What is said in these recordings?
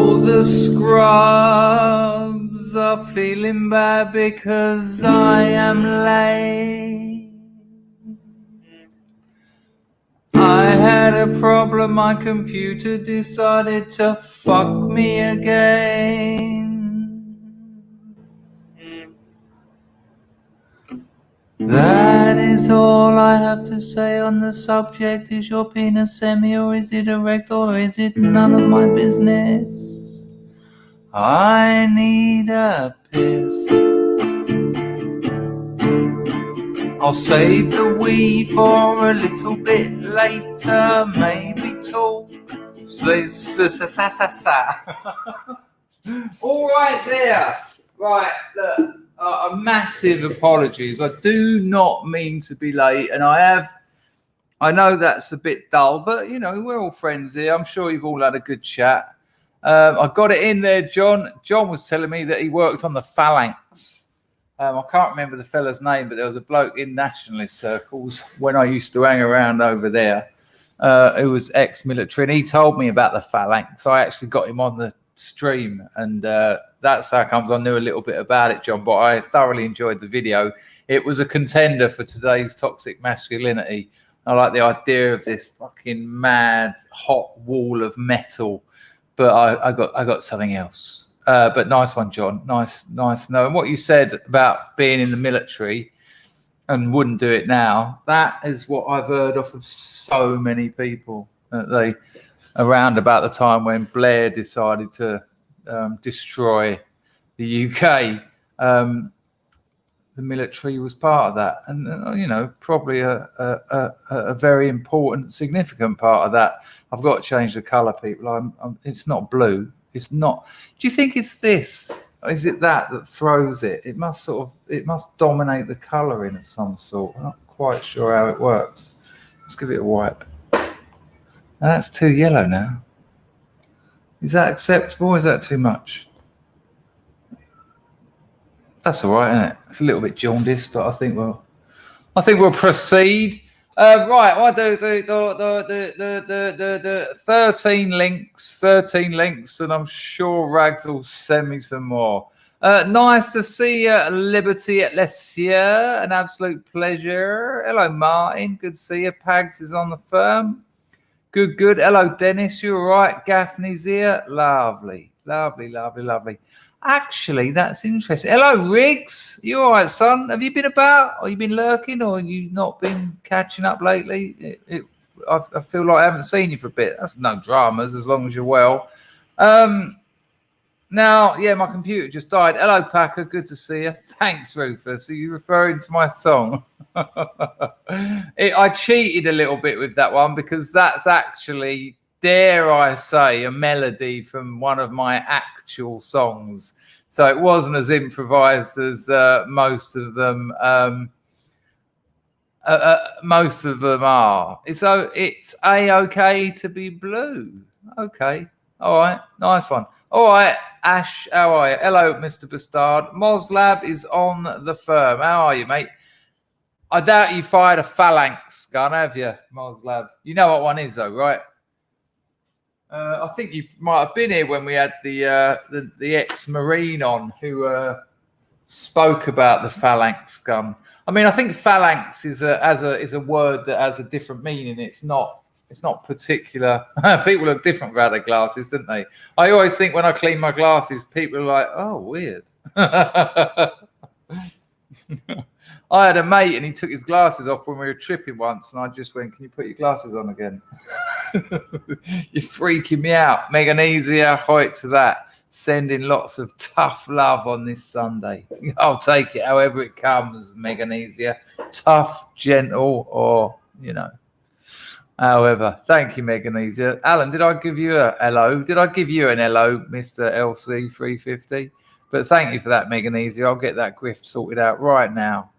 All the scrubs are feeling bad because I am late. I had a problem, my computer decided to fuck me again. That is all I have to say on the subject. Is your penis semi or is it erect or is it none of my business? I need a piss. I'll save the wee for a little bit later. Maybe talk. All right there. Right, look. Massive apologies. I do not mean to be late, and I know that's a bit dull, but you know, we're all friends here. I'm sure you've all had a good chat. I got it in there, John. John was telling me that he worked on the Phalanx. I can't remember the fella's name, but there was a bloke in nationalist circles when I used to hang around over there who was ex-military, and he told me about the Phalanx. I actually got him on the stream, and that's how comes I knew a little bit about it, John, but I thoroughly enjoyed the video. It was a contender for today's toxic masculinity. I like the idea of this fucking mad hot wall of metal, but I got something else. But nice one, John. Nice. No, and what you said about being in the military and wouldn't do it now, that is what I've heard off of so many people. They around about the time when Blair decided to destroy the UK, the military was part of that, and you know, probably a very important, significant part of that. I've got to change the colour, people. It's not blue. It's not. Do you think it's this? Or is it that throws it? It must dominate the colouring of some sort. I'm not quite sure how it works. Let's give it a wipe. And that's too yellow now. Is that acceptable or is that too much? That's all right, isn't it? It's a little bit jaundiced, but I think we'll proceed. Right, I do the 13 links, and I'm sure Rags will send me some more. Nice to see you, Liberty at Lessier. An absolute pleasure. Hello, Martin. Good to see you. Pags is on the firm. Good. Hello, Dennis. You all right? Gaffney's here. Lovely. Actually, that's interesting. Hello, Riggs. You all right, son? Have you been about? Or you been lurking? Or you not been catching up lately? I feel like I haven't seen you for a bit. That's no dramas, as long as you're well. Now, yeah, my computer just died. Hello, Packer. Good to see you. Thanks, Rufus. Are you referring to my song? I cheated a little bit with that one because that's actually, dare I say, a melody from one of my actual songs. So it wasn't as improvised as most of them are. It's A-okay to be blue. Okay. All right. Nice one. All right, Ash, how are you? Hello, Mr. Bastard. Moslab is on the firm. How are you, mate? I doubt you fired a Phalanx gun, have you, Moslab? You know what one is, though, right? I think you might have been here when we had the ex-Marine on who spoke about the Phalanx gun. I mean, I think Phalanx is a word that has a different meaning. It's not particular. People look different without their glasses, don't they? I always think when I clean my glasses, people are like, oh, weird. I had a mate and he took his glasses off when we were tripping once, and I just went, can you put your glasses on again? You're freaking me out. Meganesia, hoit to that. Sending lots of tough love on this Sunday. I'll take it however it comes, Meganesia. Tough, gentle, or, you know. However, thank you, Meganesia. Alan, did I give you a hello? Did I give you an hello, Mr. LC350? But thank you for that, Meganesia. I'll get that grift sorted out right now.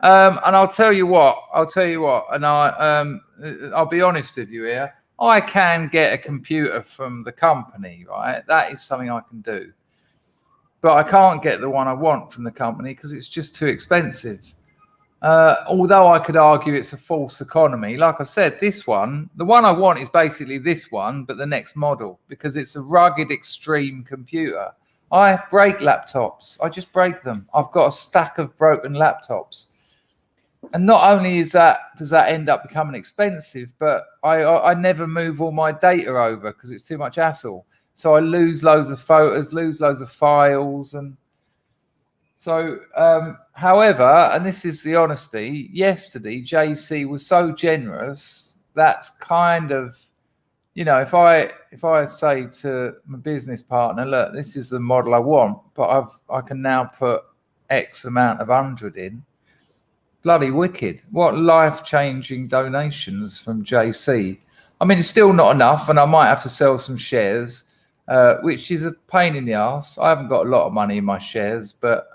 And I'll tell you what, and I'll be honest with you here. I can get a computer from the company, right? That is something I can do. But I can't get the one I want from the company because it's just too expensive. Although I could argue it's a false economy. Like I said, this one, the one I want is basically this one, but the next model, because it's a rugged, extreme computer. I break laptops. I just break them. I've got a stack of broken laptops. And not only does that end up becoming expensive, but I never move all my data over because it's too much hassle. So I lose loads of photos, lose loads of files. And so, however, and this is the honesty, yesterday, JC was so generous. That's kind of, you know, if I say to my business partner, look, this is the model I want, but I can now put X amount of 100 in. Bloody wicked. What life-changing donations from JC. I mean, it's still not enough, and I might have to sell some shares, which is a pain in the ass. I haven't got a lot of money in my shares, but,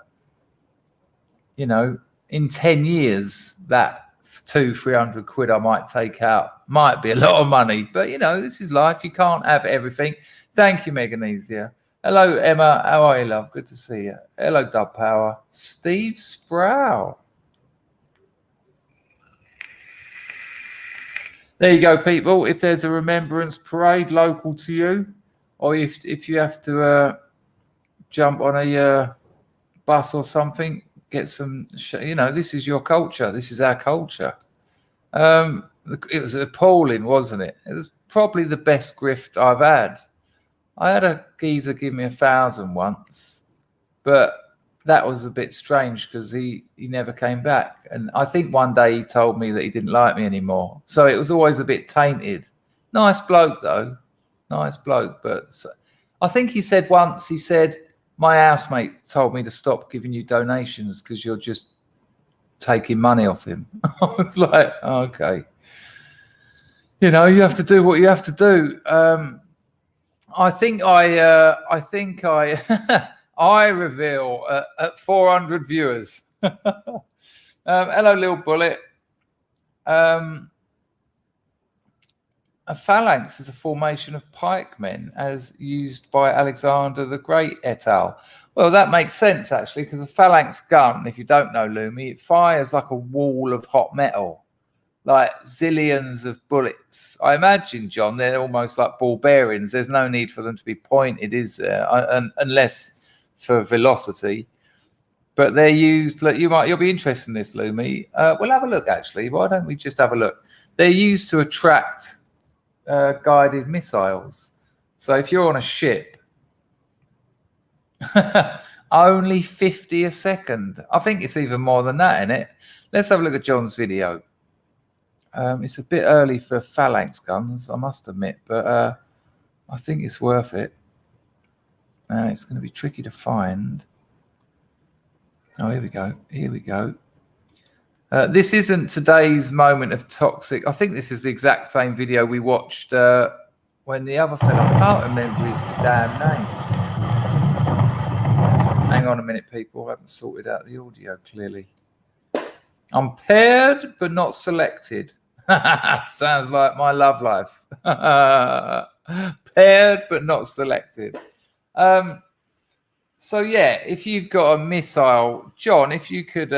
you know, in 10 years, that 200-300 quid I might take out might be a lot of money. But, you know, this is life. You can't have everything. Thank you, Meganesia. Hello, Emma. How are you, love? Good to see you. Hello, Dub Power. Steve Sproul. There you go, people. If there's a remembrance parade local to you, or if you have to jump on a bus or something, get some, you know, this is your culture. This is our culture. It was appalling, wasn't it? It was probably the best grift I've had. I had a geezer give me 1,000 once, but that was a bit strange because he never came back. And I think one day he told me that he didn't like me anymore. So it was always a bit tainted. Nice bloke, though. Nice bloke. But I think he said once, he said, my housemate told me to stop giving you donations because you're just taking money off him. I was like, okay. You know, you have to do what you have to do. I think I reveal at 400 viewers. Hello, Lil Bullet. A phalanx is a formation of pikemen as used by Alexander the Great et al. Well, that makes sense, actually, because a phalanx gun, if you don't know, Lumi, it fires like a wall of hot metal, like zillions of bullets. I imagine, John, they're almost like ball bearings. There's no need for them to be pointed, is there? Unless for velocity. But they're used, like, you'll be interested in this, Lumi. We'll have a look, actually. Why don't we just have a look? They're used to attract guided missiles. So if you're on a ship, only 50 a second. I think it's even more than that, isn't it? Let's have a look at John's video. It's a bit early for phalanx guns, I must admit, but I think it's worth it. It's going to be tricky to find. Oh, here we go. Here we go. This isn't today's moment of toxic. I think this is the exact same video we watched when the other fella, I can't remember his damn name. Hang on a minute, people. I haven't sorted out the audio clearly. I'm paired but not selected. Sounds like my love life. Paired but not selected. So yeah, if you've got a missile, John, if you could,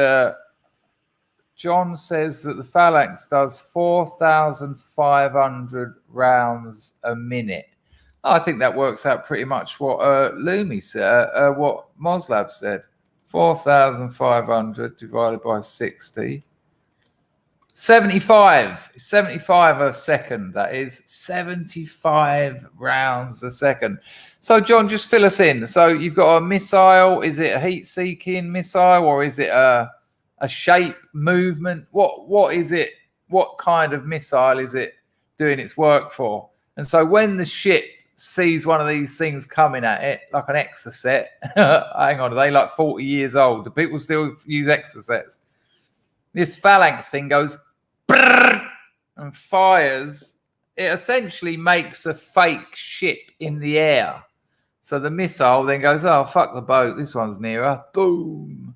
John says that the phalanx does 4,500 rounds a minute. I think that works out pretty much what Lumi said, what Moslab said. 4,500 divided by 60. 75 a second. That is 75 rounds a second. So, John, just fill us in. So you've got a missile. Is it a heat-seeking missile, or is it a shape movement? What is it? What kind of missile is it doing its work for? And so when the ship sees one of these things coming at it, like an Exocet, hang on, are they like 40 years old? Do people still use Exocets? This phalanx thing goes and fires. It essentially makes a fake ship in the air. So the missile then goes, oh, fuck the boat. This one's nearer. Boom.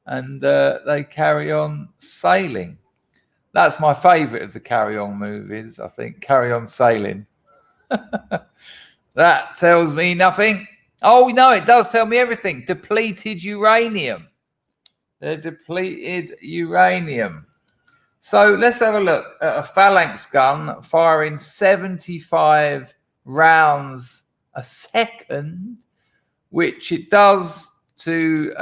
And they carry on sailing. That's my favourite of the Carry On movies, I think. Carry On Sailing. That tells me nothing. Oh, no, it does tell me everything. Depleted uranium. They're depleted uranium. So let's have a look at a phalanx gun firing 75 rounds a second, which it does to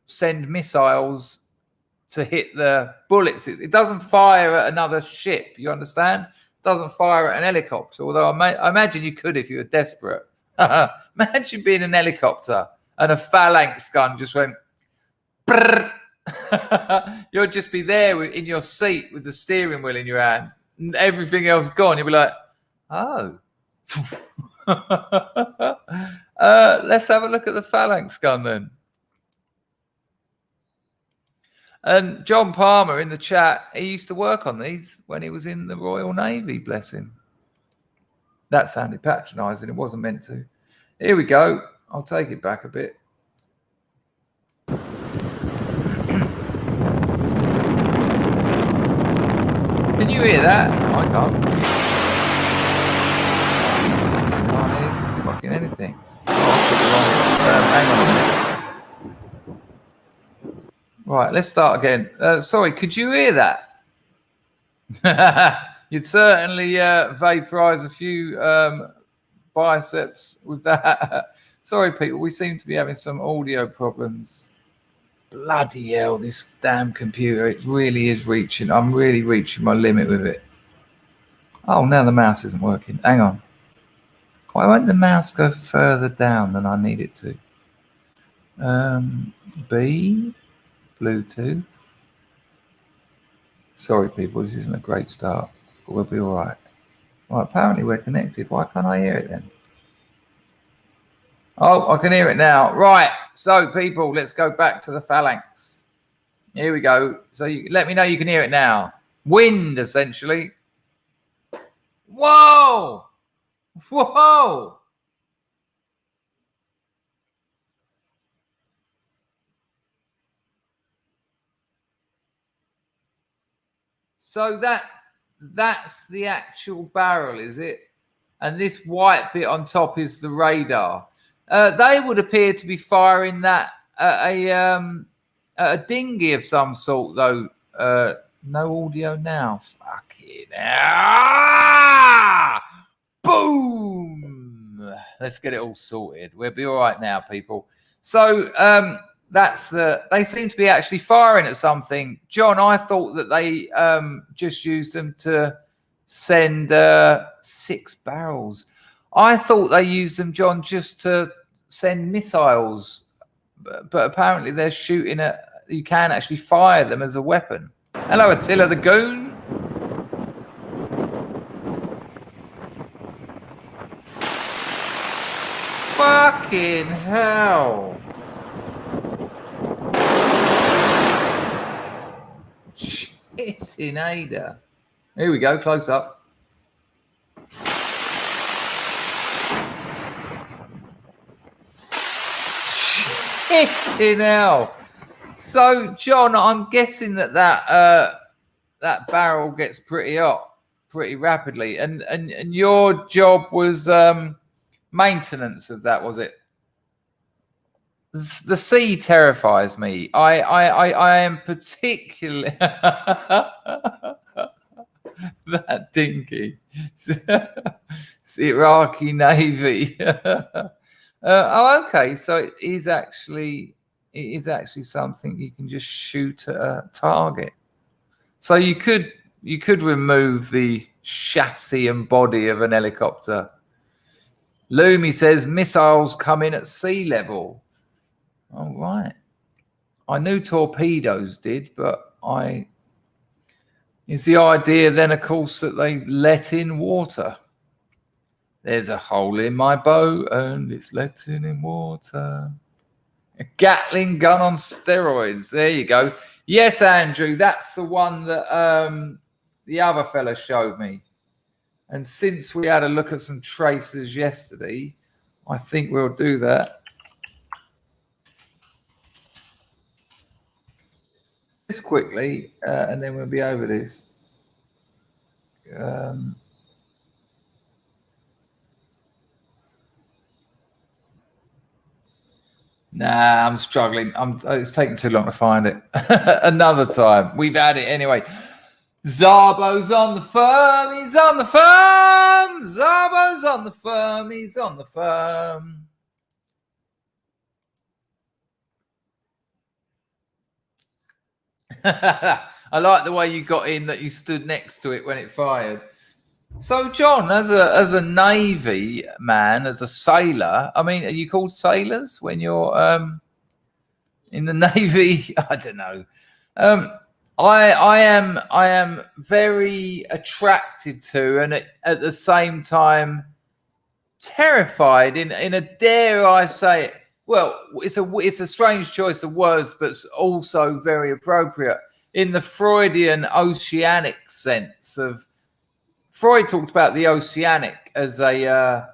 send missiles to hit the bullets. It doesn't fire at another ship, you understand? It doesn't fire at an helicopter, although I imagine you could if you were desperate. Imagine being an helicopter and a phalanx gun just went... You'll just be there in your seat with the steering wheel in your hand and everything else gone. You'll be like, oh. Let's have a look at the phalanx gun then. And John Palmer in the chat, he used to work on these when he was in the Royal Navy, bless him. That sounded patronising. It wasn't meant to. Here we go. I'll take it back a bit. Can you hear that? No, I can't. I can't hear fucking anything. Hang on a minute. Right, let's start again. Sorry, could you hear that? You'd certainly vaporize a few biceps with that. Sorry, people, we seem to be having some audio problems. Bloody hell, this damn computer, it really is reaching. I'm really reaching my limit with it. Oh, now the mouse isn't working. Hang on. Why won't the mouse go further down than I need it to? B, Bluetooth. Sorry, people, this isn't a great start, but we'll be all right. Well, apparently we're connected. Why can't I hear it then? Oh, I can hear it now. Right. So, people, let's go back to the phalanx. Here we go. So, let me know you can hear it now. Wind, essentially. Whoa! Whoa! So, that's the actual barrel, is it? And this white bit on top is the radar. They would appear to be firing that at a dinghy of some sort, though. No audio now. Fucking hell. Boom! Let's get it all sorted. We'll be all right now, people. So they seem to be actually firing at something. John, I thought that they just used them to send 6 barrels. I thought they used them, John, just to send missiles, but apparently they're shooting at. You can actually fire them as a weapon. Hello, Attila the Goon. Fucking hell! Shit in Ada. Here we go, close up. Shit hell. So, John, I'm guessing that barrel gets pretty hot pretty rapidly, and your job was maintenance of that, was it? The sea terrifies me. I am particularly that dinky. It's the Iraqi Navy. Oh, okay. So it is actually something you can just shoot at a target. So you could remove the chassis and body of an helicopter. Loomy says missiles come in at sea level. All right. I knew torpedoes did, but is the idea then, of course, that they let in water? There's a hole in my boat and it's letting in water. A Gatling gun on steroids. There you go. Yes, Andrew, that's the one that the other fella showed me. And since we had a look at some tracers yesterday, I think we'll do that. Just quickly, and then we'll be over this. Nah, I'm struggling. It's taking too long to find it. Another time. We've had it anyway. Zarbo's on the firm. He's on the firm. Zarbo's on the firm. He's on the firm. I like the way you got in that you stood next to it when it fired. So, John, as a Navy man, as a sailor, I mean, are you called sailors when you're in the Navy? I don't know. I am very attracted to, and at the same time terrified. In a, dare I say it? Well, it's a strange choice of words, but it's also very appropriate in the Freudian oceanic sense of. Freud talked about the oceanic as that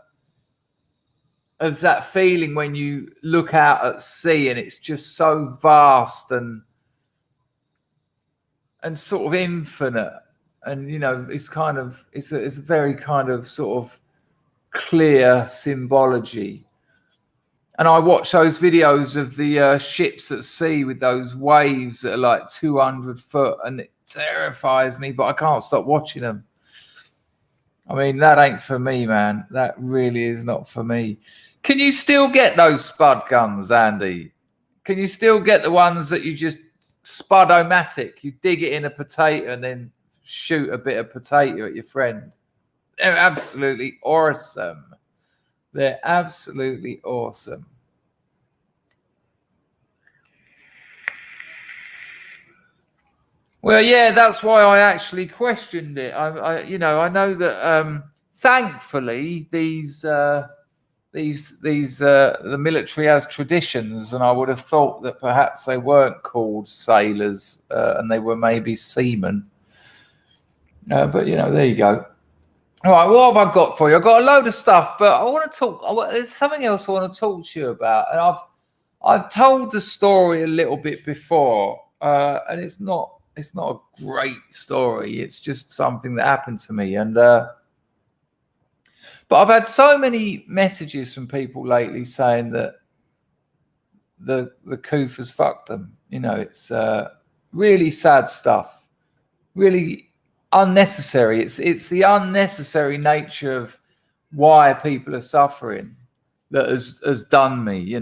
feeling when you look out at sea and it's just so vast and sort of infinite, and it's kind of it's a very kind of sort of clear symbology. And I watch those videos of the ships at sea with those waves that are like 200 foot, and it terrifies me, but I can't stop watching them. I mean, that ain't for me, man. That really is not for me. Can you still get those spud guns, Andy? Can you still get the ones that you just spud-o-matic? You dig it in a potato and then shoot a bit of potato at your friend. They're absolutely awesome. They're absolutely awesome. Well, yeah, that's why I actually questioned it. I know that thankfully the military has traditions, and I would have thought that perhaps they weren't called sailors and they were maybe seamen. But there you go. All right, what have I got for you? I've got a load of stuff, but I want to talk. There's something else I want to talk to you about, and I've told the story a little bit before, and it's not a great story. It's just something that happened to me. And but I've had so many messages from people lately saying that the coof has fucked them. It's really sad stuff. Really unnecessary. It's the unnecessary nature of why people are suffering that has done me.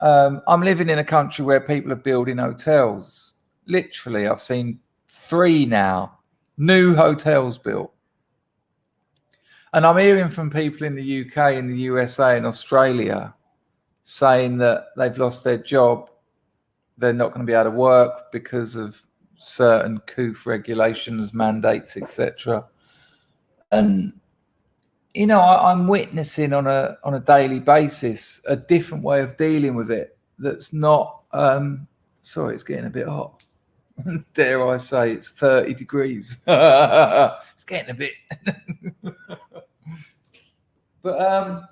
I'm living in a country where people are building hotels. Literally, I've seen 3 now, new hotels built. And I'm hearing from people in the UK, in the USA, and Australia saying that they've lost their job. They're not going to be able to work because of certain coof regulations, mandates, etc. And, I'm witnessing on a daily basis a different way of dealing with it that's not... sorry, it's getting a bit hot. Dare I say it's 30 degrees. It's getting a bit. But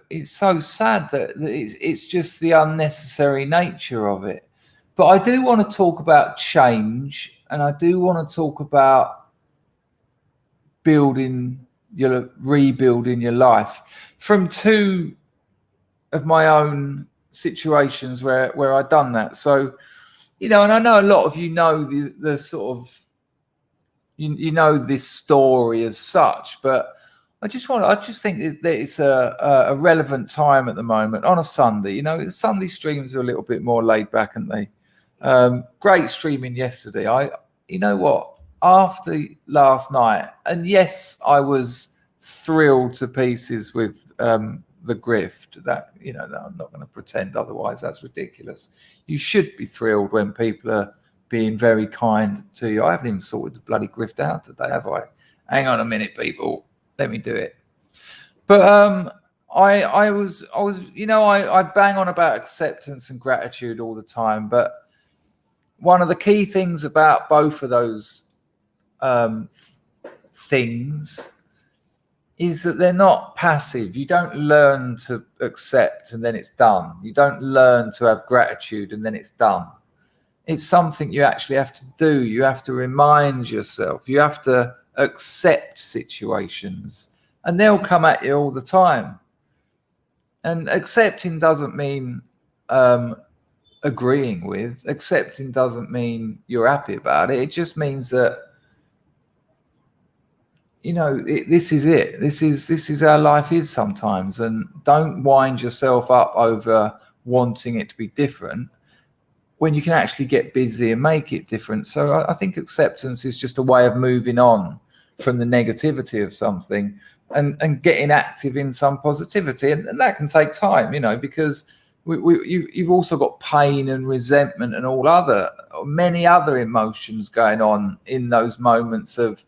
it's so sad that it's just the unnecessary nature of it. But I do want to talk about change, and I do want to talk about rebuilding your life from 2 of my own situations where I've done that. So, and I know a lot of you know the sort of this story as such, but I just think that it's a relevant time at the moment on a Sunday. Sunday streams are a little bit more laid back, aren't they? Great streaming yesterday. After last night, and yes, I was thrilled to pieces with the grift. That I'm not going to pretend otherwise. That's ridiculous. You should be thrilled when people are being very kind to you. I haven't even sorted the bloody grift out today, have I? Hang on a minute, people. Let me do it. But I bang on about acceptance and gratitude all the time. But one of the key things about both of those things is that they're not passive. You don't learn to accept and then it's done. You don't learn to have gratitude and then it's done. It's something you actually have to do. You have to remind yourself. You have to accept situations and they'll come at you all the time. And accepting doesn't mean agreeing with. Accepting doesn't mean you're happy about it. It just means that, you know, this is it. This is how life is sometimes. And don't wind yourself up over wanting it to be different when you can actually get busy and make it different. So I think acceptance is just a way of moving on from the negativity of something and getting active in some positivity. And that can take time, you know, because you've also got pain and resentment and many other emotions going on in those moments of,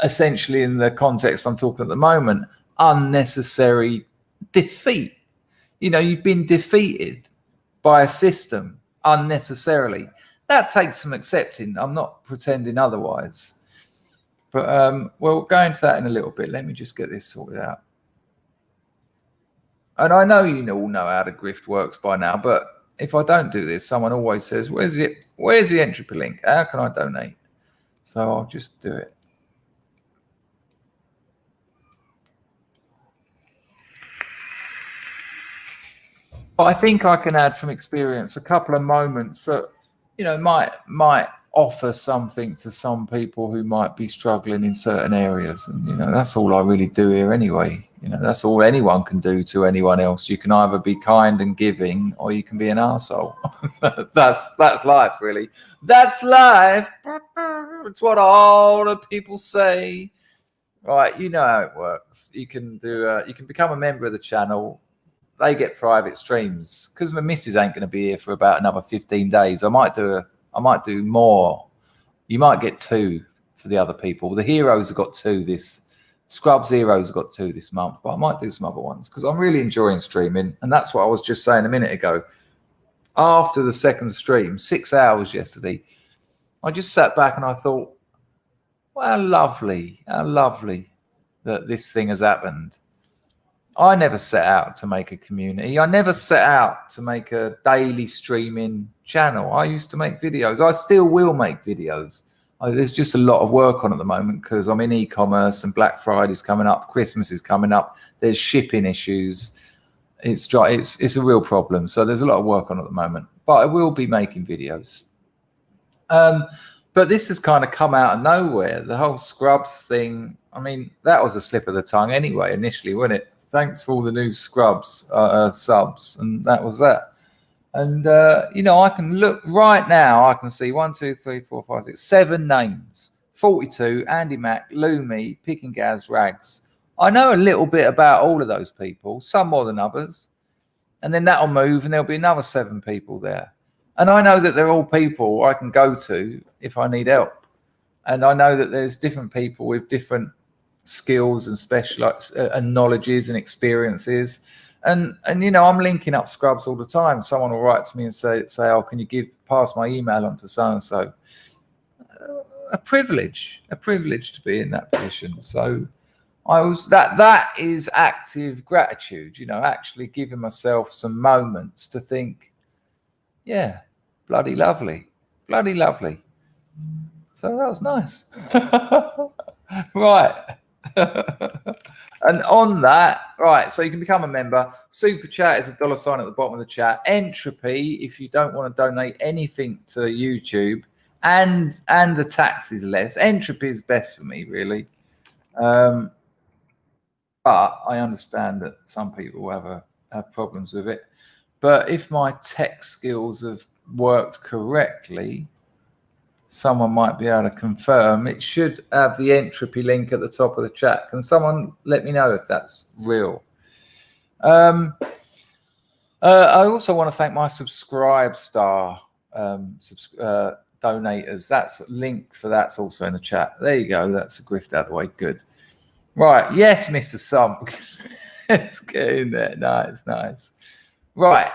essentially, in the context I'm talking at the moment, unnecessary defeat. You know, you've been defeated by a system unnecessarily. That takes some accepting. I'm not pretending otherwise. But we'll go into that in a little bit. Let me just get this sorted out. And I know you all know how the grift works by now, but if I don't do this, someone always says, where's the entropy link? How can I donate? So I'll just do it. But I think I can add from experience a couple of moments that, you know, might offer something to some people who might be struggling in certain areas. And, you know, that's all I really do here anyway. You know, that's all anyone can do to anyone else. You can either be kind and giving, or you can be an arsehole. That's life, really. That's life. It's what all the people say. Right, you know how it works. You can become a member of the channel. They get private streams because my missus ain't going to be here for about another 15 days. I might do more. You might get 2 for the other people. The heroes have got 2 Scrubs heroes have got 2 this month, but I might do some other ones because I'm really enjoying streaming. And that's what I was just saying a minute ago. After the second stream, 6 hours yesterday, I just sat back and I thought, well, how lovely that this thing has happened. I never set out to make a community. I never set out to make a daily streaming channel. I used to make videos. I still will make videos. There's just a lot of work on at the moment because I'm in e-commerce and Black Friday's coming up, Christmas is coming up. There's shipping issues. It's a real problem. So there's a lot of work on at the moment. But I will be making videos. But this has kind of come out of nowhere. The whole Scrubs thing. I mean, that was a slip of the tongue anyway, initially, wasn't it? Thanks for all the new Scrubs subs, and that was that. And you know, I can look right now. I can see 1, 2, 3, 4, 5, 6, 7 names. 42, Andy Mack, Lumi, Pick and Gaz, Rags. I know a little bit about all of those people, some more than others. And then that'll move, and there'll be another 7 people there. And I know that they're all people I can go to if I need help. And I know that there's different people with different skills and specialized and knowledges and experiences, and you know, I'm linking up Scrubs all the time. Someone will write to me and say, oh, can you pass my email on to so and so? A privilege to be in that position. So that is active gratitude, you know, actually giving myself some moments to think, yeah, bloody lovely. So that was nice. Right. And on that, right, so you can become a member. Super chat is $sign at the bottom of the chat. Entropy, if you don't want to donate anything to YouTube, and the tax is less. Entropy is best for me, really. But I understand that some people have problems with it. But if my tech skills have worked correctly, someone might be able to confirm. It should have the entropy link at the top of the chat. Can someone let me know if that's real? I also want to thank my SUBSTACK donators. That's link for that's also in the chat. There you go. That's a grift out of the way. Good. Right. Yes, Mr. Sump. Let's get in there. Nice. Right.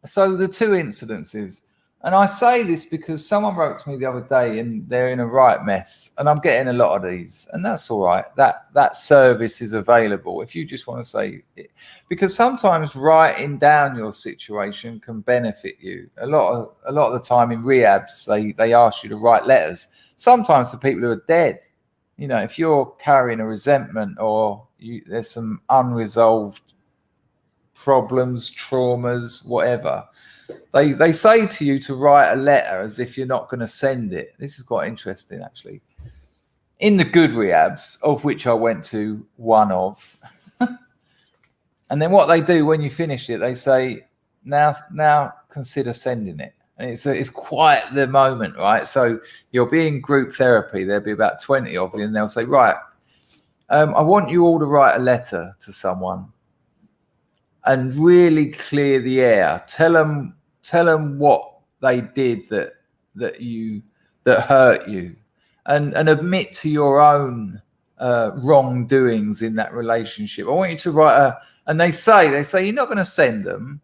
So the 2 incidences. And I say this because someone wrote to me the other day and they're in a right mess. And I'm getting a lot of these. And that's all right. That service is available if you just want to say it. Because sometimes writing down your situation can benefit you. A lot of the time in rehabs, they ask you to write letters. Sometimes for people who are dead. you know, if you're carrying a resentment or there's some unresolved problems, traumas, whatever, they say to you to write a letter as if you're not going to send it. This is quite interesting, actually. In the good rehabs, of which I went to one of, and then what they do when you finish it, they say, now consider sending it. And it's quite the moment, right? So you'll be in group therapy. There'll be about 20 of you, and they'll say, right, I want you all to write a letter to someone and really clear the air. Tell them what they did that hurt you, and admit to your own wrongdoings in that relationship. I want you to write and they say you're not going to send them,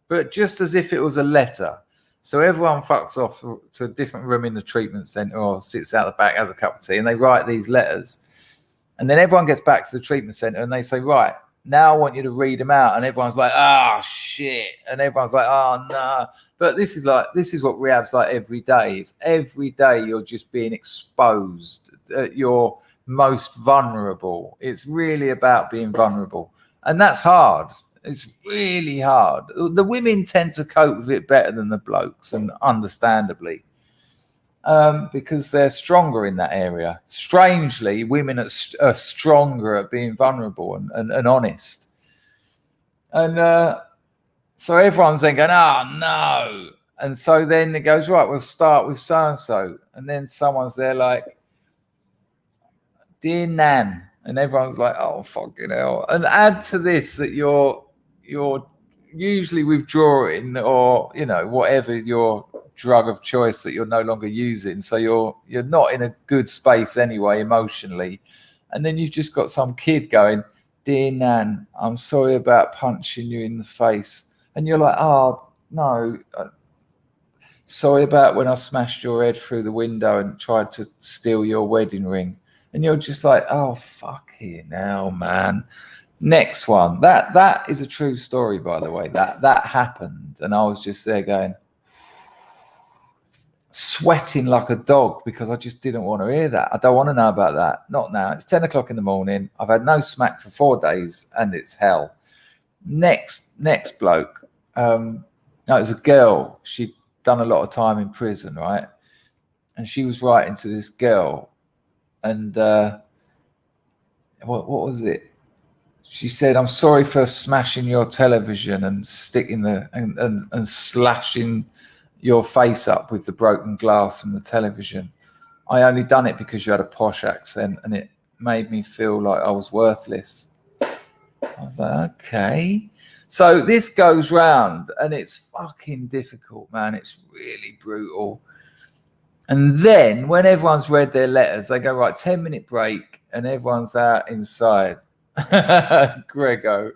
but just as if it was a letter. So everyone fucks off to a different room in the treatment centre or sits out the back, has a cup of tea, and they write these letters. And then everyone gets back to the treatment centre and they say, right, now I want you to read them out. And everyone's like, oh, shit. And everyone's like, oh, no. But this is what rehab's like every day. It's every day you're just being exposed at your most vulnerable. It's really about being vulnerable. And that's hard. It's really hard. The women tend to cope with it better than the blokes, and understandably, because they're stronger in that area. Strangely, women are stronger at being vulnerable and honest. And so everyone's then going, oh, no. And so then it goes, right, we'll start with so-and-so. And then someone's there like, dear Nan. And everyone's like, oh, fucking hell. And add to this that you're usually withdrawing, or, you know, whatever your drug of choice that you're no longer using. So you're not in a good space anyway, emotionally. And then you've just got some kid going, dear Nan, I'm sorry about punching you in the face. And you're like, oh, no. Sorry about when I smashed your head through the window and tried to steal your wedding ring. And you're just like, oh, fucking hell, man. Next one. That is a true story, by the way. That happened. And I was just there going, sweating like a dog, because I just didn't want to hear that. I don't want to know about that. Not now. It's 10 o'clock in the morning. I've had no smack for 4 days and it's hell. Next bloke. No, it was a girl. She'd done a lot of time in prison, right? And she was writing to this girl. And what was it? She said, I'm sorry for smashing your television and sticking and slashing your face up with the broken glass from the television. I only done it because you had a posh accent and it made me feel like I was worthless. I was like, okay. So this goes round and it's fucking difficult, man. It's really brutal. And then when everyone's read their letters, they go, right, 10-minute break, and everyone's out inside. Grego.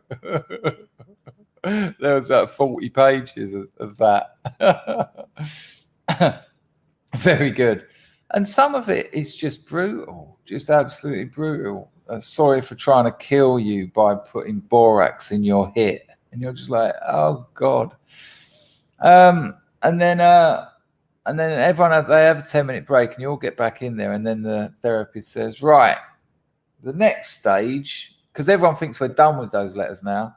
There was about 40 pages of that. Very good. And some of it is just brutal, just absolutely brutal. Sorry for trying to kill you by putting borax in your hit. And you're just like, oh, God. And then everyone they have a 10-minute break and you all get back in there. And then the therapist says, right, the next stage, because everyone thinks we're done with those letters now.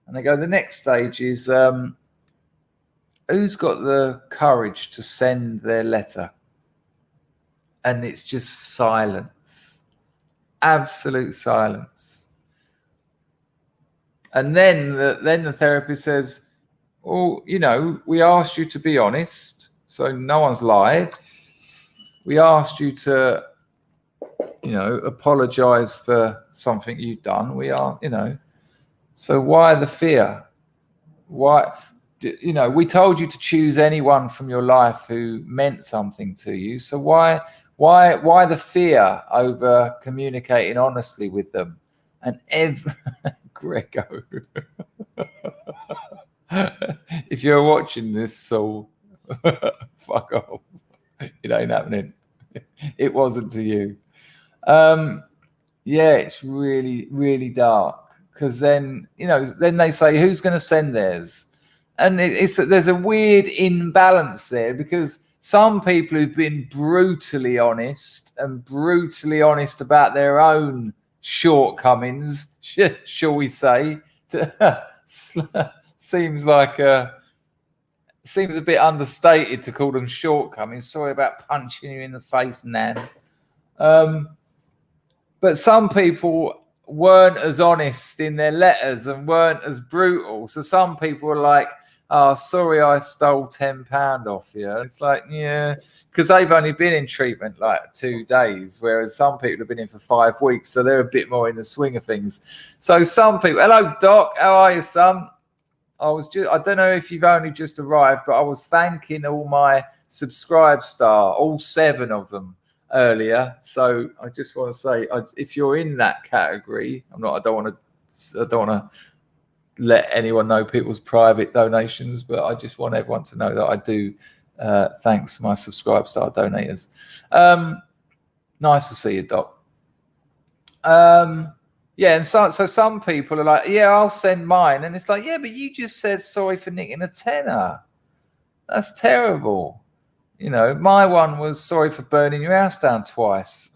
And they go, the next stage is who's got the courage to send their letter? And it's just silence, absolute silence. And then the therapist says, well, you know, we asked you to be honest. So no one's lied. We asked you to, you know, apologize for something you've done. We are, you know, so why the fear? Why, you know, we told you to choose anyone from your life who meant something to you. So why the fear over communicating honestly with them? And Grego, if you're watching this, so fuck off. It ain't happening. It wasn't to you. Yeah, it's really, really dark. Because then, you know, then they say, who's going to send theirs? And there's a weird imbalance there, because some people who've been brutally honest about their own shortcomings, shall we say, seems a bit understated to call them shortcomings. Sorry about punching you in the face, Nan. But some people weren't as honest in their letters and weren't as brutal. So some people were like, "Oh, sorry, I stole £10 off you." It's like, yeah, because they've only been in treatment like 2 days, whereas some people have been in for 5 weeks, so they're a bit more in the swing of things. So some people, hello, Doc, how are you, son? I don't know if you've only just arrived, but I was thanking all my SUBSTACK, all 7 of them earlier. So I just want to say, if you're in that category, I don't want to let anyone know people's private donations, but I just want everyone to know that I do thanks my SUBSTACK donators. Nice to see you, Doc. Yeah, and so some people are like, yeah, I'll send mine. And it's like, yeah, but you just said sorry for nicking a tenner. That's terrible. You know, my one was sorry for burning your house down twice.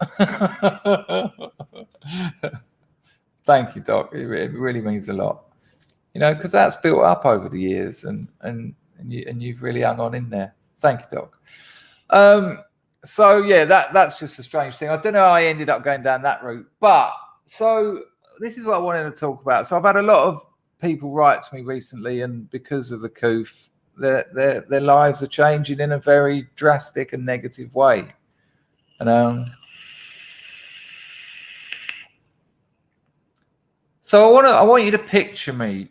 Thank you, Doc. It really means a lot. You know, because that's built up over the years, and you've really hung on in there. Thank you, Doc. So yeah, that's just a strange thing. I don't know how I ended up going down that route, but so this is what I wanted to talk about. So I've had a lot of people write to me recently, and because of the coof, their lives are changing in a very drastic and negative way. And so I want you to picture me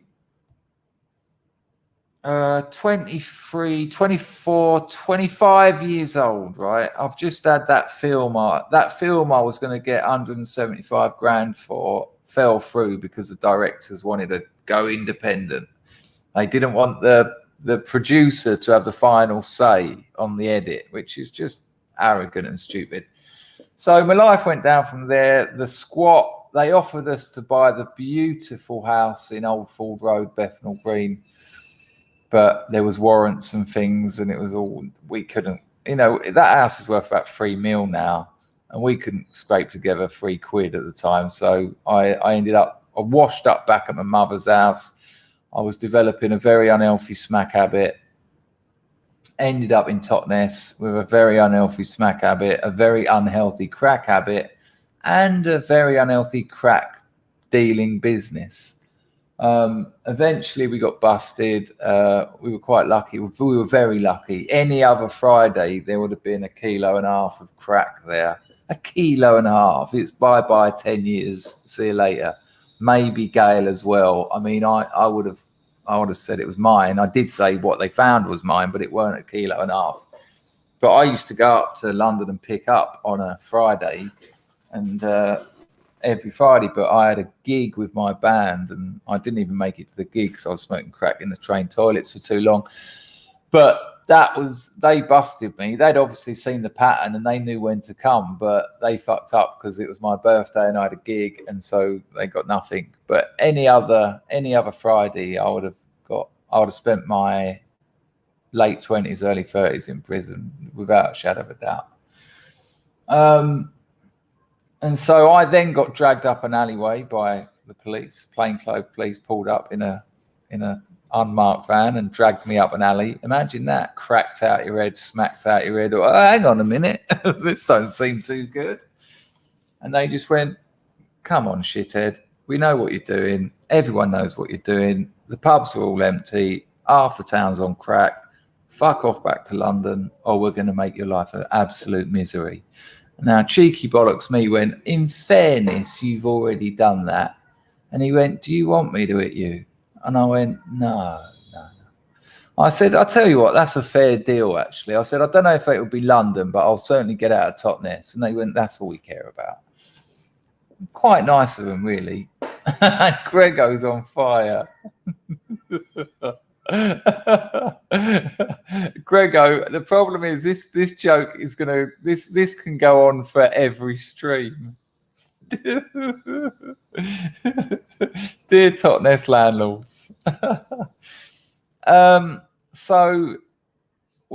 23, 24, 25 years old, right? I've just had that film I was going to get 175 grand for fell through because the directors wanted to go independent. They didn't want the producer to have the final say on the edit, which is just arrogant and stupid. So my life went down from there. The squat, they offered us to buy the beautiful house in Old Ford Road, Bethnal Green, but there was warrants and things, and it was all, we couldn't, you know, that house is worth about £3 million now, and we couldn't scrape together £3 at the time. So I washed up back at my mother's house. I was developing a very unhealthy smack habit, ended up in Totnes with a very unhealthy smack habit, a very unhealthy crack habit, and a very unhealthy crack dealing business. Eventually we got busted. We were quite lucky. We were very lucky. Any other Friday, there would have been 1.5 kilos of crack there. 1.5 kilos. It's bye-bye 10 years. See you later. Maybe Gail as well. I mean, I would have said it was mine. I did say what they found was mine, but it weren't 1.5 kilos. But I used to go up to London and pick up on a Friday, and every Friday, but I had a gig with my band, and I didn't even make it to the gig because I was smoking crack in the train toilets for too long. But they busted me. They'd obviously seen the pattern and they knew when to come, but they fucked up because it was my birthday and I had a gig, and so they got nothing. But any other Friday, I would have spent my late 20s, early 30s in prison without a shadow of a doubt. And so I then got dragged up an alleyway by the police. Plainclothes police pulled up in a unmarked van and dragged me up an alley. Imagine that. Cracked out your head, smacked out your head. Oh, hang on a minute. This don't seem too good. And they just went, come on, shithead. We know what you're doing. Everyone knows what you're doing. The pubs are all empty. Half the town's on crack. Fuck off back to London, or we're going to make your life an absolute misery. Now, cheeky bollocks me went, in fairness, you've already done that. And he went, do you want me to hit you? And I went, no. I said, I'll tell you what, that's a fair deal, actually. I said, I don't know if it will be London, but I'll certainly get out of Totnes. And they went, that's all we care about. Quite nice of them, really. Grego's on fire. Grego, the problem is this joke is gonna this can go on for every stream. Dear Totnes landlords. So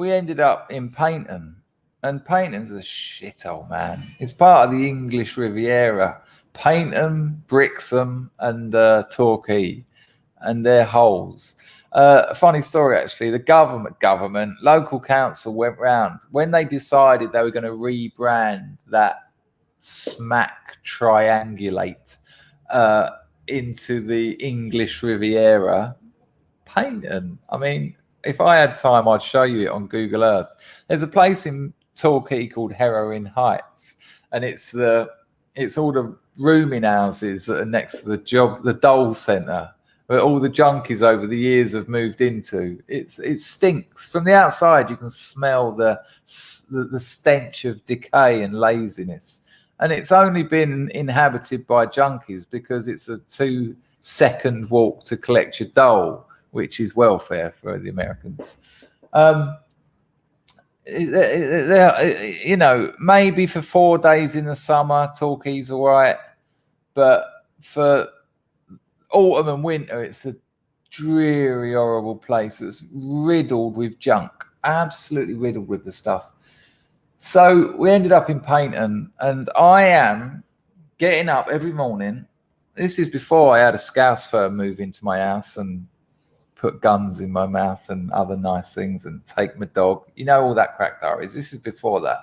we ended up in Paynton, and Paynton's a shithole, man. It's part of the English Riviera. Paynton, Brixham, and Torquay, and their holes. A funny story, actually. The government, local council went round when they decided they were going to rebrand that smack triangulate into the English Riviera. Paynton. I mean, if I had time, I'd show you it on Google Earth. There's a place in Torquay called Heroin Heights, and it's all the rooming houses that are next to the Dole Centre, where all the junkies over the years have moved into. It stinks from the outside. You can smell the stench of decay and laziness, and it's only been inhabited by junkies because it's a 2-second walk to collect your dole, which is welfare for the Americans. You know, maybe for 4 days in the summer, Torquay's all right, but for autumn and winter, it's a dreary, horrible place. It's riddled with junk, absolutely riddled with the stuff. So we ended up in Paynton, and I am getting up every morning. This is before I had a scouse firm move into my house and put guns in my mouth and other nice things and take my dog. You know, all that crack diaries. This is before that.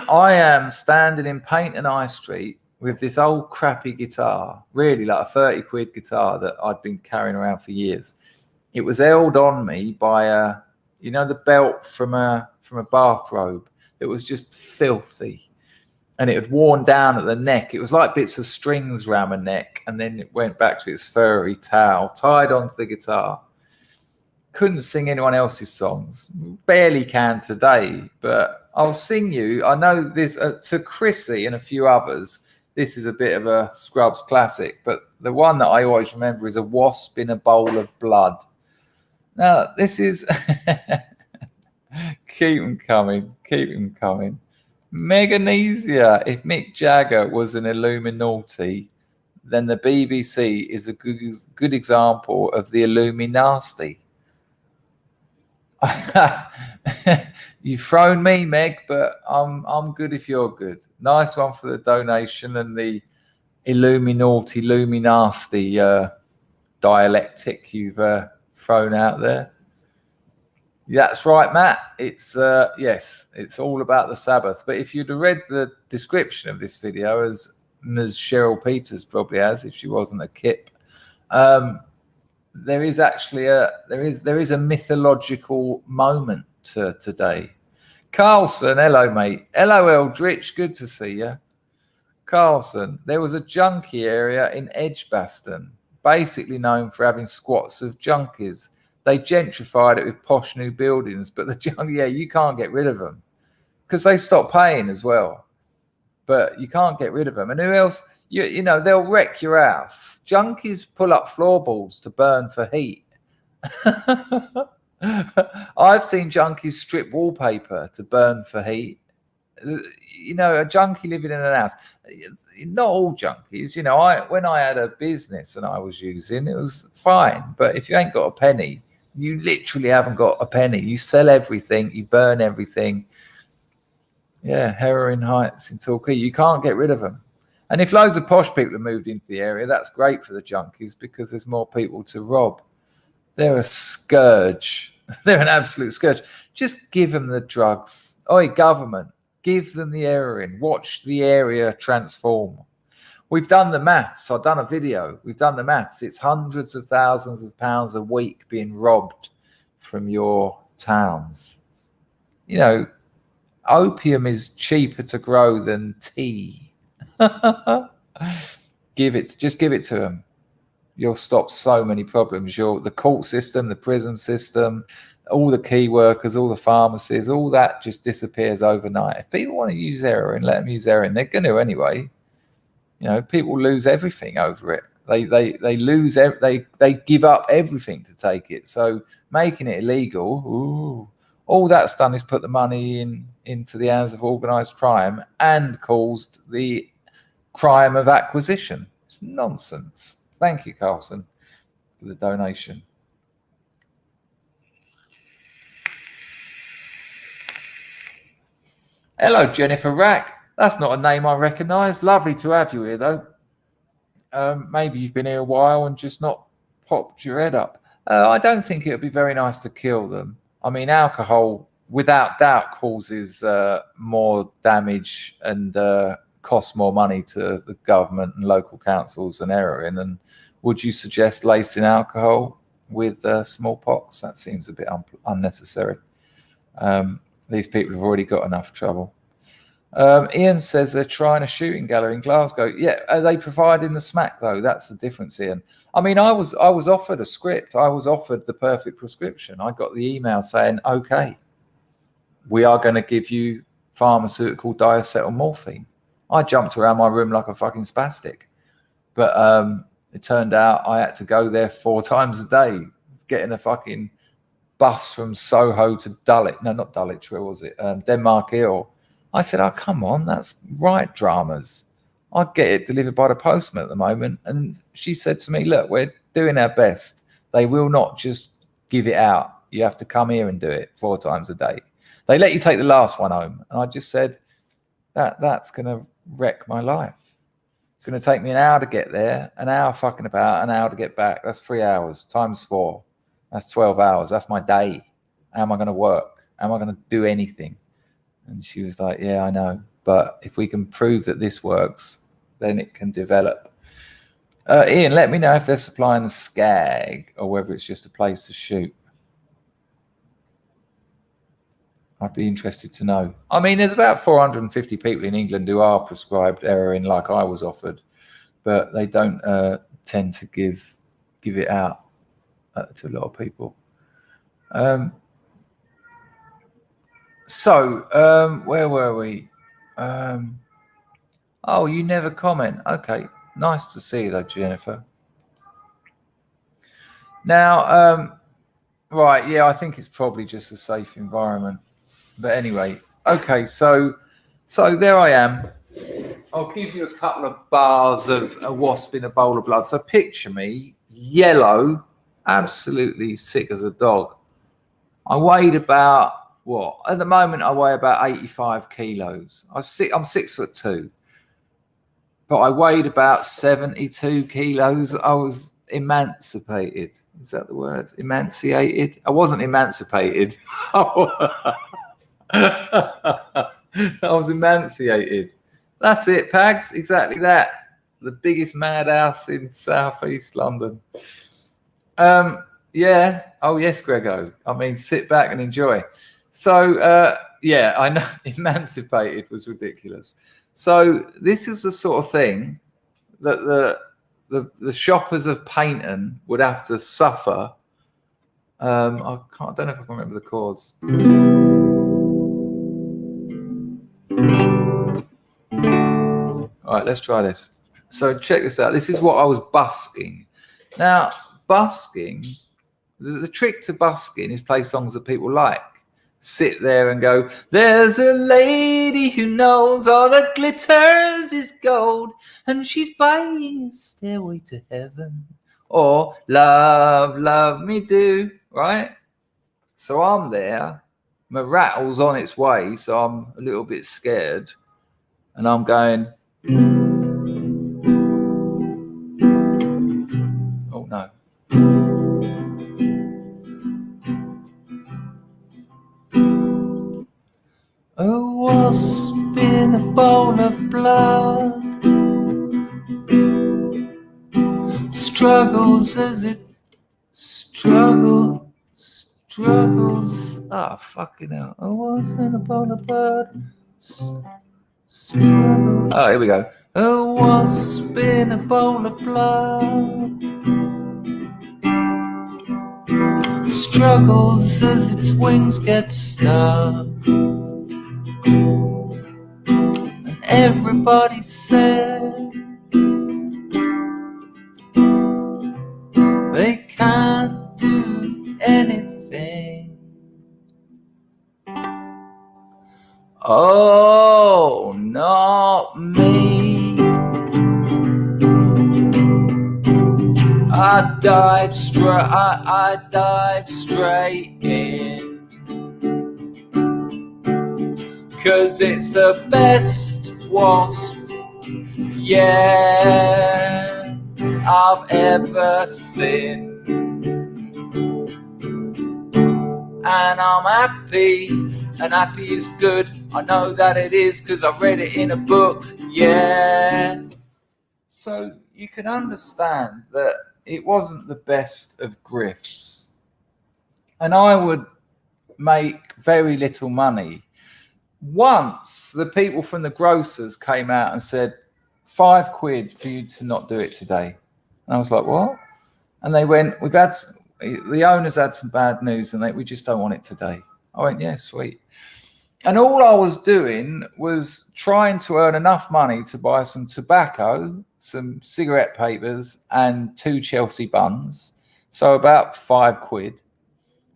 I am standing in Paynton High Street with this old crappy guitar, really like a 30 quid guitar that I'd been carrying around for years. It was held on me by the belt from a bathrobe. It was just filthy. And it had worn down at the neck. It was like bits of strings around my neck, and then it went back to its furry towel, tied onto the guitar. Couldn't sing anyone else's songs. Barely can today, but I'll sing you. I know this to Chrissy and a few others. This is a bit of a Scrubs classic, but the one that I always remember is A Wasp in a Bowl of Blood. Now, this is... Keep them coming. Keep them coming. Meganesia. If Mick Jagger was an Illuminati, then the BBC is a good example of the Illuminati. You've thrown me, Meg, but I'm good if you're good. Nice one for the donation and the Illuminati dialectic you've thrown out there. That's right, Matt. It's yes, it's all about the Sabbath. But if you'd have read the description of this video, as Ms. Cheryl Peters probably has, if she wasn't a kip, there is actually there is a mythological moment today. Carlson, hello, mate. Hello, Eldritch. Good to see you. Carlson, there was a junkie area in Edgbaston, basically known for having squats of junkies. They gentrified it with posh new buildings, but you can't get rid of them because they stopped paying as well. But you can't get rid of them. And who else? You know, they'll wreck your house. Junkies pull up floorboards to burn for heat. I've seen junkies strip wallpaper to burn for heat. You know, a junkie living in an house. Not all junkies. You know, when I had a business and I was using, it was fine. But if you ain't got a penny, you literally haven't got a penny. You sell everything. You burn everything. Yeah, Heroin Heights in Torquay. You can't get rid of them. And if loads of posh people have moved into the area, that's great for the junkies because there's more people to rob. They're a scourge. They're an absolute scourge. Just give them the drugs. Oi, government, give them the heroin. Watch the area transform. We've done the maths. I've done a video. We've done the maths. It's hundreds of thousands of pounds a week being robbed from your towns. You know, opium is cheaper to grow than tea. Just give it to them. You'll stop so many problems. The court system, the prison system, all the key workers, all the pharmacies, all that just disappears overnight. If people want to use heroin, let them use heroin. They're going to anyway. You know, people lose everything over it. They give up everything to take it. So making it illegal, all that's done is put the money into the hands of organised crime and caused the crime of acquisition. It's nonsense. Thank you, Carlson, for the donation. Hello, Jennifer Rack. That's not a name I recognise. Lovely to have you here, though. Maybe you've been here a while and just not popped your head up. I don't think it would be very nice to kill them. I mean, alcohol, without doubt, causes more damage and costs more money to the government and local councils than heroin. And would you suggest lacing alcohol with smallpox? That seems a bit unnecessary. These people have already got enough trouble. Ian says they're trying a shooting gallery in Glasgow. Yeah, are they providing the smack though? That's the difference, Ian. I mean, I was offered a script. I was offered the perfect prescription. I got the email saying, okay, we are going to give you pharmaceutical diacetylmorphine. I jumped around my room like a fucking spastic. But it turned out I had to go there 4 times a day, getting a fucking bus from Soho to Dulwich. No, not Dulwich. Where was it? Denmark Hill. I said, oh, come on, that's right, dramas. I get it delivered by the postman at the moment. And she said to me, look, we're doing our best. They will not just give it out. You have to come here and do it 4 times a day. They let you take the last one home. And I just said, that's going to wreck my life. It's going to take me an hour to get there, an hour fucking about, an hour to get back. That's 3 hours times 4. That's 12 hours. That's my day. How am I going to work? How am I going to do anything? And she was like, yeah, I know. But if we can prove that this works, then it can develop. Ian, let me know if they're supplying the Skag or whether it's just a place to shoot. I'd be interested to know. I mean, there's about 450 people in England who are prescribed heroin like I was offered, but they don't tend to give it out to a lot of people. So, where were we? Oh, you never comment. Okay, nice to see you, though, Jennifer. Now, right, yeah, I think it's probably just a safe environment. But anyway, okay, so there I am. I'll give you a couple of bars of a wasp in a bowl of blood. So picture me, yellow, absolutely sick as a dog. I weighed about... what? At the moment, I weigh about 85 kilos. I'm 6'2", but I weighed about 72 kilos. I was emancipated. Is that the word? Emanciated? I wasn't emancipated. I was emancipated. That's it, Pags. Exactly that. The biggest madhouse in southeast London. Yeah. Oh, yes, Grego. I mean, sit back and enjoy. So, yeah, I know emancipated was ridiculous. So this is the sort of thing that the shoppers of Paynton would have to suffer. I don't know if I can remember the chords. All right, let's try this. So check this out. This is what I was busking. Now, busking, the trick to busking is play songs that people like. Sit there and go, there's a lady who knows all that glitters is gold, and she's buying a stairway to heaven. Or love, love me do, right? So I'm there, my rattle's on its way, so I'm a little bit scared, and I'm going, oh no. A wasp in a bowl of blood struggles as it struggles. Ah, fucking hell. A wasp in a bowl of blood struggles. Oh, here we go. A wasp in a bowl of blood struggles as its wings get stuck. Everybody says they can't do anything. Oh, not me. I dive straight in. 'cause it's the best wasp, yeah, I've ever seen. And I'm happy, and happy is good. I know that it is, 'cause I read it in a book, yeah. So you can understand that it wasn't the best of grifts. And I would make very little money. Once the people from the grocers came out and said, £5 for you to not do it today. And I was like, what? And they went, the owners had some bad news and we just don't want it today. I went, yeah, sweet. And all I was doing was trying to earn enough money to buy some tobacco, some cigarette papers, and 2 Chelsea buns. So about £5.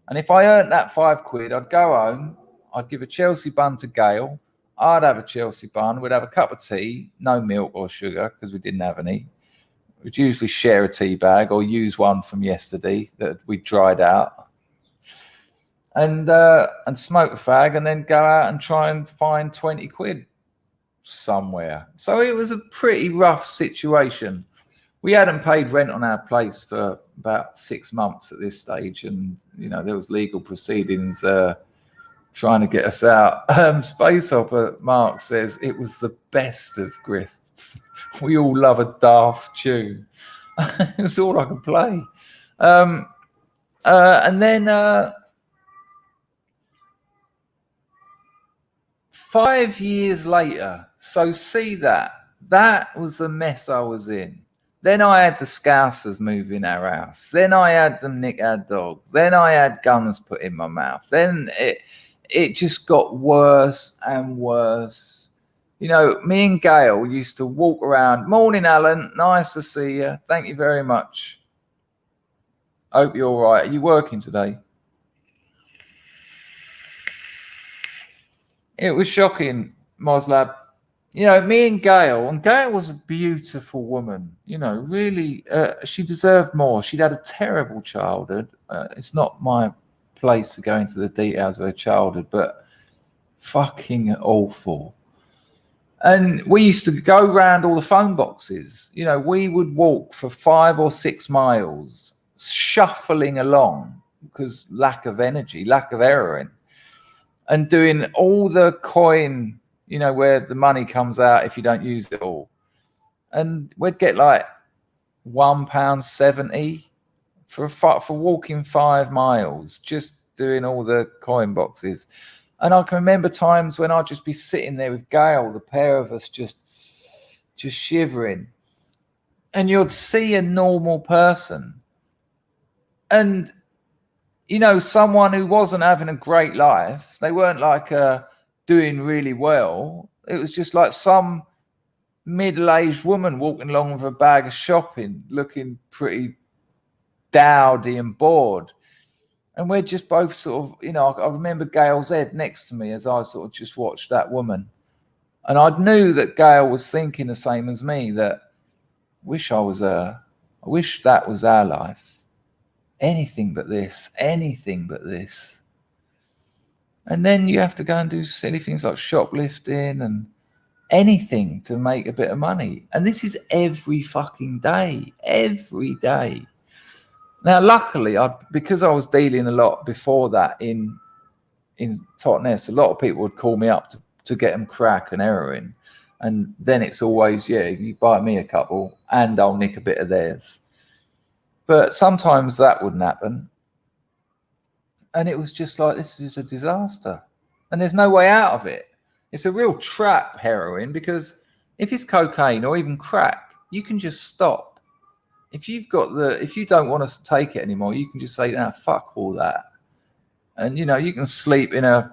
And if I earned that £5, I'd go home, I'd give a Chelsea bun to Gail, I'd have a Chelsea bun, we'd have a cup of tea, no milk or sugar because we didn't have any. We'd usually share a tea bag or use one from yesterday that we'd dried out. And smoke a fag and then go out and try and find £20 somewhere. So it was a pretty rough situation. We hadn't paid rent on our place for about 6 months at this stage, and there was legal proceedings trying to get us out. Space Hopper Mark says it was the best of grifts. We all love a daft tune. It was all I could play. And then 5 years later, so see that was the mess I was in. Then I had the Scousers move in our house. Then I had them nick our dog. Then I had guns put in my mouth. Then it just got worse and worse. Me and Gail used to walk around. Morning, Alan. Nice to see you. Thank you very much. Hope you're all right. Are you working today? It was shocking, Moslab. Me and Gail was a beautiful woman, really, she deserved more. She'd had a terrible childhood. It's not my place to go into the details of her childhood, but fucking awful. And we used to go round all the phone boxes. We would walk for 5 or 6 miles, shuffling along because lack of energy, lack of heroin, and doing all the coin, where the money comes out if you don't use it all. And we'd get like £1.70 for walking 5 miles, just doing all the coin boxes. And I can remember times when I'd just be sitting there with Gail, the pair of us just shivering. And you'd see a normal person. And, someone who wasn't having a great life, they weren't like doing really well. It was just like some middle-aged woman walking along with a bag of shopping, looking pretty dowdy and bored. And we're just both sort of, I remember Gail's head next to me as I sort of just watched that woman. And I knew that Gail was thinking the same as me, that I wish that was our life. Anything but this, anything but this. And then you have to go and do silly things like shoplifting and anything to make a bit of money. And this is every fucking day, every day. Now, luckily, because I was dealing a lot before that in Totnes, a lot of people would call me up to get them crack and heroin. And then it's always, you buy me a couple and I'll nick a bit of theirs. But sometimes that wouldn't happen. And it was just like, this is a disaster. And there's no way out of it. It's a real trap, heroin, because if it's cocaine or even crack, you can just stop. If you don't want to take it anymore, you can just say, fuck all that. And, you can sleep in a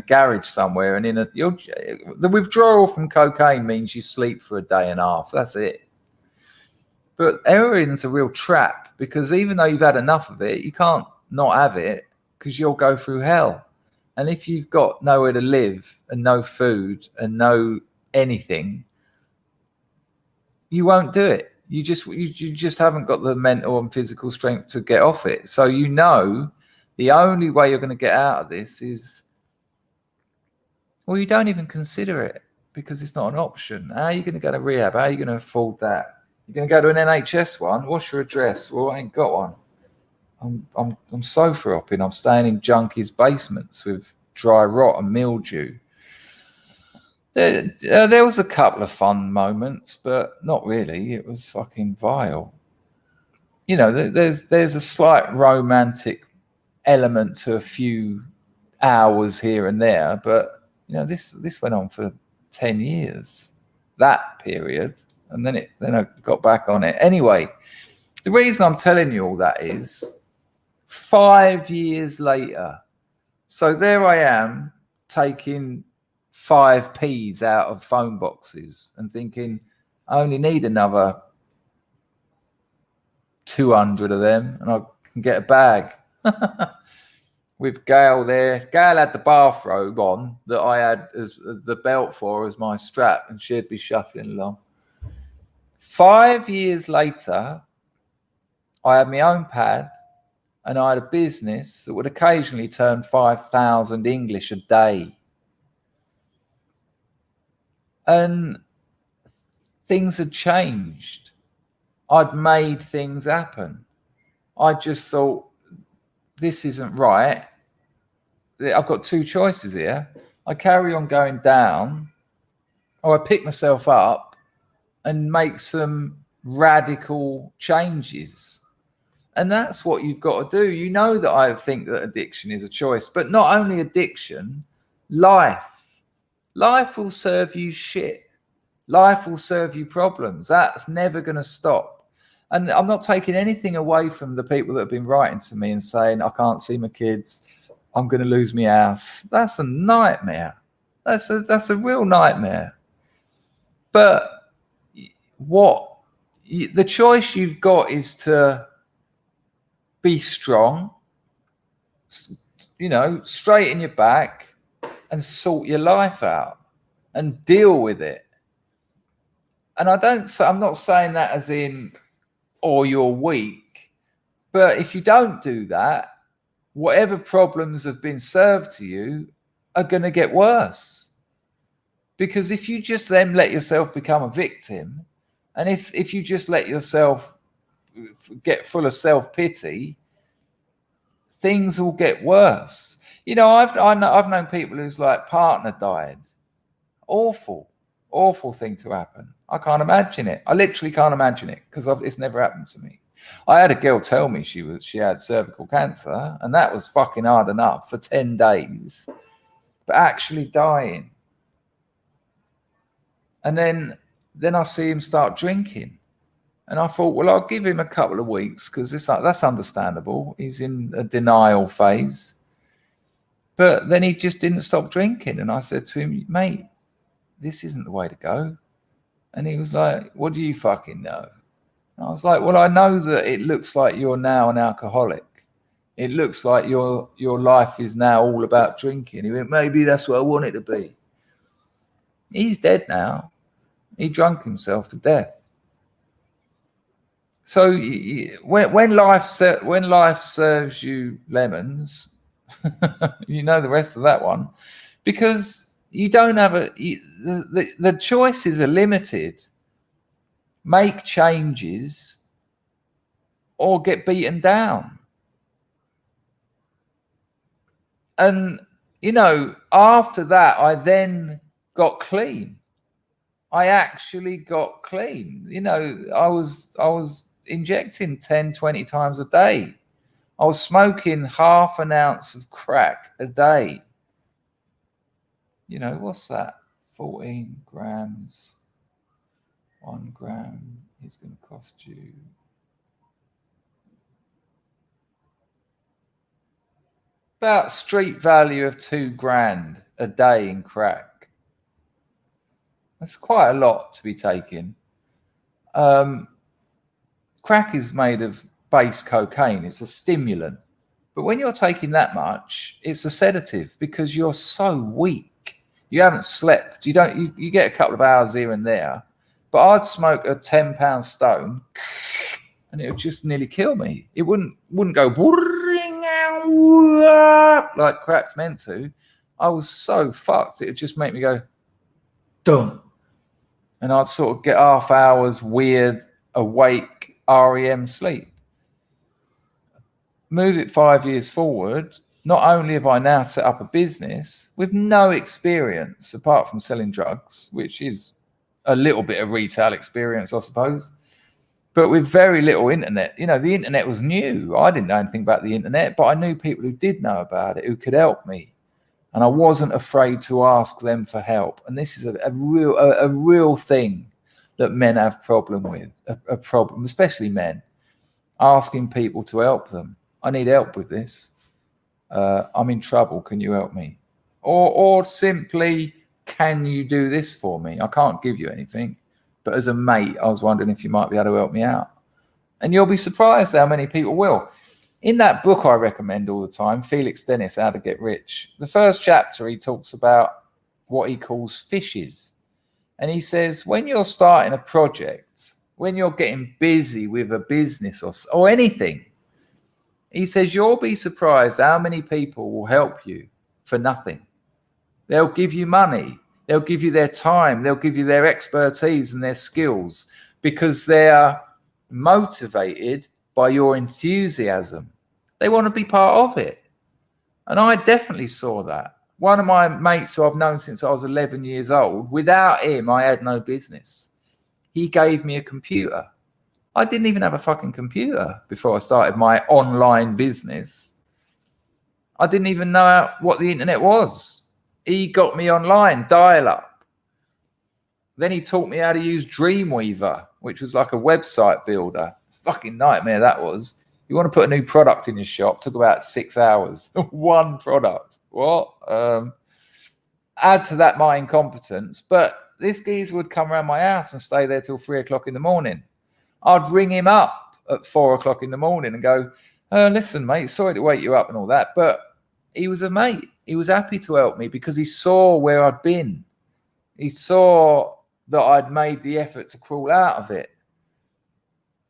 garage somewhere, and the withdrawal from cocaine means you sleep for a day and a half. That's it. But heroin's a real trap, because even though you've had enough of it, you can't not have it, because you'll go through hell. And if you've got nowhere to live and no food and no anything, you won't do it. You just haven't got the mental and physical strength to get off it. So the only way you're going to get out of this is Well, you don't even consider it because it's not an option. How are you going to go to rehab? How are you going to afford that? You're going to go to an NHS one? What's your address? Well, I ain't got one. I'm sofa hopping. I'm staying in junkies' basements with dry rot and mildew. There was a couple of fun moments, but not really. It was fucking vile. You know, there's a slight romantic element to a few hours here and there, but you know, this went on for 10 years, that period, and then I got back on it. Anyway, the reason I'm telling you all that is 5 years later. So there I am taking 5p's out of phone boxes and thinking I only need another 200 of them and I can get a bag. With Gail there. Gail had the bathrobe on that I had as the belt for as my strap, and she'd be shuffling along. 5 years later, I had my own pad and I had a business that would occasionally turn 5,000 English a day. And things had changed. I'd made things happen. I just thought, this isn't right. I've got two choices here. I carry on going down, or I pick myself up and make some radical changes. And that's what you've got to do. You know that I think that addiction is a choice, but not only addiction, life. Life will serve you shit. Life will serve you problems. That's never going to stop. And I'm not taking anything away from the people that have been writing to me and saying, I can't see my kids, I'm going to lose my house. That's a nightmare. That's a real nightmare. But the choice you've got is to be strong, you know, straighten your back and sort your life out and deal with it. And I'm not saying that as in, or you're weak, but if you don't do that, whatever problems have been served to you are going to get worse. Because if you just then let yourself become a victim, and if you just let yourself get full of self-pity, things will get worse. You know, I've known people whose like partner died. Awful thing to happen. I can't imagine it. I literally can't imagine it because it's never happened to me. I had a girl tell me she had cervical cancer, and that was fucking hard enough for 10 days. But actually dying. And then I see him start drinking. And I thought, well, I'll give him a couple of weeks because that's understandable. He's in a denial phase. But then he just didn't stop drinking. And I said to him, mate, this isn't the way to go. And he was like, what do you fucking know? And I was like, well, I know that it looks like you're now an alcoholic. It looks like your life is now all about drinking. He went, maybe that's what I want it to be. He's dead now. He drunk himself to death. So when life serves you lemons, you know the rest of that one, because you don't have the choices are limited. Make changes or get beaten down. And, you know, after that, I then got clean. I actually got clean. You know, I was injecting 10, 20 times a day. I was smoking half an ounce of crack a day. You know, what's that? 14 grams. 1 gram is going to cost you about street value of $2,000 a day in crack. That's quite a lot to be taking. Crack is made of base cocaine. It's a stimulant. But when you're taking that much, it's a sedative because you're so weak. You haven't slept. You get a couple of hours here and there. But I'd smoke a 10-pound stone and it would just nearly kill me. It wouldn't go like crack's meant to. I was so fucked. It would just make me go, dum. And I'd sort of get half hours weird, awake, REM sleep. Move it 5 years forward. Not only have I now set up a business with no experience apart from selling drugs, which is a little bit of retail experience, I suppose, but with very little internet. You know, the internet was new. I didn't know anything about the internet, but I knew people who did know about it, who could help me. And I wasn't afraid to ask them for help. And this is a real thing that men have problem with, a problem, especially men, asking people to help them. I need help with this. I'm in trouble. Can you help me? Or simply, can you do this for me? I can't give you anything, but as a mate, I was wondering if you might be able to help me out. And you'll be surprised how many people will. In that book I recommend all the time, Felix Dennis, How to Get Rich, the first chapter, he talks about what he calls fishes. And he says, when you're starting a project, when you're getting busy with a business or anything, he says, you'll be surprised how many people will help you for nothing. They'll give you money. They'll give you their time. They'll give you their expertise and their skills because they're motivated by your enthusiasm. They want to be part of it. And I definitely saw that. One of my mates who I've known since I was 11 years old, without him, I had no business. He gave me a computer. I didn't even have a fucking computer before I started my online business. I didn't even know what the internet was. He got me online, dial-up. Then he taught me how to use Dreamweaver, which was like a website builder. Fucking nightmare that was. You want to put a new product in your shop, took about 6 hours. One product. What? Add to that my incompetence. But this geezer would come around my house and stay there till 3 o'clock in the morning. I'd ring him up at 4 o'clock in the morning and go, listen, mate, sorry to wake you up and all that. But he was a mate. He was happy to help me because he saw where I'd been. He saw that I'd made the effort to crawl out of it.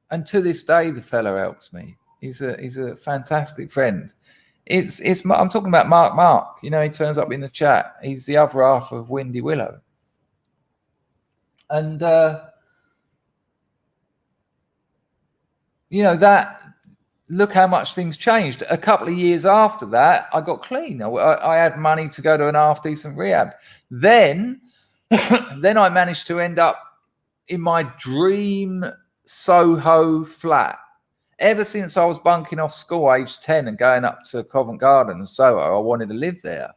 And to this day, the fellow helps me. He's a fantastic friend. I'm talking about Mark. You know, he turns up in the chat. He's the other half of Windy Willow. And, you know, look how much things changed. A couple of years after that, I got clean. I had money to go to an half-decent rehab. Then I managed to end up in my dream Soho flat. Ever since I was bunking off school, age 10, and going up to Covent Garden, Soho, I wanted to live there.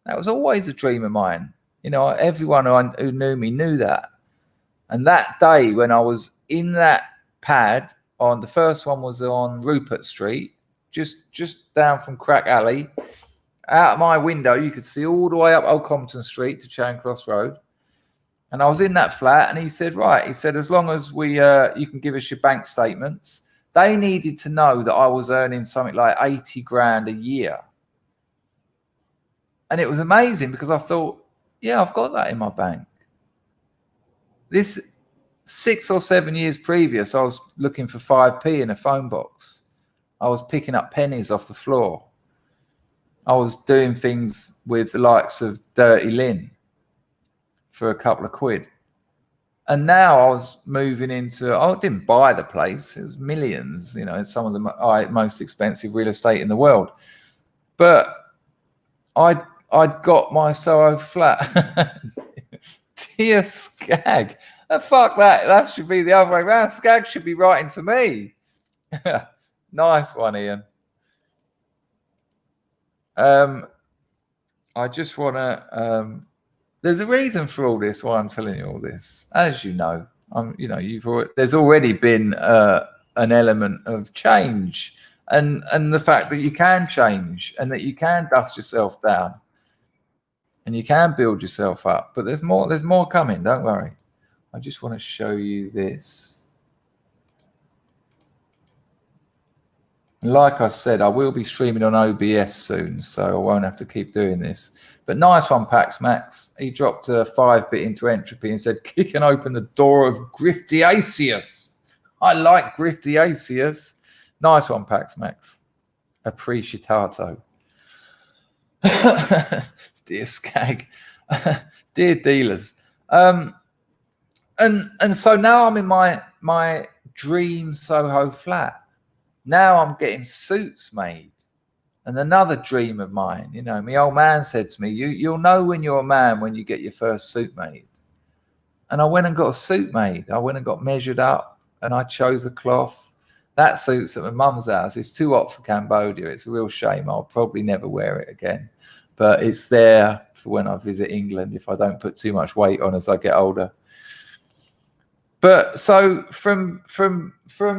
That was always a dream of mine. You know, everyone who knew me knew that. And that day when I was in that pad, the first one was on Rupert Street, just down from Crack Alley. Out of my window, you could see all the way up Old Compton Street to Charing Cross Road. And I was in that flat, and he said, as long as you can give us your bank statements. They needed to know that I was earning something like 80 grand a year. And it was amazing because I thought, yeah, I've got that in my bank. This 6 or 7 years previous, I was looking for 5p in a phone box. I was picking up pennies off the floor. I was doing things with the likes of Dirty Lynn for a couple of quid. And now I was moving into, I didn't buy the place. It was millions, you know, some of the most expensive real estate in the world. But I'd got my Soho flat. Dear Skag. Fuck that. That should be the other way around. Skag should be writing to me. Nice one, Ian. I just want to... there's a reason for all this, why I'm telling you all this. As you know, there's already been an element of change and the fact that you can change and that you can dust yourself down and you can build yourself up. But there's more coming, don't worry. I just want to show you this. Like I said, I will be streaming on OBS soon, so I won't have to keep doing this. But nice one, Pax Max. He dropped a 5-bit into Entropy and said, kicking open the door of Griftiaceus. I like Griftiaceus. Nice one, Pax Max. Appreciato. dear Skag, dear dealers. And so now I'm in my dream Soho flat. Now I'm getting suits made. And another dream of mine, you know, my old man said to me, you'll know when you're a man when you get your first suit made. And I went and got a suit made. I went and got measured up and I chose a cloth. That suit's at my mum's house. It's too hot for Cambodia. It's a real shame. I'll probably never wear it again. But it's there for when I visit England if I don't put too much weight on as I get older. But so from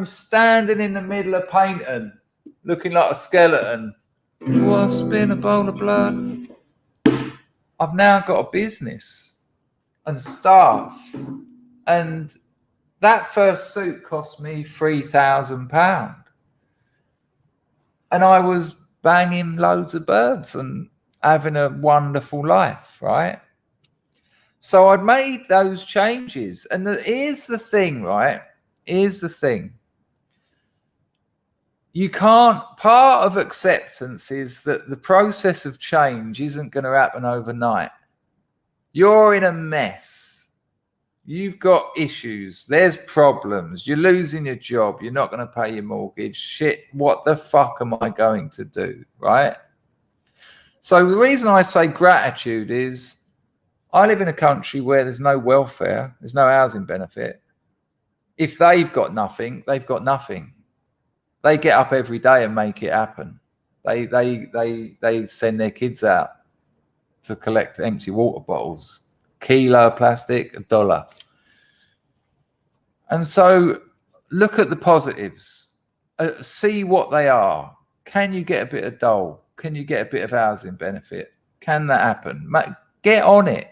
standing in the middle of painting, looking like a skeleton, what's been a bowl of blood? I've now got a business and staff, and that first suit cost me £3,000, and I was banging loads of birds and having a wonderful life, right? So I'd made those changes, and here's the thing, right? Here's the thing. You can't, part of acceptance is that the process of change isn't going to happen overnight. You're in a mess. You've got issues. There's problems. You're losing your job. You're not going to pay your mortgage. Shit, what the fuck am I going to do, right? So the reason I say gratitude is I live in a country where there's no welfare. There's no housing benefit. If they've got nothing, they've got nothing. They get up every day and make it happen. They send their kids out to collect empty water bottles, kilo of plastic, $1. And so look at the positives, see what they are. Can you get a bit of dole? Can you get a bit of housing benefit? Can that happen? Get on it.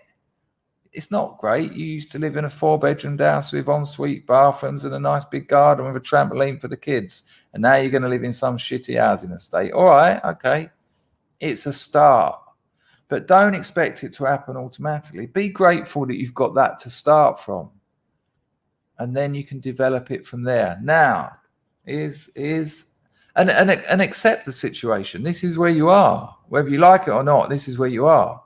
It's not great. You used to live in a 4-bedroom house with ensuite bathrooms and a nice big garden with a trampoline for the kids. And now you're going to live in some shitty housing estate. All right, okay. It's a start. But don't expect it to happen automatically. Be grateful that you've got that to start from. And then you can develop it from there. Now, and accept the situation. This is where you are. Whether you like it or not, this is where you are.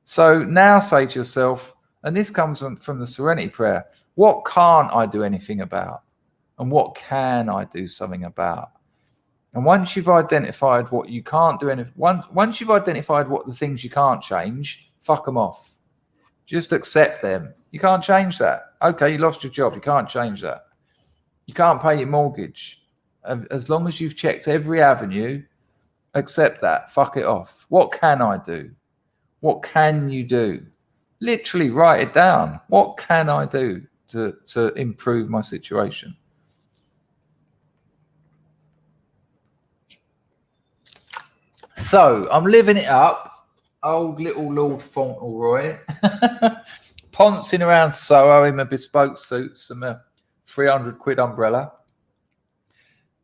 So now say to yourself, and this comes from the Serenity Prayer, what can't I do anything about? And what can I do something about? And once you've identified what you can't do, once you've identified what the things you can't change, fuck them off. Just accept them. You can't change that. Okay, you lost your job. You can't change that. You can't pay your mortgage. As long as you've checked every avenue, accept that. Fuck it off. What can I do? What can you do? Literally write it down. What can I do to improve my situation? So I'm living it up. Old little Lord Fauntleroy. Poncing around Soho in my bespoke suits and my 300 quid umbrella.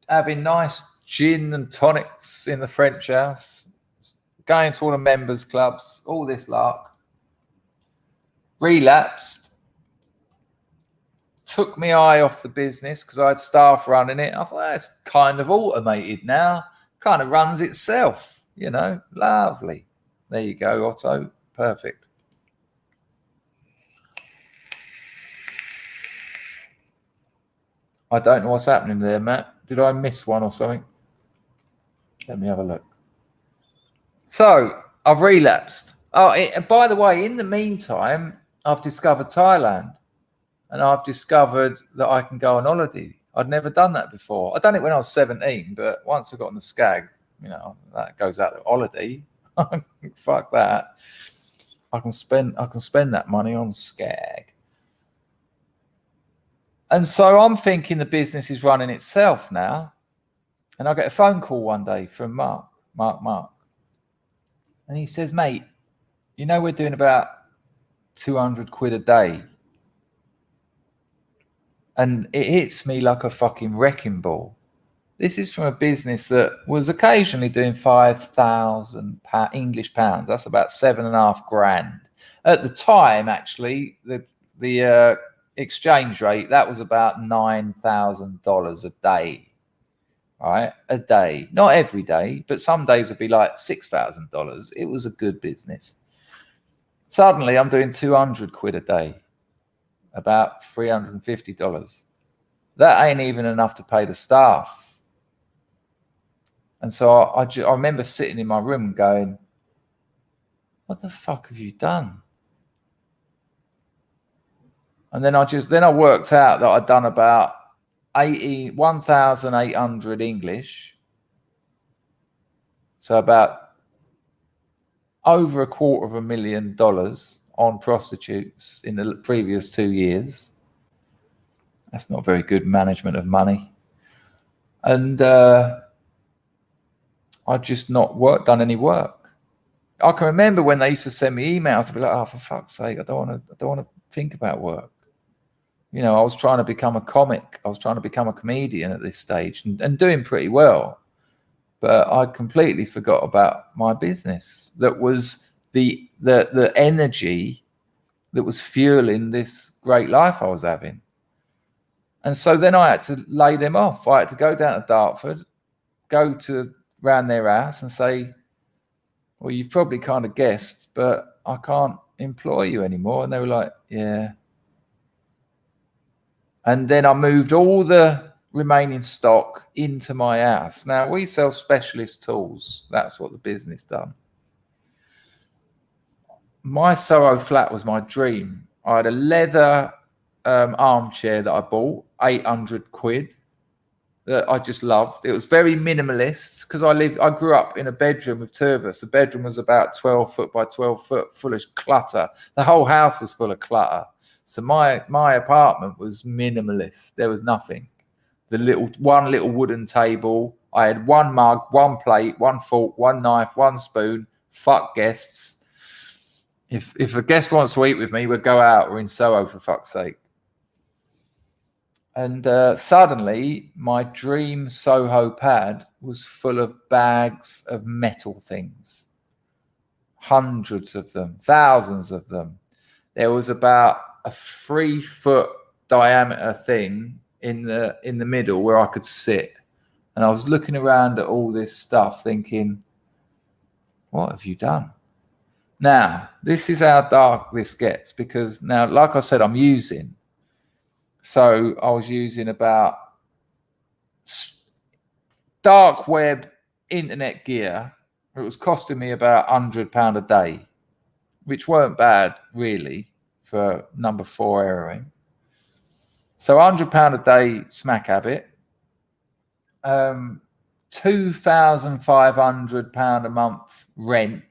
Having nice gin and tonics in the French house. Going to all the members clubs. All this lark. Relapsed. Took my eye off the business because I had staff running it. I thought, it's kind of automated now. Kind of runs itself. You know, lovely. There you go, Otto. Perfect. I don't know what's happening there, Matt. Did I miss one or something? Let me have a look. So, I've relapsed. Oh, by the way, in the meantime, I've discovered Thailand. And I've discovered that I can go on holiday. I'd never done that before. I'd done it when I was 17, but once I got on the Skag, you know, that goes out to holiday. Fuck that. I can spend that money on Skag. And so I'm thinking the business is running itself now. And I get a phone call one day from Mark. And he says, mate, you know, we're doing about 200 quid a day. And it hits me like a fucking wrecking ball. This is from a business that was occasionally doing 5,000 English pounds. That's about $7,500. At the time, actually, the exchange rate, that was about $9,000 a day. Right? A day. Not every day, but some days would be like $6,000. It was a good business. Suddenly I'm doing 200 quid a day, about $350. That ain't even enough to pay the staff. And so I remember sitting in my room going, what the fuck have you done? And then I worked out that I'd done about 1,800 English. So about over $250,000 on prostitutes in the previous 2 years. That's not very good management of money. And I'd just not done any work. I can remember when they used to send me emails to be like, oh, for fuck's sake, I don't want to think about work. You know, I was trying to become a comic. I was trying to become a comedian at this stage and doing pretty well. But I completely forgot about my business. That was the energy that was fueling this great life I was having. And so then I had to lay them off. I had to go down to Dartford, go to around their house and say, well, you've probably kind of guessed, but I can't employ you anymore. And they were like, yeah. And then I moved all the remaining stock into my house. Now, we sell specialist tools. That's what the business done. My Soho flat was my dream. I had a leather armchair that I bought, 800 quid, that I just loved. It was very minimalist because I grew up in a bedroom with two of us. The bedroom was about 12 foot by 12 foot, full of clutter. The whole house was full of clutter. So my apartment was minimalist. There was nothing. One little wooden table. I had one mug, one plate, one fork, one knife, one spoon. Fuck guests. If a guest wants to eat with me, we'll go out. We're in Soho, for fuck's sake. And suddenly, my dream Soho pad was full of bags of metal things. Hundreds of them, thousands of them. There was about a 3-foot diameter thing in the middle where I could sit. And I was looking around at all this stuff thinking, what have you done? Now, this is how dark this gets, because now, like I said, I'm using. So I was using about dark web internet gear. It was costing me about £100 a day, which weren't bad, really, for number 4 heroin. So £100 a day smack habit. £2,500 a month rent.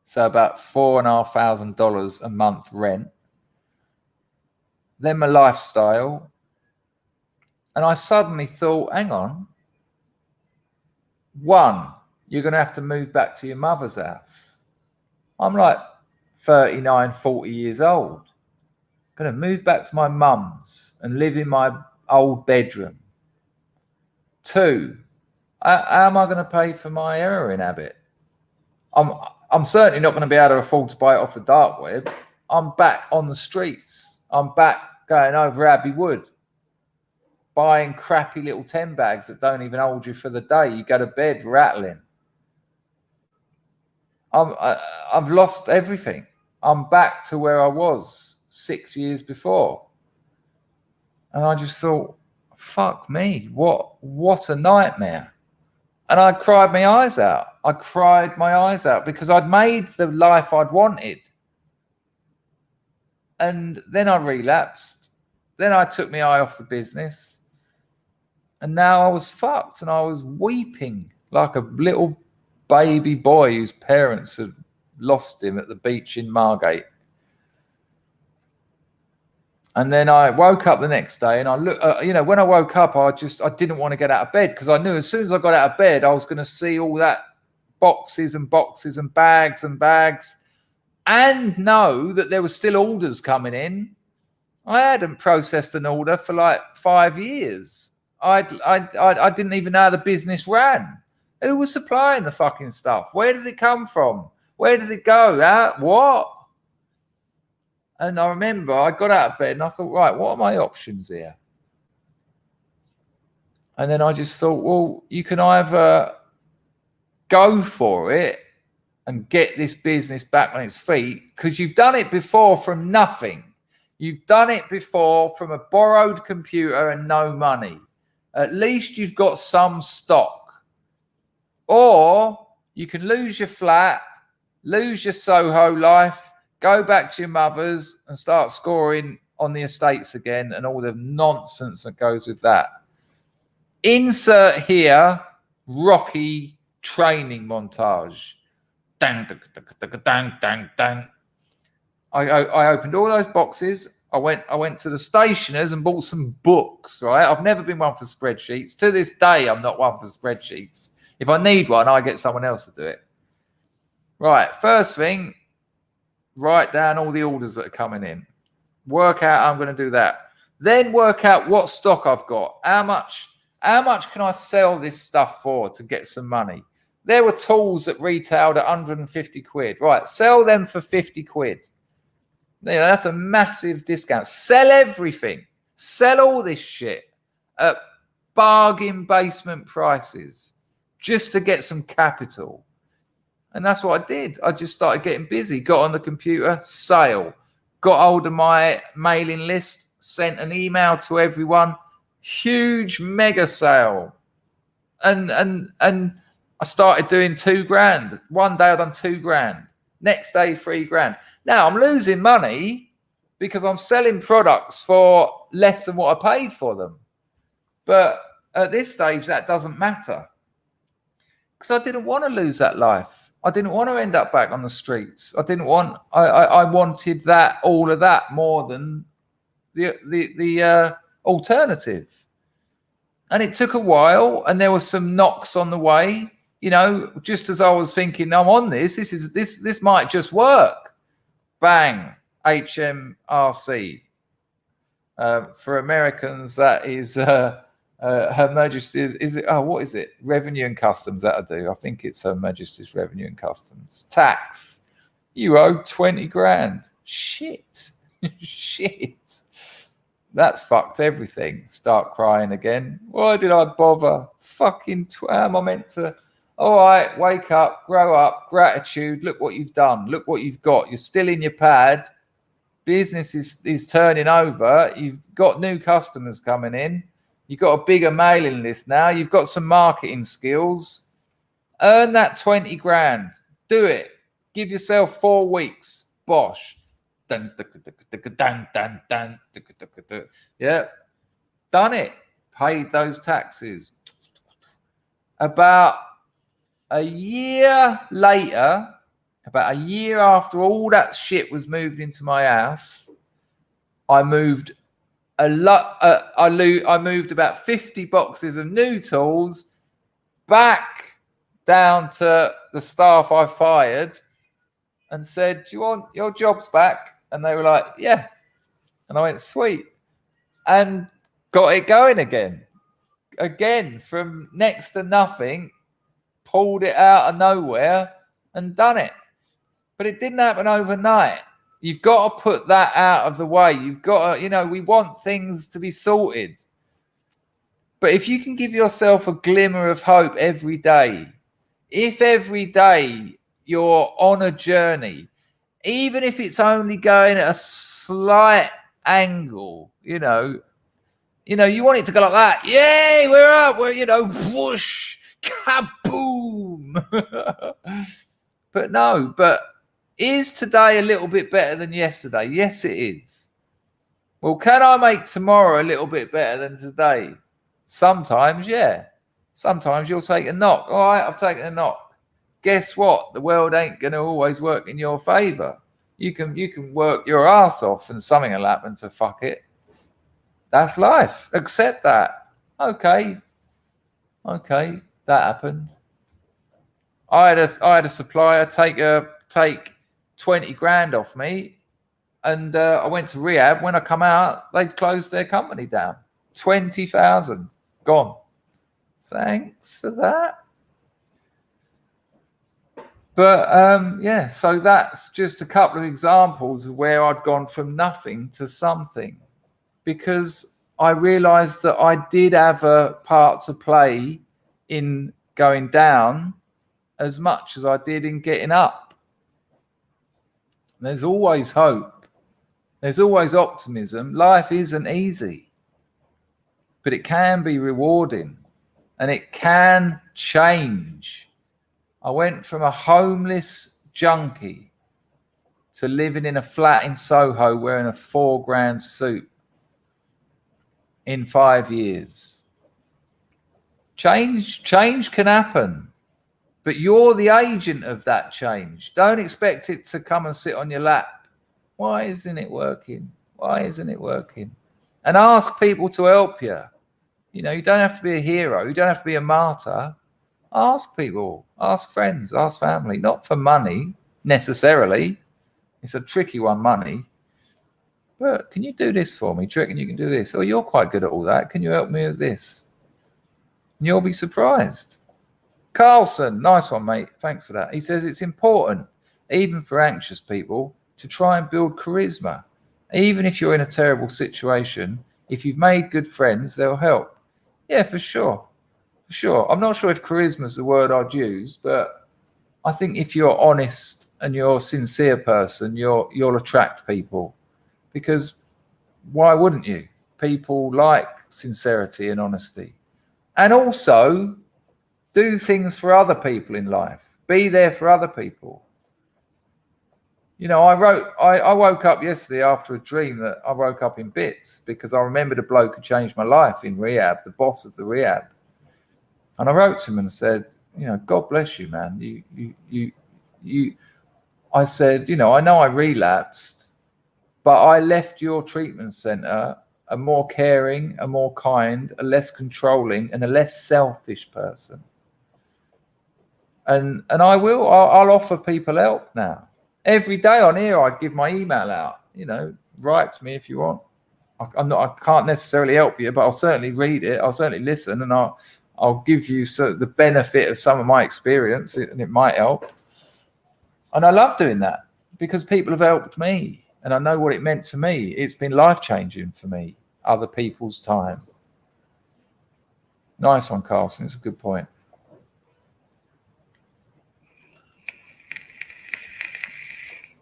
So about $4,500 a month rent. Then my lifestyle. And I suddenly thought, hang on. 1, you're going to have to move back to your mother's house. I'm like 39, 40 years old. Going to move back to my mum's and live in my old bedroom. 2, how am I going to pay for my heroin habit? I'm certainly not going to be able to afford to buy it off the dark web. I'm back on the streets. I'm back going over Abbey Wood, buying crappy little 10 bags that don't even hold you for the day. You go to bed rattling. I've lost everything. I'm back to where I was 6 years before. And I just thought, fuck me, what a nightmare. And I cried my eyes out. I cried my eyes out because I'd made the life I'd wanted. And then I relapsed. Then I took my eye off the business. And now I was fucked and I was weeping like a little baby boy whose parents had lost him at the beach in Margate. And then I woke up the next day and I looked, when I woke up, I didn't want to get out of bed because I knew as soon as I got out of bed, I was going to see all that boxes and boxes and bags and know that there were still orders coming in. I hadn't processed an order for like 5 years. I didn't even know how the business ran. Who was supplying the fucking stuff? Where does it come from? Where does it go? What? And I remember I got out of bed and I thought, right, what are my options here? And then I just thought, well, you can either go for it and get this business back on its feet, because you've done it before from nothing. You've done it before from a borrowed computer and no money. At least you've got some stock. Or you can lose your flat, lose your Soho life, go back to your mother's and start scoring on the estates again and all the nonsense that goes with that. Insert here Rocky training montage. Dang, dang, dang, dang. I opened all those boxes. I went to the stationers and bought some books, right? I've never been one for spreadsheets. To this day, I'm not one for spreadsheets. If I need one, I get someone else to do it. Right, first thing, write down all the orders that are coming in. Work out how I'm going to do that. Then work out what stock I've got. How much can I sell this stuff for to get some money? There were tools that retailed at 150 quid. Right, sell them for 50 quid. You know, that's a massive discount. Sell everything. Sell all this shit at bargain basement prices just to get some capital. And that's what I did. I just started getting busy. Got on the computer, sale. Got hold of my mailing list, sent an email to everyone. Huge mega sale. And I started doing $2,000. One day I done $2,000. Next day, $3,000. Now I'm losing money because I'm selling products for less than what I paid for them. But at this stage, that doesn't matter. Because I didn't want to lose that life. I didn't want to end up back on the streets. I wanted that, all of that, more than the alternative. And it took a while, and there were some knocks on the way. You know, just as I was thinking, I'm on this. This might just work. Bang, HMRC. For Americans, that is Her Majesty's. Is it? Oh, what is it? Revenue and Customs. That I do. I think it's Her Majesty's Revenue and Customs. Tax. You owe $20,000. Shit. Shit. That's fucked everything. Start crying again. Why did I bother? Fucking am I meant to? All right, wake up, grow up, gratitude. Look what you've done. Look what you've got. You're still in your pad. Business is turning over. You've got new customers coming in. You've got a bigger mailing list now. You've got some marketing skills. Earn that $20,000. Do it. Give yourself 4 weeks. Bosh. Yeah. Done it. Paid those taxes. About a year later, about a year after all that shit was moved into my house, I moved a lot. I moved about 50 boxes of new tools back down to the staff I fired and said, "Do you want your jobs back?" And they were like, "Yeah." And I went, "Sweet," and got it going again. Again, from next to nothing, pulled it out of nowhere and done it. But it didn't happen overnight. You've got to put that out of the way. You've got to, you know, we want things to be sorted. But if you can give yourself a glimmer of hope every day, if every day you're on a journey, even if it's only going at a slight angle, you you want it to go like that. Yay, we're up. We're, whoosh, kaboom. But is today a little bit better than yesterday? Yes, it is. Well, can I make tomorrow a little bit better than today? Sometimes, yeah. Sometimes you'll take a knock. All right, I've taken a knock. Guess what? The world ain't going to always work in your favor. You can work your ass off and something will happen to fuck it. That's life. Accept that. Okay, that happened. I had a supplier take 20 grand off me, and I went to rehab. When I come out, they closed their company down. 20,000 gone. Thanks for that. But yeah, so that's just a couple of examples of where I'd gone from nothing to something, because I realized that I did have a part to play in going down, as much as I did in getting up. There's always hope. There's always optimism. Life isn't easy, but it can be rewarding and it can change. I went from a homeless junkie to living in a flat in Soho wearing a $4,000 suit in 5 years. Change can happen, but you're the agent of that change. Don't expect it to come and sit on your lap. Why isn't it working? Why isn't it working? And ask people to help you. You know, you don't have to be a hero. You don't have to be a martyr. Ask people, ask friends, ask family, not for money necessarily. It's a tricky one, money. But can you do this for me? Do you reckon you can do this? Oh, you're quite good at all that. Can you help me with this? And you'll be surprised. Carlson, nice one, mate. Thanks for that. He says it's important, even for anxious people, to try and build charisma. Even if you're in a terrible situation, if you've made good friends, they'll help. Yeah, for sure. For sure. I'm not sure if charisma is the word I'd use, but I think if you're honest and you're a sincere person, you'll attract people. Because why wouldn't you? People like sincerity and honesty. And also do things for other people in life. Be there for other people. You know, I woke up yesterday after a dream that I woke up in bits because I remembered a bloke who changed my life in rehab, the boss of the rehab. And I wrote to him and said, you know, God bless you, man. I said, you know I relapsed, but I left your treatment center a more caring, a more kind, a less controlling, and a less selfish person. And I'll offer people help now. Every day on here, I give my email out. You know, write to me if you want. I can't necessarily help you, but I'll certainly read it. I'll certainly listen, and I'll give you the benefit of some of my experience, and it might help. And I love doing that because people have helped me, and I know what it meant to me. It's been life-changing for me, other people's time. Nice one, Carlson. It's a good point.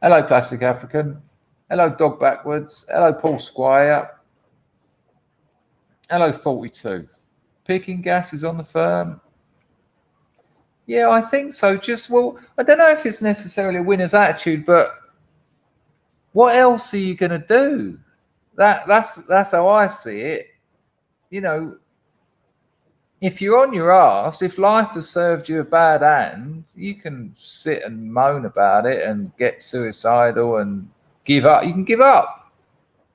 Hello, Plastic African. Hello, Dog Backwards. Hello, Paul Squire. Hello, 42. Picking gas is on the firm. Yeah, I think so. I don't know if it's necessarily a winner's attitude, but what else are you going to do? That's how I see it. You know, if you're on your ass, if life has served you a bad hand, you can sit and moan about it and get suicidal and give up. You can give up.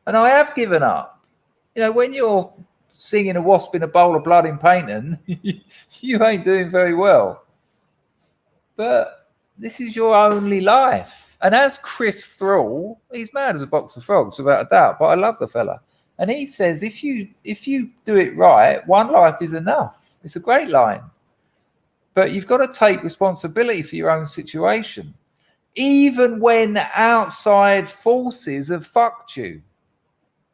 And I have given up. You know, when you're singing a wasp in a bowl of blood in painting, you ain't doing very well. But this is your only life. And as Chris Thrall, he's mad as a box of frogs, without a doubt, but I love the fella. And he says, if you do it right, one life is enough. It's a great line. But you've got to take responsibility for your own situation, even when outside forces have fucked you.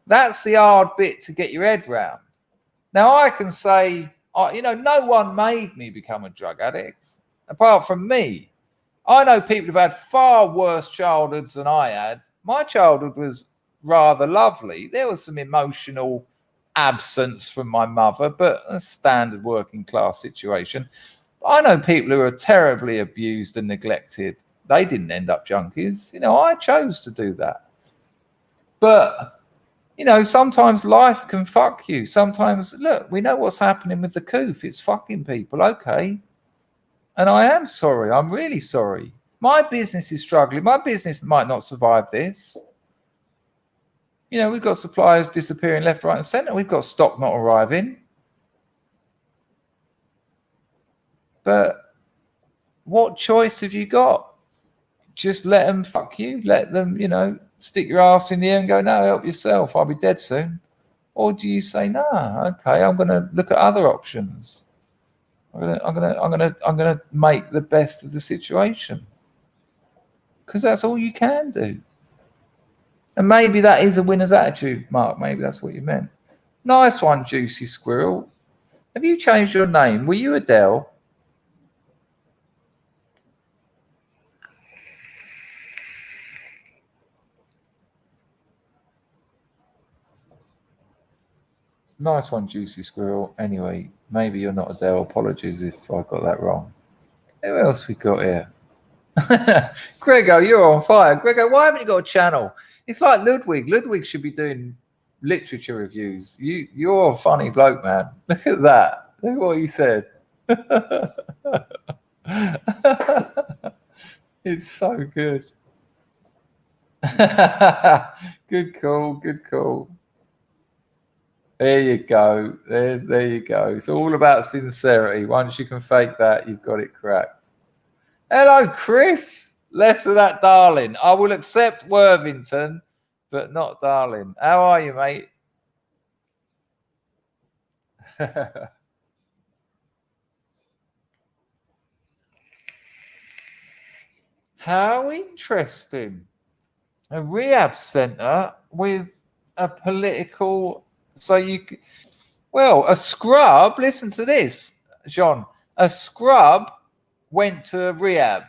That's the hard bit to get your head round. Now, I can say, no one made me become a drug addict, apart from me. I know people who've had far worse childhoods than I had. My childhood was rather lovely. There was some emotional absence from my mother, but a standard working class situation. I know people who are terribly abused and neglected. They didn't end up junkies. You know, I chose to do that. But, you know, sometimes life can fuck you. Sometimes, look, we know what's happening with the coof. It's fucking people, okay? And I am sorry. I'm really sorry. My business is struggling. My business might not survive this. You know, we've got suppliers disappearing left, right, and centre. We've got stock not arriving. But what choice have you got? Just let them fuck you. Let them, you know, stick your ass in the air and go, no, help yourself. I'll be dead soon. Or do you say, nah, okay, I'm going to look at other options. I'm gonna make the best of the situation, because that's all you can do. And maybe that is a winner's attitude, Mark. Maybe that's what you meant. Nice one, Juicy Squirrel. Have you changed your name? Were you Adele? Nice one, Juicy Squirrel. Anyway, maybe you're not Adele. Apologies if I got that wrong. Who else we got here? Grego, you're on fire. Grego, why haven't you got a channel? It's like Ludwig. Ludwig should be doing literature reviews. You're a funny bloke, man. Look at that. Look at what he said. It's so good. Good call. Good call. There you go. There you go. It's all about sincerity. Once you can fake that, you've got it cracked. Hello, Chris. Less of that, darling. I will accept Worthington, but not darling. How are you, mate? How interesting. A rehab centre with a political... So a scrub, listen to this, John. A scrub went to rehab,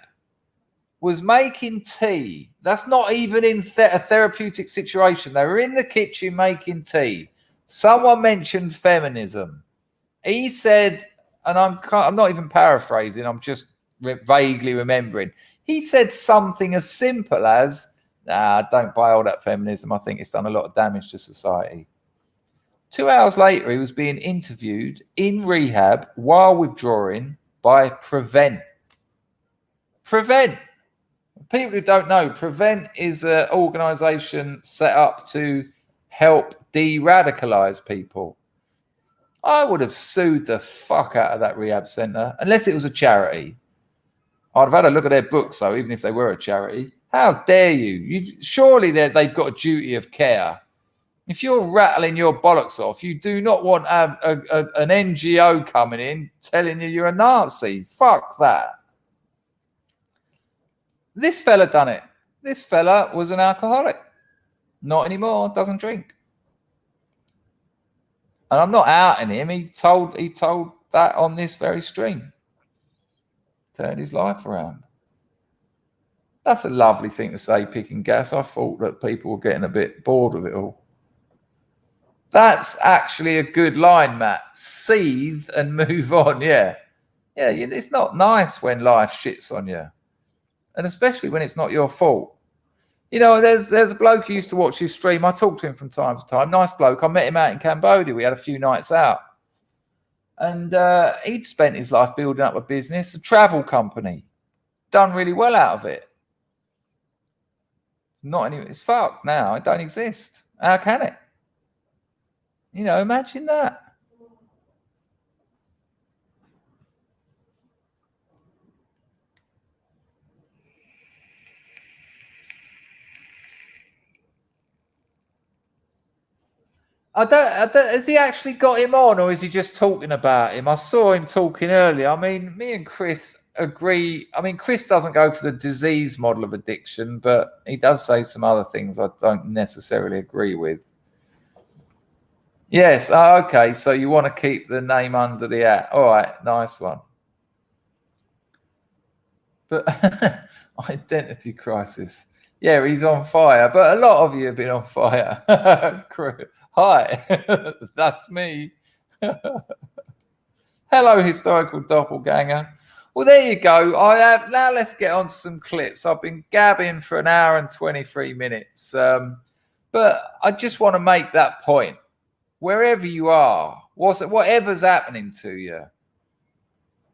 was making tea. That's not even in a therapeutic situation. They were in the kitchen making tea. Someone mentioned feminism. He said, and I'm not even paraphrasing, I'm just vaguely remembering. He said something as simple as, don't buy all that feminism. I think it's done a lot of damage to society. 2 hours later, he was being interviewed in rehab while withdrawing by Prevent. Prevent. People who don't know, Prevent is an organisation set up to help de-radicalise people. I would have sued the fuck out of that rehab centre, unless it was a charity. I'd have had a look at their books, though, even if they were a charity. How dare you? Surely they've got a duty of care. If you're rattling your bollocks off, you do not want to have an NGO coming in telling you you're a Nazi. Fuck that. This fella done it. This fella was an alcoholic. Not anymore. Doesn't drink. And I'm not outing him. He told that on this very stream. Turned his life around. That's a lovely thing to say, picking gas. I thought that people were getting a bit bored of it all. That's actually a good line, Matt. Seethe and move on. Yeah. It's not nice when life shits on you. And especially when it's not your fault. You know, there's a bloke who used to watch his stream. I talk to him from time to time. Nice bloke. I met him out in Cambodia. We had a few nights out. And he'd spent his life building up a business, a travel company. Done really well out of it. It's fucked now. It don't exist. How can it? You know, imagine that. Has he actually got him on, or is he just talking about him? I saw him talking earlier. I mean, me and Chris agree. I mean, Chris doesn't go for the disease model of addiction, but he does say some other things I don't necessarily agree with. Yes. Okay. So you want to keep the name under the hat. All right. Nice one. But identity crisis. Yeah, he's on fire. But a lot of you have been on fire. Hi, that's me. Hello, historical doppelganger. Well, there you go. Now let's get on to some clips. I've been gabbing for an hour and 23 minutes. But I just want to make that point. Wherever you are, whatever's happening to you,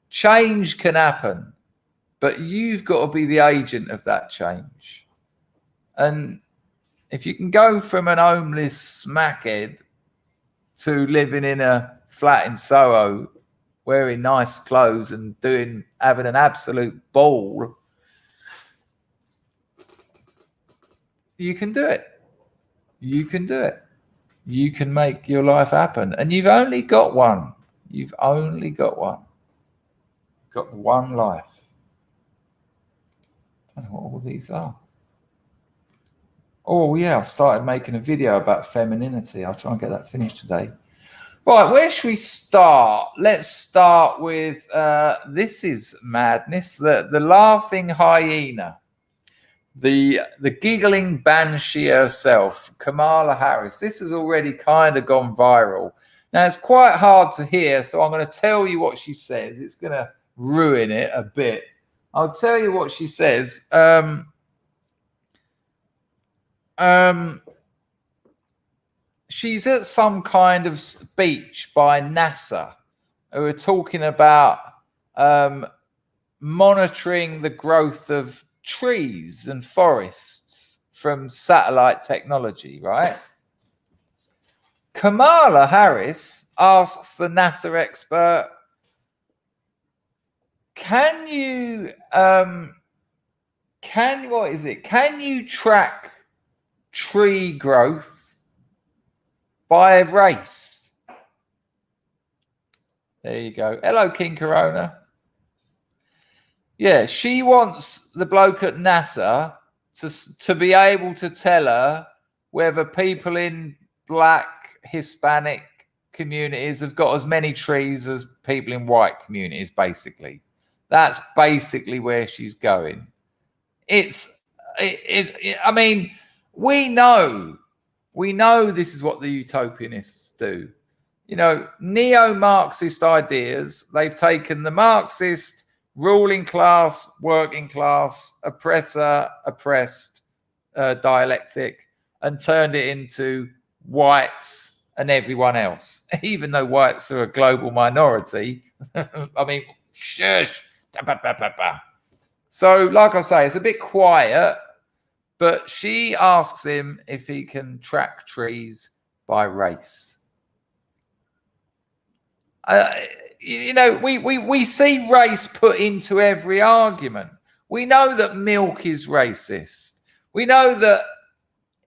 change can happen, but you've got to be the agent of that change. And if you can go from an homeless smackhead to living in a flat in Soho, wearing nice clothes and having an absolute ball, you can do it. You can do it. You can make your life happen. And you've only got one. You've only got one. You've got one life. I don't know what all these are. Oh, yeah, I started making a video about femininity. I'll try and get that finished today. Right, where should we start? Let's start with, this is madness, the laughing hyena. The giggling banshee herself, Kamala Harris. This has already kind of gone viral. Now, it's quite hard to hear, so I'm going to tell you what she says. It's going to ruin it a bit. I'll tell you what she says. She's at some kind of speech by NASA who are talking about monitoring the growth of trees and forests from satellite technology, right? Kamala Harris asks the NASA expert, can you track tree growth by race? There you go. Hello, King Corona. Yeah, she wants the bloke at NASA to be able to tell her whether people in black, Hispanic communities have got as many trees as people in white communities, basically. That's basically where she's going. I mean, we know this is what the utopianists do. You know, neo-Marxist ideas, they've taken the Marxist ruling class, working class, oppressor, oppressed dialectic and turned it into whites and everyone else, even though whites are a global minority. I mean, shush. So, like I say, it's a bit quiet, but she asks him if he can track trees by race. You know, we see race put into every argument. We know that milk is racist. We know that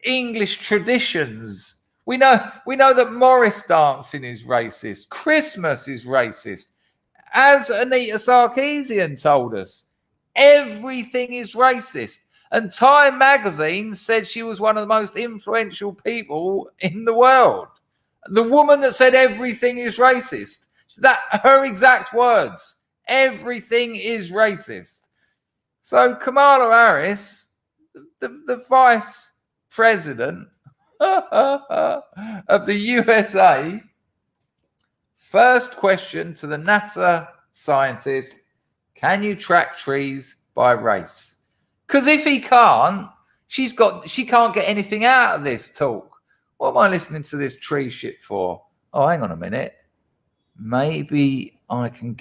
English traditions. We know that Morris dancing is racist. Christmas is racist. As Anita Sarkeesian told us, everything is racist. And Time magazine said she was one of the most influential people in the world. The woman that said everything is racist. That her exact words. Everything is racist. So Kamala Harris, the vice president of the USA, first question to the NASA scientist, can you track trees by race? Because if he can't, she can't get anything out of this talk. What am I listening to this tree shit for? Oh, hang on a minute. Maybe I can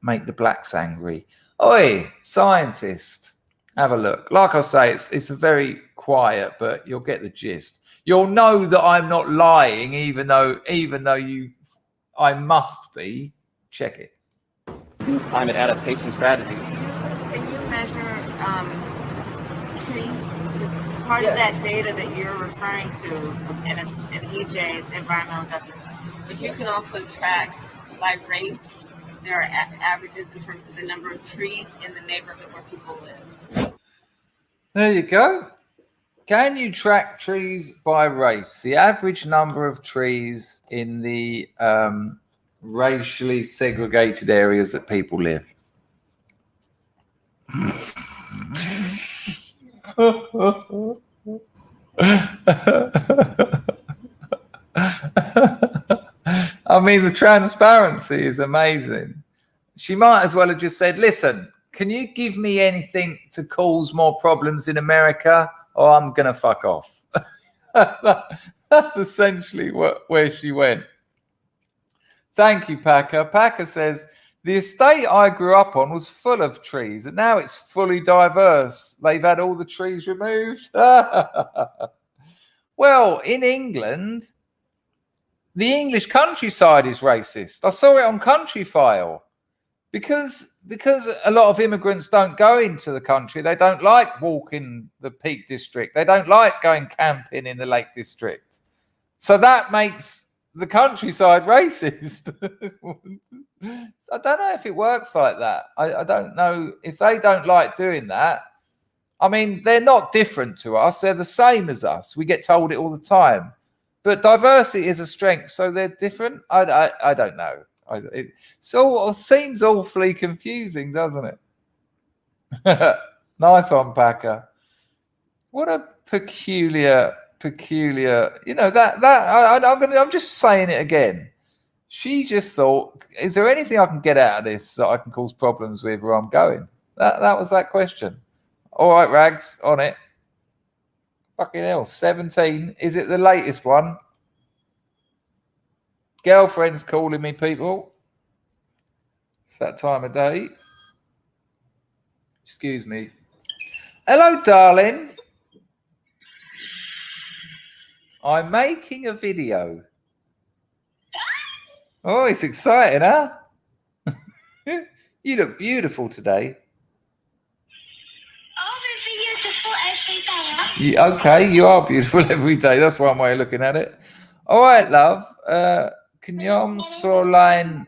make the blacks angry. Oi, scientist, have a look. Like I say, it's a very quiet, but you'll get the gist. You'll know that I'm not lying, even though I must be. Check it. Climate adaptation strategies. Can you measure trees? Part of that data that you're referring to, and it's in EJ, it's environmental justice, but you can also track by race. There are averages in terms of the number of trees in the neighborhood where people live. There you go. Can you track trees by race? The average number of trees in the racially segregated areas that people live. I mean, the transparency is amazing. She might as well have just said, listen, can you give me anything to cause more problems in America or I'm going to fuck off? That's essentially where she went. Thank you, Packer. Packer says, the estate I grew up on was full of trees and now it's fully diverse. They've had all the trees removed. Well, in England, the English countryside is racist. I saw it on Country File. Because a lot of immigrants don't go into the country. They don't like walking the Peak District. They don't like going camping in the Lake District. So that makes the countryside racist. I don't know if it works like that. I don't know if they don't like doing that. I mean, they're not different to us. They're the same as us. We get told it all the time. But diversity is a strength, so they're different. I don't know. It seems awfully confusing, doesn't it? Nice one, Packer. What a peculiar. You know I'm just saying it again. She just thought, is there anything I can get out of this that I can cause problems with where I'm going? That was that question. All right, Rags, on it. Fucking hell, 17. Is it the latest one? Girlfriend's calling me, people. It's that time of day. Excuse me. Hello, darling. I'm making a video. Oh, it's exciting, huh? You look beautiful today. Okay, you are beautiful every day. That's one way of looking at it. All right, love. Kenyom Soline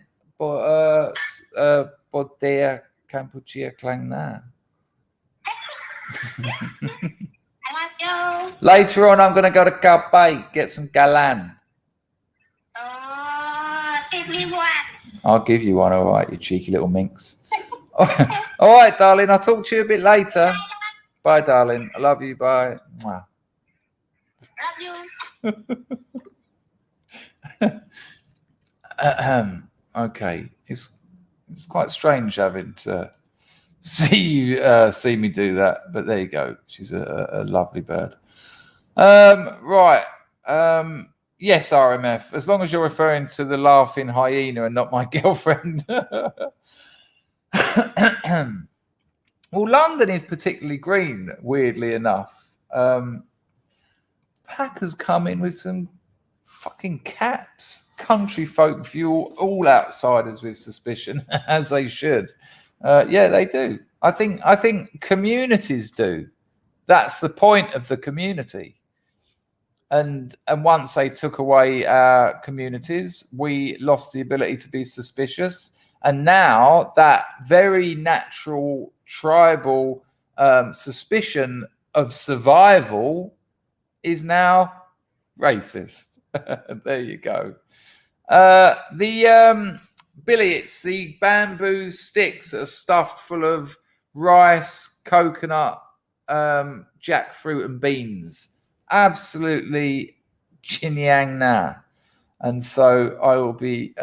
Bodea Kampuchea Klang Na. Later on, I'm going to go to Kalpai, get some galan. I'll give you one, all right, you cheeky little minx. All right, darling, I'll talk to you a bit later. Bye, darling. I love you. Bye. Mwah. Love you. Okay. It's quite strange having to see me do that, but there you go. She's a lovely bird. Right. Yes, RMF. As long as you're referring to the laughing hyena and not my girlfriend. Well, London is particularly green, weirdly enough. Packers come in with some fucking caps. Country folk view all outsiders with suspicion, as they should. Yeah, they do. I think communities do. That's the point of the community. And once they took away our communities, we lost the ability to be suspicious. And now that very natural tribal suspicion of survival is now racist. There you go. Billy, it's the bamboo sticks that are stuffed full of rice, coconut, jackfruit and beans. Absolutely Chinyang Na. And so I will be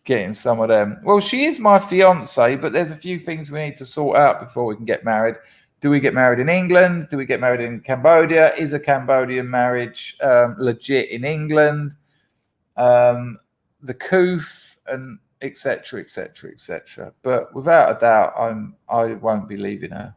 getting some of them. Well, she is my fiance, but there's a few things we need to sort out before we can get married. Do we get married in England? Do we get married in Cambodia? Is a Cambodian marriage legit in England? The coof and etc., etc., etc. But without a doubt, I won't be leaving her.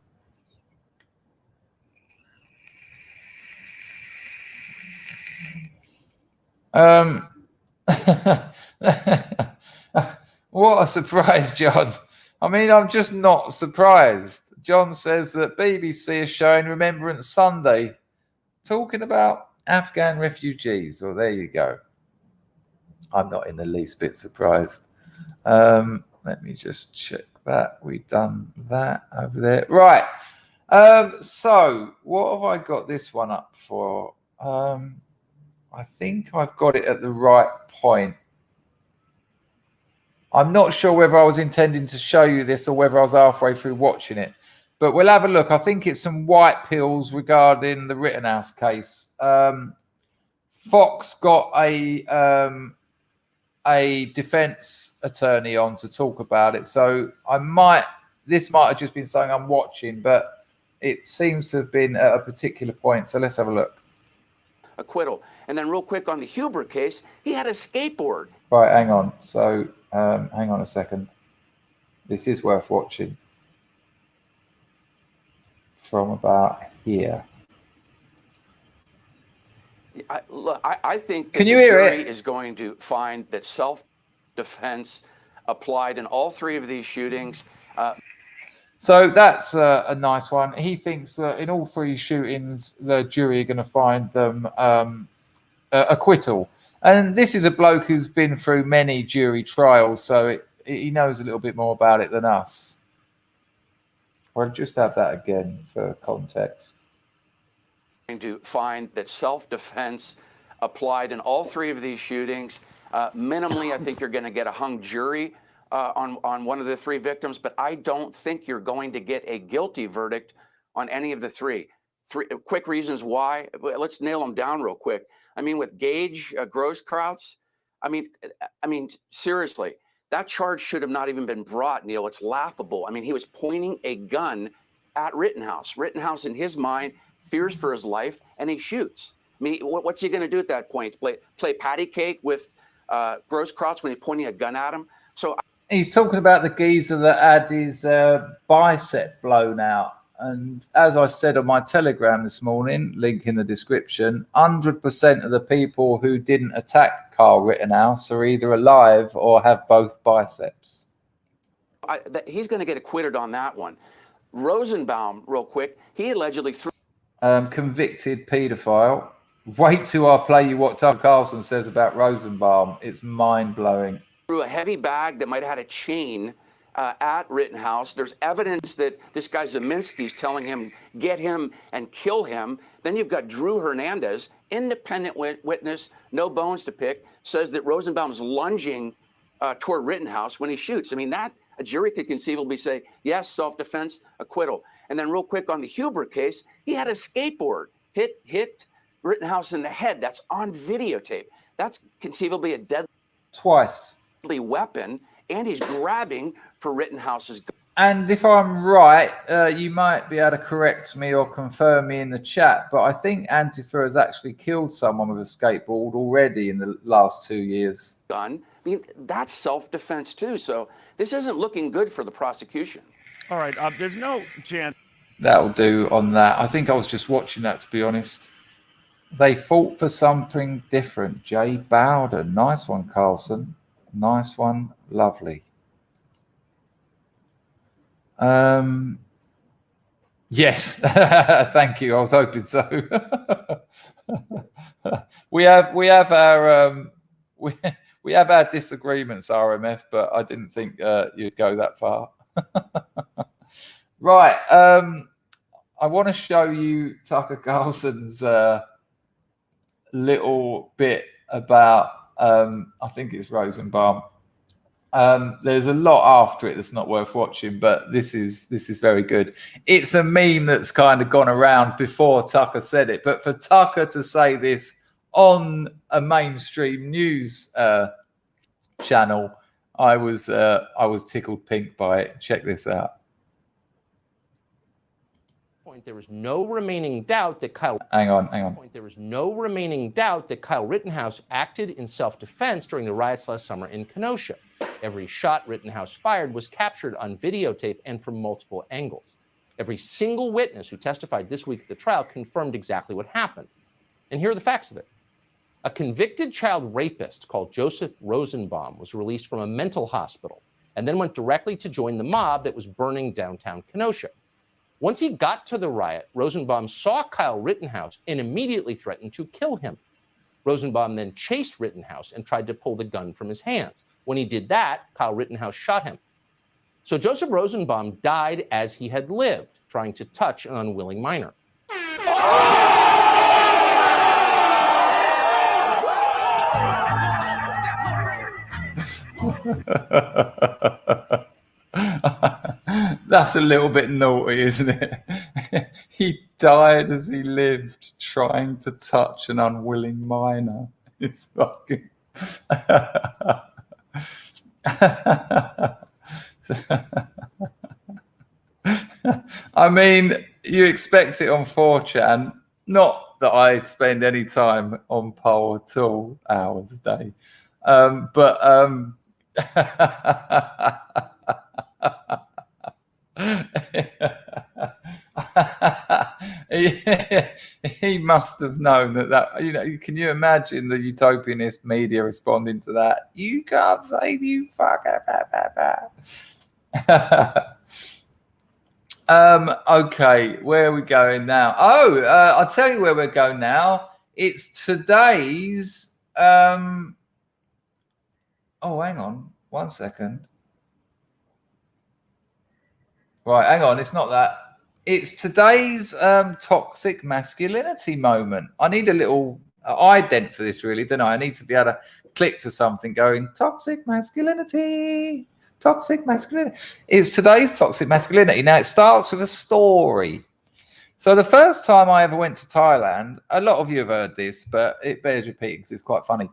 What a surprise, John. I mean, I'm just not surprised. John says that BBC is showing Remembrance Sunday talking about Afghan refugees. Well, there you go. I'm not in the least bit surprised. Let me just check that. We've done that over there. Right. So what have I got this one up for? I think I've got it at the right point. I'm not sure whether I was intending to show you this or whether I was halfway through watching it, but we'll have a look. I think it's some white pills regarding the Rittenhouse case. Fox got a defense attorney on to talk about it. So this might have just been something I'm watching, but it seems to have been at a particular point. So let's have a look. Acquittal. And then real quick on the Huber case, he had a skateboard. Right, hang on. So hang on a second. This is worth watching. From about here. I think Can you hear jury it? is going to find that self-defense applied in all three of these shootings. So that's a nice one. He thinks that in all three shootings, the jury are going to find them acquittal. And this is a bloke who's been through many jury trials, so he knows a little bit more about it than us. I'll just have that again for context. To find that self-defense applied in all three of these shootings. Minimally, I think you're going to get a hung jury on one of the three victims, but I don't think you're going to get a guilty verdict on any of the three. Three quick reasons why. Let's nail them down real quick. I mean, with Gage Grosskreutz, I mean, seriously, that charge should have not even been brought, Neil. It's laughable. I mean, he was pointing a gun at Rittenhouse. Rittenhouse, in his mind, fears for his life, and he shoots. I mean, what's he going to do at that point? Play patty cake with Grosskreutz when he's pointing a gun at him? So he's talking about the geezer that had his bicep blown out. And as I said on my Telegram this morning, link in the description, 100% of the people who didn't attack Kyle Rittenhouse are either alive or have both biceps. He's going to get acquitted on that one. Rosenbaum, real quick, he allegedly threw... Convicted paedophile. Wait till I play you what Tucker Carlson says about Rosenbaum. It's mind-blowing. Threw a heavy bag that might have had a chain at Rittenhouse. There's evidence that this guy Zeminski's telling him, get him and kill him. Then you've got Drew Hernandez, independent witness, no bones to pick, says that Rosenbaum's lunging toward Rittenhouse when he shoots. I mean, that a jury could conceivably say, yes, self-defense, acquittal. And then real quick on the Huber case, he had a skateboard hit Rittenhouse in the head. That's on videotape. That's conceivably a deadly weapon, and he's grabbing for Rittenhouse's gun. And if I'm right, you might be able to correct me or confirm me in the chat, but I think Antifa has actually killed someone with a skateboard already in the last 2 years. I mean, that's self-defense too. So this isn't looking good for the prosecution. All right, there's no chance. That'll do on that. I think I was just watching that, to be honest. They fought for something different. Jay Bowden. Nice one, Carlson. Nice one. Lovely. Yes. Thank you. I was hoping so. we have our disagreements, RMF, but I didn't think you'd go that far. Right. I want to show you Tucker Carlson's little bit about I think it's Rosenbaum. There's a lot after it that's not worth watching, but this is very good. It's a meme that's kind of gone around before Tucker said it, but for Tucker to say this on a mainstream news channel, I was tickled pink by it. Check this out. There was no remaining doubt that Kyle. Hang on. There was no remaining doubt that Kyle Rittenhouse acted in self-defense during the riots last summer in Kenosha. Every shot Rittenhouse fired was captured on videotape and from multiple angles. Every single witness who testified this week at the trial confirmed exactly what happened. And here are the facts of it. A convicted child rapist called Joseph Rosenbaum was released from a mental hospital and then went directly to join the mob that was burning downtown Kenosha. Once he got to the riot, Rosenbaum saw Kyle Rittenhouse and immediately threatened to kill him. Rosenbaum then chased Rittenhouse and tried to pull the gun from his hands. When he did that, Kyle Rittenhouse shot him. So Joseph Rosenbaum died as he had lived, trying to touch an unwilling minor. That's a little bit naughty, isn't it? He died as he lived, trying to touch an unwilling minor. It's fucking... I mean, you expect it on 4chan. Not that I spend any time on poll at all, hours a day. He must have known that, you know, can you imagine the utopianist media responding to that? You can't say you fucker. Okay, where are we going now? I'll tell you where we're going now. It's today's hang on 1 second. Right, hang on, it's not that. It's today's toxic masculinity moment. I need a little ident for this, really, don't I? I need to be able to click to something going, toxic masculinity, toxic masculinity. It's today's toxic masculinity. Now, it starts with a story. So the first time I ever went to Thailand, a lot of you have heard this, but it bears repeating because it's quite funny.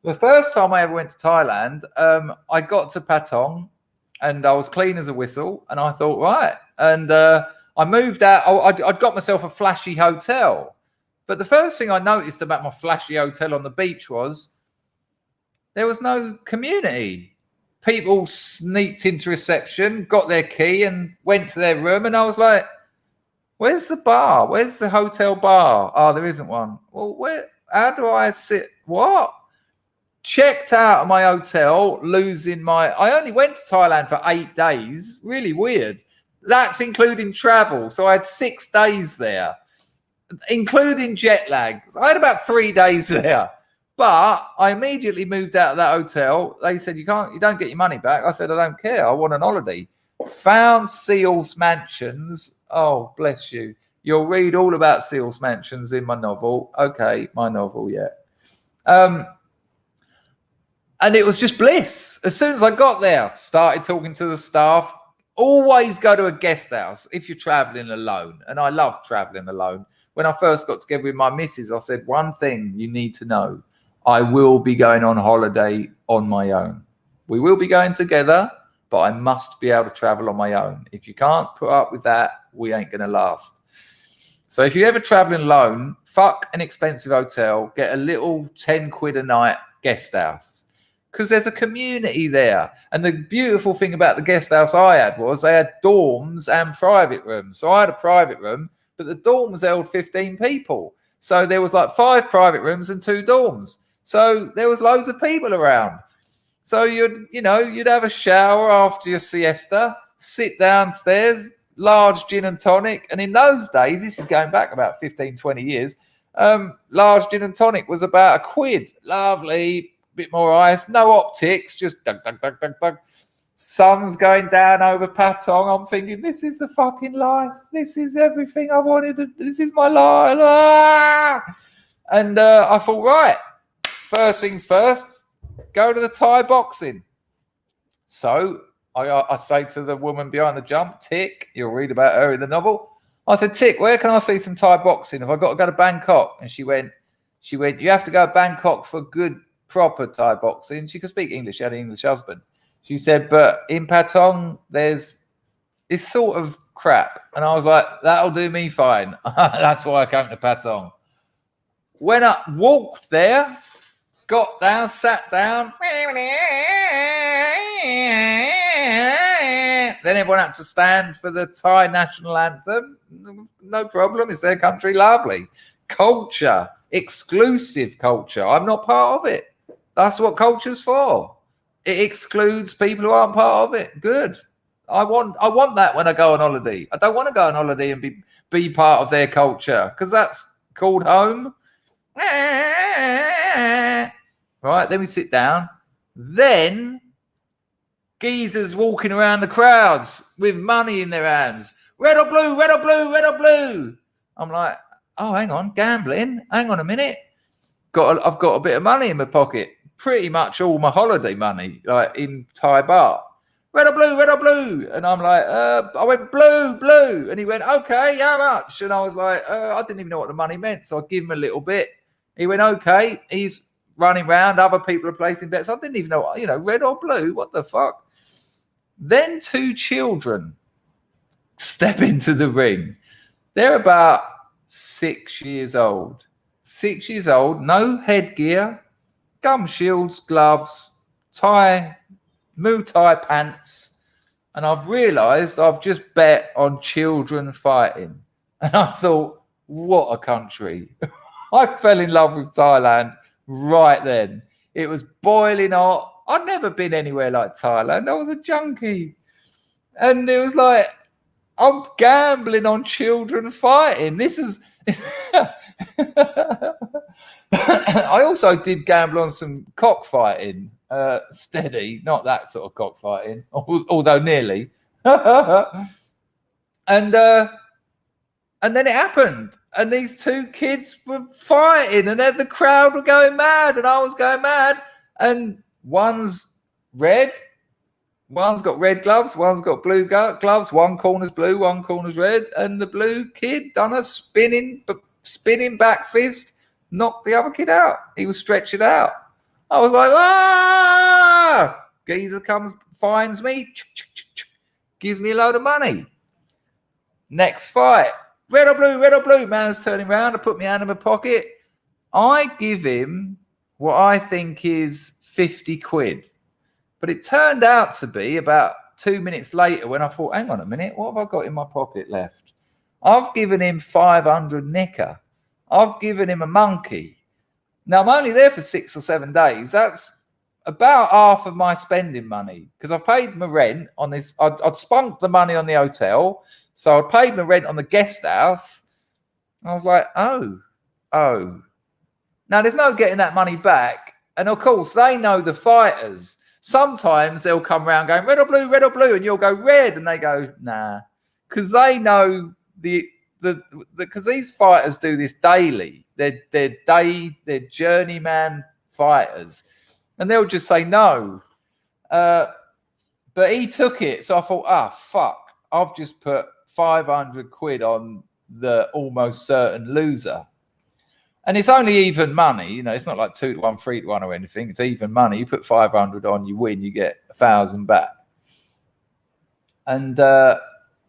The first time I ever went to Thailand, I got to Patong and I was clean as a whistle. And I thought, right. And I moved out. I'd got myself a flashy hotel. But the first thing I noticed about my flashy hotel on the beach was there was no community. People sneaked into reception, got their key and went to their room. And I was like, where's the bar? Where's the hotel bar? Oh, there isn't one. Well, how do I sit? What? Checked out of my hotel, I only went to Thailand for 8 days. Really weird. That's including travel. So I had 6 days there, including jet lag. So I had about 3 days there. But I immediately moved out of that hotel. They said, you don't get your money back. I said, I don't care. I want an holiday. Found Seals Mansions. Oh, bless you. You'll read all about Seals Mansions in my novel. Okay, my novel, yeah. And it was just bliss. As soon as I got there, started talking to the staff. Always go to a guest house if you're traveling alone. And I love traveling alone. When I first got together with my missus, I said, one thing you need to know. I will be going on holiday on my own. We will be going together, but I must be able to travel on my own. If you can't put up with that, we ain't going to last. So if you're ever traveling alone, fuck an expensive hotel, get a little 10 quid a night guest house. Because there's a community there. And the beautiful thing about the guest house I had was they had dorms and private rooms. So I had a private room, but the dorms held 15 people. So there was like 5 private rooms and 2 dorms. So there was loads of people around. So you'd have a shower after your siesta, sit downstairs, large gin and tonic. And in those days, this is going back about 15, 20 years, large gin and tonic was about £1. Lovely. Bit more ice, no optics, just dug. Sun's going down over Patong. I'm thinking, this is the fucking life. This is everything I wanted. This is my life. Ah! And I thought, right, first things first, go to the Thai boxing. So I say to the woman behind the jump, Tick, you'll read about her in the novel. I said, Tick, where can I see some Thai boxing? Have I got to go to Bangkok? And she went, you have to go to Bangkok for good proper Thai boxing. She could speak English. She had an English husband. She said, but in Patong, it's sort of crap. And I was like, that'll do me fine. That's why I came to Patong. When I walked there, got down, sat down. Then everyone had to stand for the Thai national anthem. No problem. It's their country. Lovely. Culture. Exclusive culture. I'm not part of it. That's what culture's for. It excludes people who aren't part of it. Good. I want that when I go on holiday. I don't want to go on holiday and be part of their culture because that's called home. Right, then we sit down. Then geezers walking around the crowds with money in their hands. Red or blue, red or blue, red or blue. I'm like, oh, hang on, gambling. Hang on a minute. I've got a bit of money in my pocket. Pretty much all my holiday money, like in Thai baht. Red or blue, red or blue. And I'm like, I went blue, blue. And he went, okay, how much? And I was like, I didn't even know what the money meant. So I give him a little bit. He went, okay. He's running around. Other people are placing bets. I didn't even know, red or blue. What the fuck? Then 2 children step into the ring. They're about 6 years old. 6 years old, no headgear, gum shields, gloves, Muay Thai pants. And I've realised I've just bet on children fighting. And I thought, what a country. I fell in love with Thailand right then. It was boiling hot. I'd never been anywhere like Thailand. I was a junkie. And it was like, I'm gambling on children fighting. This is... I also did gamble on some cockfighting. Steady, not that sort of cockfighting, although nearly. And then it happened. And these 2 kids were fighting and the crowd were going mad and I was going mad. And one's red. One's got red gloves. One's got blue gloves. One corner's blue, one corner's red. And the blue kid done a spinning back fist, knocked the other kid out. He was stretching out. I was like, ah! Geezer comes, finds me, gives me a load of money. Next fight, red or blue, man's turning around. I put my hand in my pocket. I give him what I think is 50 quid. But it turned out to be about 2 minutes later when I thought, hang on a minute, what have I got in my pocket left? I've given him 500 nicker. I've given him a monkey. Now, I'm only there for 6 or 7 days. That's about half of my spending money because I've paid my rent on this. I'd spunked the money on the hotel. So I paid my rent on the guest house. I was like, oh. Now, there's no getting that money back. And, of course, they know the fighters. Sometimes they'll come around going, red or blue, and you'll go red. And they go, nah. Because they know because these fighters do this daily. They're journeyman fighters. And they'll just say no. But he took it. So I thought, fuck. I've just put 500 quid on the almost certain loser. And it's only even money. You know, it's not like 2 to 1, 3 to 1 or anything. It's even money. You put 500 on, you win, you get 1,000 back. And they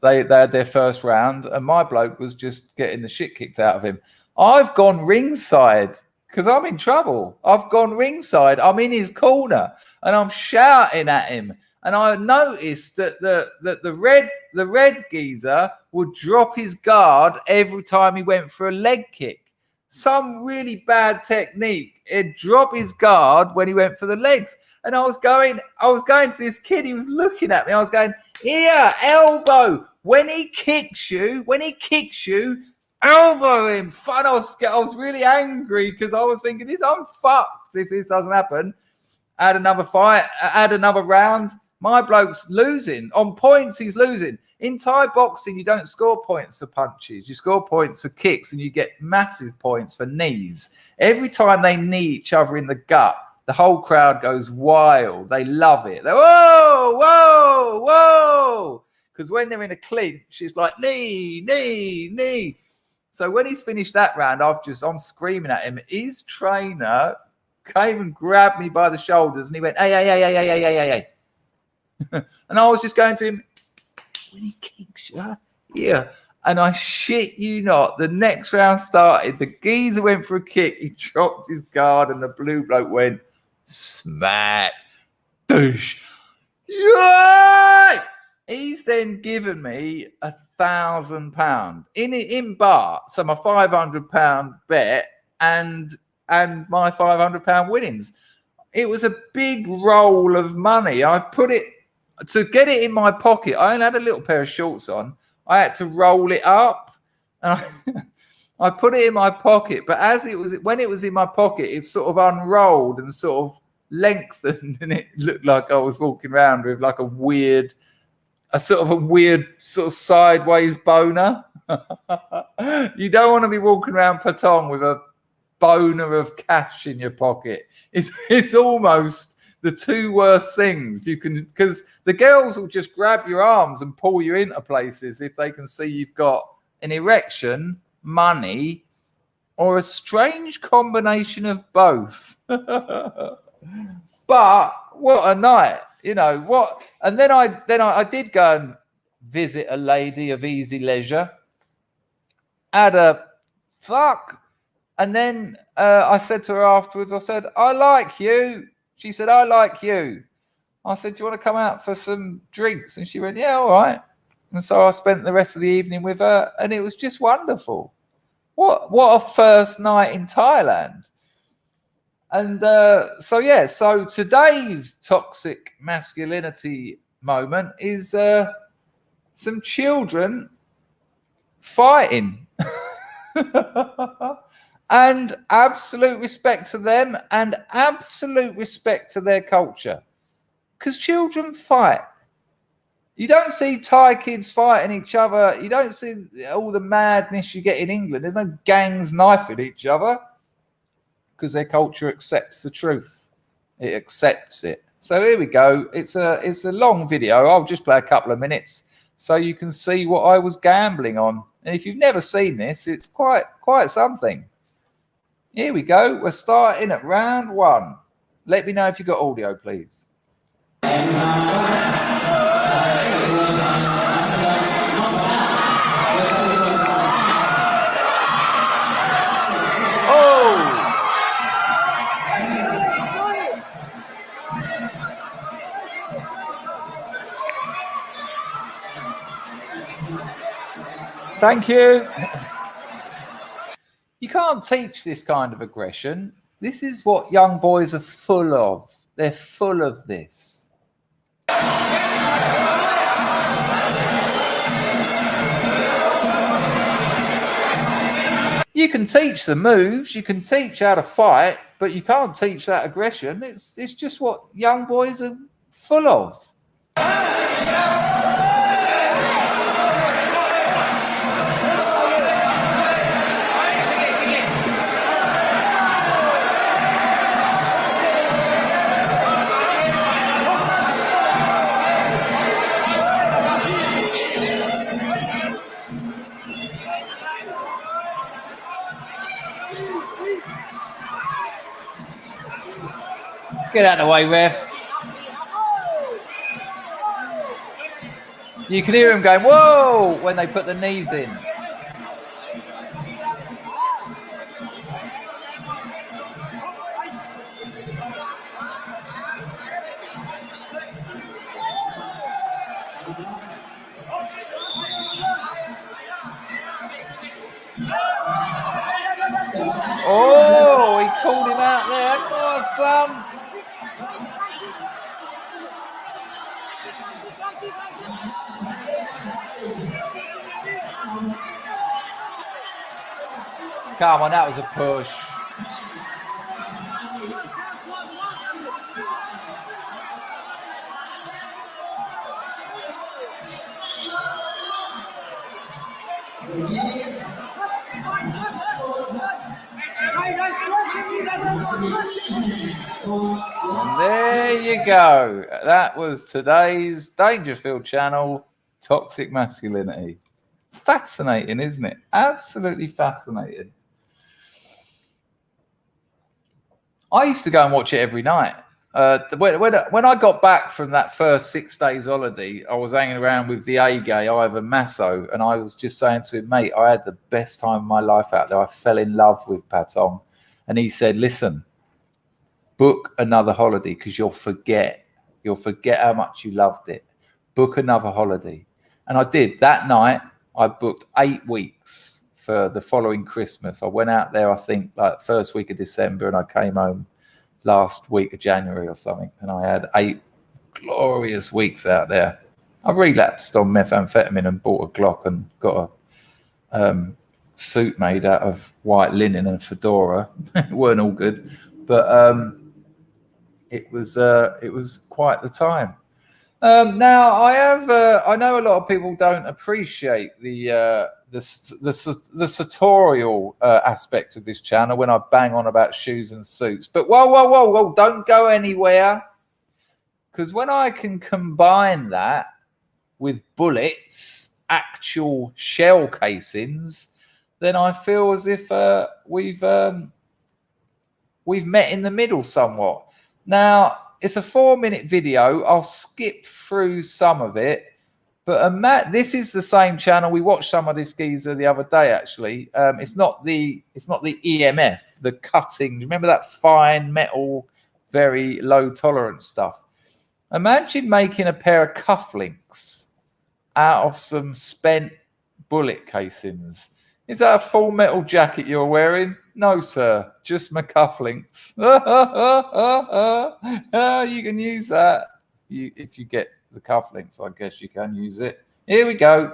had their first round, and my bloke was just getting the shit kicked out of him. I've gone ringside because I'm in trouble. I've gone ringside. I'm in his corner, and I'm shouting at him. And I noticed that the red geezer would drop his guard every time he went for a leg kick. Some really bad technique. He'd drop his guard when he went for the legs. And I was going to this kid. He was looking at me. I was going, here, elbow. When he kicks you, elbow him. Fun. I was really angry because I was thinking, I'm fucked if this doesn't happen. Add another fight. Add another round. My bloke's losing. On points, he's losing. In Thai boxing, you don't score points for punches. You score points for kicks, and you get massive points for knees. Every time they knee each other in the gut, the whole crowd goes wild. They love it. They're, whoa, whoa, whoa. Because when they're in a clinch, it's like knee, knee, knee. So when he's finished that round, I'm screaming at him. His trainer came and grabbed me by the shoulders, and he went, hey. And I was just going to him, when he kicks you, yeah. And I shit you not, the next round started. The geezer went for a kick. He dropped his guard, and the blue bloke went smack, douche. Yeah! He's then given me £1,000 in baht, so my £500 bet and my £500 winnings. It was a big roll of money. I put it. To get it in my pocket, I only had a little pair of shorts on. I had to roll it up, and I put it in my pocket. But when it was in my pocket, it sort of unrolled and sort of lengthened, and it looked like I was walking around with like a weird sort of sideways boner. You don't want to be walking around Patong with a boner of cash in your pocket. It's almost the two worst things you can, because the girls will just grab your arms and pull you into places if they can see you've got an erection, money, or a strange combination of both. But what a night, you know what? And then I did go and visit a lady of easy leisure. Had a fuck, and then I said to her afterwards, I said, I like you. She said, I like you. I said, do you want to come out for some drinks? And she went, yeah, all right. And so I spent the rest of the evening with her, and it was just wonderful. What a first night in Thailand. And so today's toxic masculinity moment is some children fighting. And absolute respect to them and absolute respect to their culture. Because children fight. You don't see Thai kids fighting each other. You don't see all the madness you get in England. There's no gangs knifing each other because their culture accepts the truth. It accepts it. So here we go. It's a long video. I'll just play a couple of minutes so you can see what I was gambling on. And if you've never seen this, it's quite something. Here we go. We're starting at round 1. Let me know if you got audio, please. Thank you. You can't teach this kind of aggression. This is what young boys are full of. They're full of this. You can teach the moves, you can teach how to fight, but you can't teach that aggression. It's just what young boys are full of. Get out of the way, ref. You can hear him going, whoa, when they put the knees in. Oh, he called him out there. Go on, son. Come on, that was a push. And there you go. That was today's Dangerfield Channel, Toxic Masculinity. Fascinating, isn't it? Absolutely fascinating. I used to go and watch it every night. When I got back from that first 6 days holiday, I was hanging around with the A-gay, Ivan Masso, and I was just saying to him, mate, I had the best time of my life out there. I fell in love with Patong. And he said, listen, book another holiday because you'll forget. You'll forget how much you loved it. Book another holiday. And I did. That night, I booked 8 weeks for the following Christmas. I went out there, I think, like first week of December, and I came home last week of January or something. And I had 8 glorious weeks out there. I relapsed on methamphetamine and bought a Glock and got a suit made out of white linen and fedora. It weren't all good, but it was quite the time. Now I know a lot of people don't appreciate the sartorial aspect of this channel when I bang on about shoes and suits. But whoa, don't go anywhere, because when I can combine that with bullets, actual shell casings, then I feel as if we've met in the middle somewhat. Now, it's a 4-minute video. I'll skip through some of it. But this is the same channel. We watched some of this geezer the other day, actually. It's not the EMF, the cutting. Remember that fine metal, very low tolerance stuff? Imagine making a pair of cufflinks out of some spent bullet casings. Is that a full metal jacket you're wearing? No, sir. Just my cufflinks. You can use that. If you get the cufflinks, I guess you can use it. Here we go.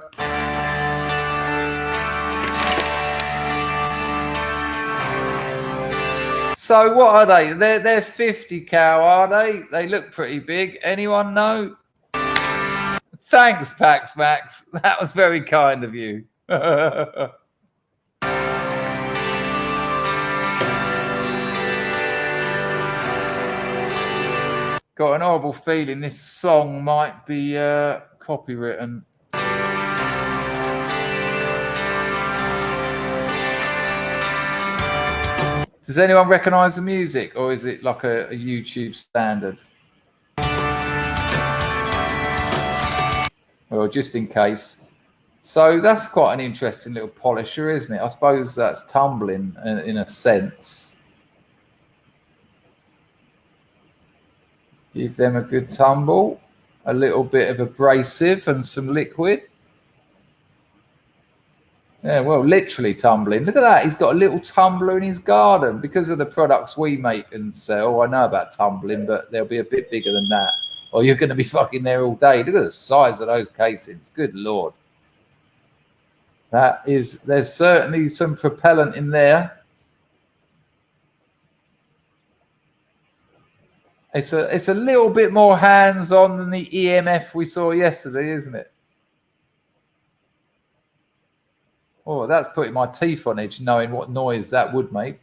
So what are they? They're 50 cal, are they? They look pretty big. Anyone know? Thanks, Pax Max. That was very kind of you. Got an horrible feeling this song might be copywritten. Does anyone recognise the music, or is it like a YouTube standard? Well, just in case. So that's quite an interesting little polisher, isn't it? I suppose that's tumbling in a sense. Give them a good tumble, a little bit of abrasive and some liquid. Yeah, well, literally tumbling. Look at that. He's got a little tumbler in his garden. Because of the products we make and sell, I know about tumbling, but they'll be a bit bigger than that. Or you're going to be fucking there all day. Look at the size of those casings. Good Lord. There's certainly some propellant in there. It's a little bit more hands-on than the EMF we saw yesterday, isn't it? Oh, that's putting my teeth on edge, knowing what noise that would make.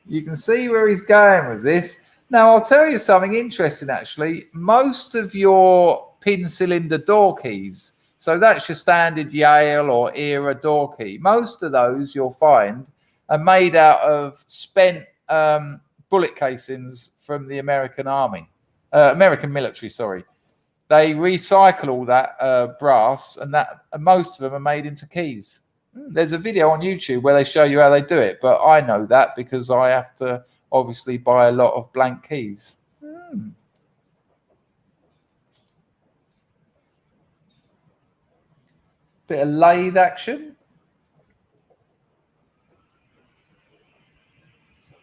You can see where he's going with this. Now, I'll tell you something interesting, actually. Most of your pin cylinder door keys, so that's your standard Yale or Era door key, most of those you'll find are made out of spent bullet casings from the American Army, American military, sorry. They recycle all that brass, and most of them are made into keys. There's a video on YouTube where they show you how they do it, but I know that because I have to obviously buy a lot of blank keys. Bit of lathe action.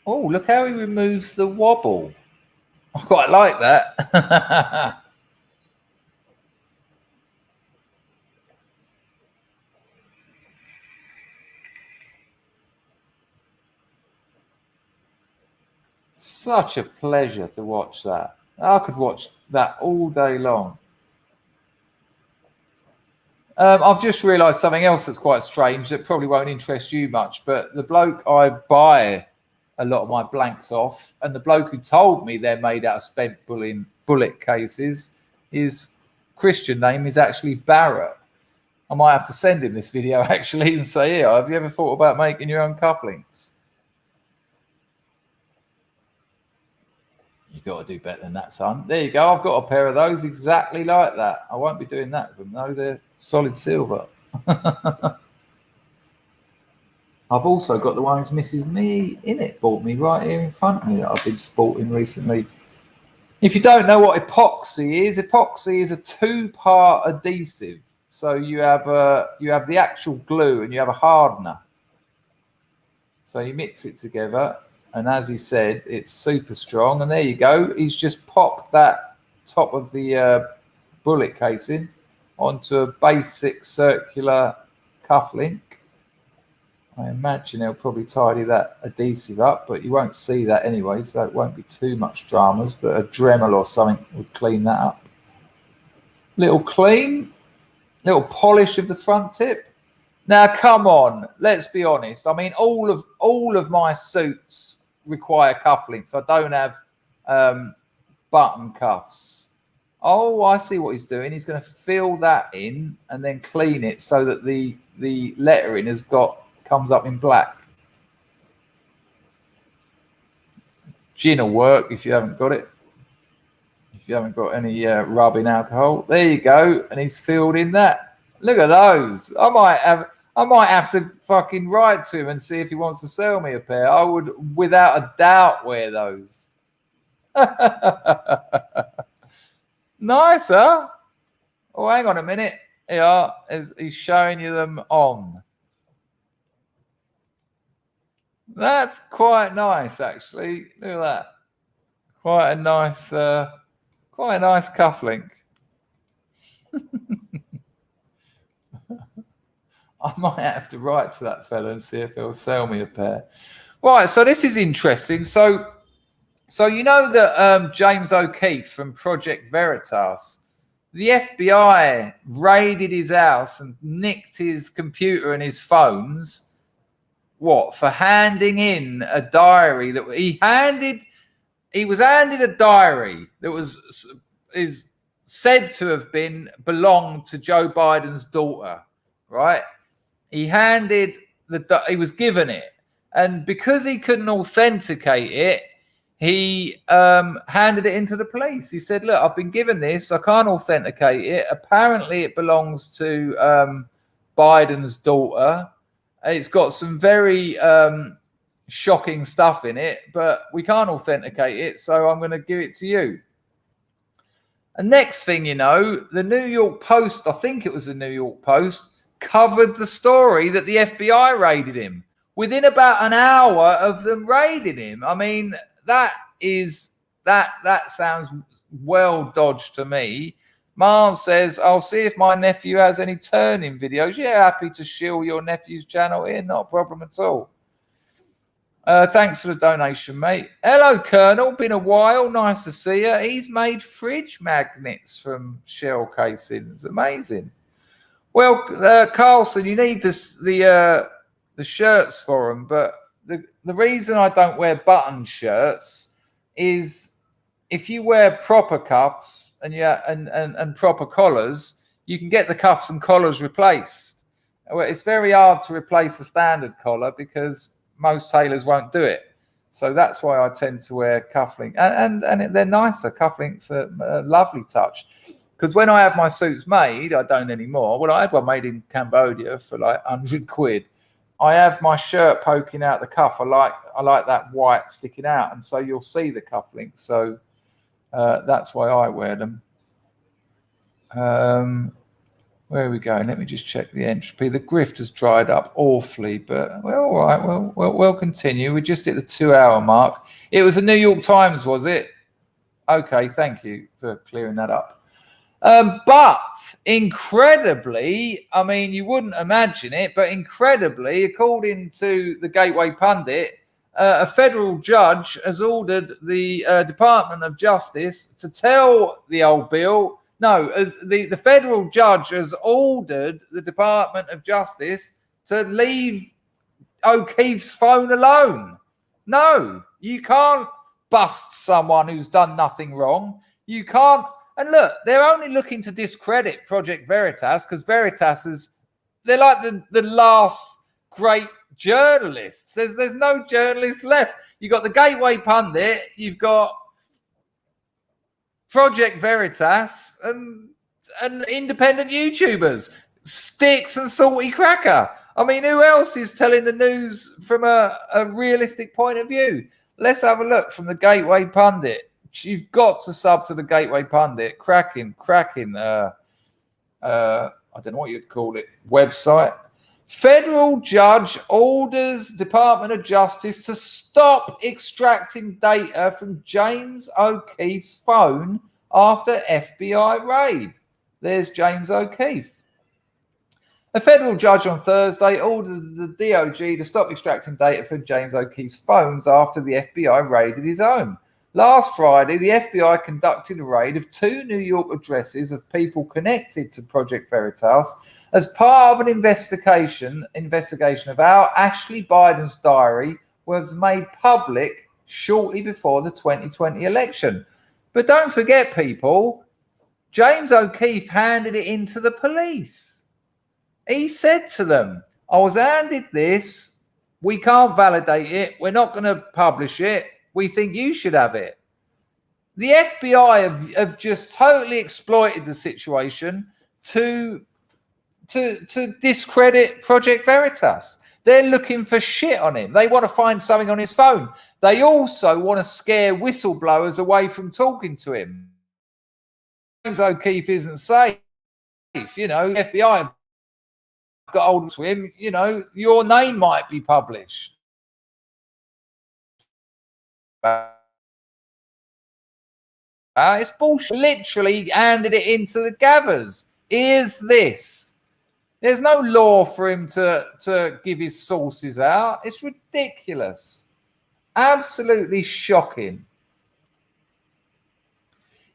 Oh, look how he removes the wobble. I quite like that. Such a pleasure to watch that. I could watch that all day long. I've just realised something else that's quite strange that probably won't interest you much, but the bloke I buy a lot of my blanks off, and the bloke who told me they're made out of spent bullet cases, his Christian name is actually Barrett. I might have to send him this video actually and say, "Here, have you ever thought about making your own cufflinks?" You got to do better than that, son. There you go. I've got a pair of those exactly like that. I won't be doing that with them, though. They're solid silver. I've also got the ones Mrs. Me in it bought me right here in front of me that I've been sporting recently. If you don't know what epoxy is a two-part adhesive. So you have the actual glue and you have a hardener. So you mix it together. And as he said, it's super strong. And there you go. He's just popped that top of the bullet casing onto a basic circular cufflink. I imagine he'll probably tidy that adhesive up, but you won't see that anyway, so it won't be too much dramas. But a Dremel or something would clean that up. Little clean, little polish of the front tip. Now, come on, let's be honest. I mean, all of my suits require cufflinks. I don't have button cuffs. Oh, I see what he's doing. He's going to fill that in and then clean it so that the lettering comes up in black. Gin will work if you haven't got it. If you haven't got any rubbing alcohol, there you go. And he's filled in that. Look at those. I might have to fucking write to him and see if he wants to sell me a pair. I would, without a doubt, wear those. Nice, huh? Oh, hang on a minute. Yeah, he's showing you them on. That's quite nice, actually. Look at that. Quite a nice cufflink. I might have to write to that fella and see if he'll sell me a pair. Right, so this is interesting. So you know that James O'Keefe from Project Veritas, the FBI raided his house and nicked his computer and his phones. What, for handing in a diary that he was handed a diary that is said to have belonged to Joe Biden's daughter, right? He was given it, And because he couldn't authenticate it, he handed it into the police. He said, look, I've been given this. I can't authenticate it. Apparently, it belongs to Biden's daughter. It's got some very shocking stuff in it, but we can't authenticate it, so I'm going to give it to you. And next thing you know, the New York Post, I think it was the New York Post, covered the story that the FBI raided him within about an hour of them raiding him. I mean, that sounds well dodged to me. Mars says, I'll see if my nephew has any turning videos. Yeah, happy to shill your nephew's channel here. Not a problem at all. Thanks for the donation, mate. Hello, Colonel. Been a while. Nice to see you. He's made fridge magnets from shell casings. Amazing. Well, Carlson, you need the shirts for them, but the reason I don't wear button shirts is if you wear proper cuffs and proper collars, you can get the cuffs and collars replaced. Well, it's very hard to replace the standard collar because most tailors won't do it. So that's why I tend to wear cufflinks. And they're nicer. Cufflinks are a lovely touch. Because when I have my suits made, I don't anymore. Well, I had one made in Cambodia for like 100 quid. I have my shirt poking out the cuff. I like that white sticking out, and so you'll see the cufflinks. So that's why I wear them. Where are we going? Let me just check the entropy. The grift has dried up awfully, but we're all right. We'll continue. We're just at the 2-hour mark. It was the New York Times, was it? Okay, thank you for clearing that up. But incredibly, I mean, you wouldn't imagine it, but incredibly, according to the Gateway Pundit, a federal judge has ordered the Department of Justice to tell the old Bill, no, as the federal judge has ordered the Department of Justice to leave O'Keefe's phone alone. No, you can't bust someone who's done nothing wrong. You can't. And look, they're only looking to discredit Project Veritas because they're like the last great journalists. There's no journalists left. You've got the Gateway Pundit, you've got Project Veritas, and independent YouTubers, Sticks and Salty Cracker. I mean, who else is telling the news from a realistic point of view? Let's have a look from the Gateway Pundit. You've got to sub to the Gateway Pundit. Cracking. I don't know what you'd call it. Website. Federal judge orders Department of Justice to stop extracting data from James O'Keefe's phone after FBI raid. There's James O'Keefe. A federal judge on Thursday ordered the DOJ to stop extracting data from James O'Keefe's phones after the FBI raided his home. Last Friday, the FBI conducted a raid of 2 New York addresses of people connected to Project Veritas as part of an investigation of how Ashley Biden's diary was made public shortly before the 2020 election. But don't forget, people, James O'Keefe handed it into the police. He said to them, I was handed this. We can't validate it. We're not going to publish it. We think you should have it. The FBI have just totally exploited the situation to discredit Project Veritas. They're looking for shit on him. They want to find something on his phone. They also want to scare whistleblowers away from talking to him. James O'Keefe isn't safe. You know, the FBI have got hold of him. You know, your name might be published. It's bullshit. Literally handed it into the gathers. Here's this. There's no law for him to give his sources out. It's ridiculous. Absolutely shocking.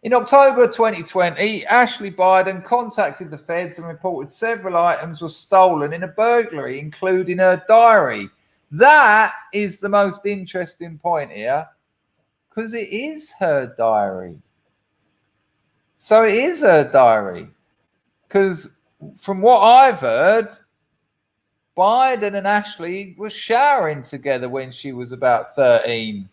In October 2020, Ashley Biden contacted the feds and reported several items were stolen in a burglary, including her diary. That is the most interesting point here, because it is her diary. So it is her diary. Because from what I've heard, Biden and Ashley were showering together when she was about 13.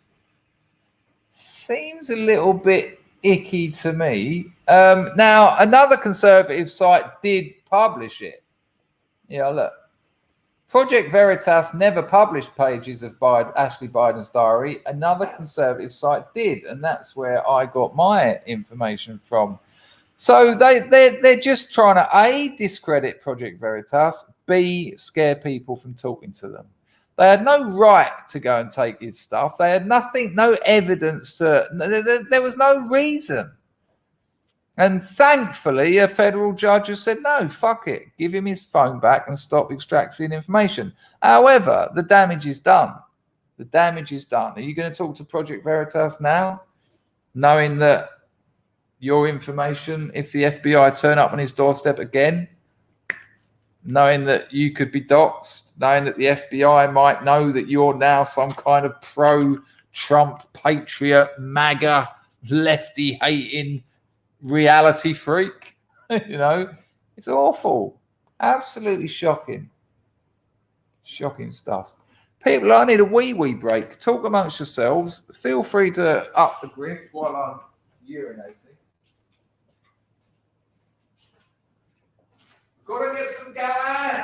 Seems a little bit icky to me. Now, another conservative site did publish it. Yeah, look. Project Veritas never published pages of Ashley Biden's diary. Another conservative site did, and that's where I got my information from. So they're just trying to A, discredit Project Veritas, B, scare people from talking to them. They had no right to go and take his stuff. They had nothing, no evidence. There was no reason. And thankfully, a federal judge has said, no, fuck it. Give him his phone back and stop extracting information. However, the damage is done. The damage is done. Are you going to talk to Project Veritas now, knowing that your information, if the FBI turn up on his doorstep again, knowing that you could be doxxed, knowing that the FBI might know that you're now some kind of pro-Trump, patriot, MAGA, lefty-hating reality freak? You know, it's awful. Absolutely shocking. Shocking stuff. People, I need a wee break. Talk amongst yourselves. Feel free to up the grift while I'm urinating. Gotta get some going.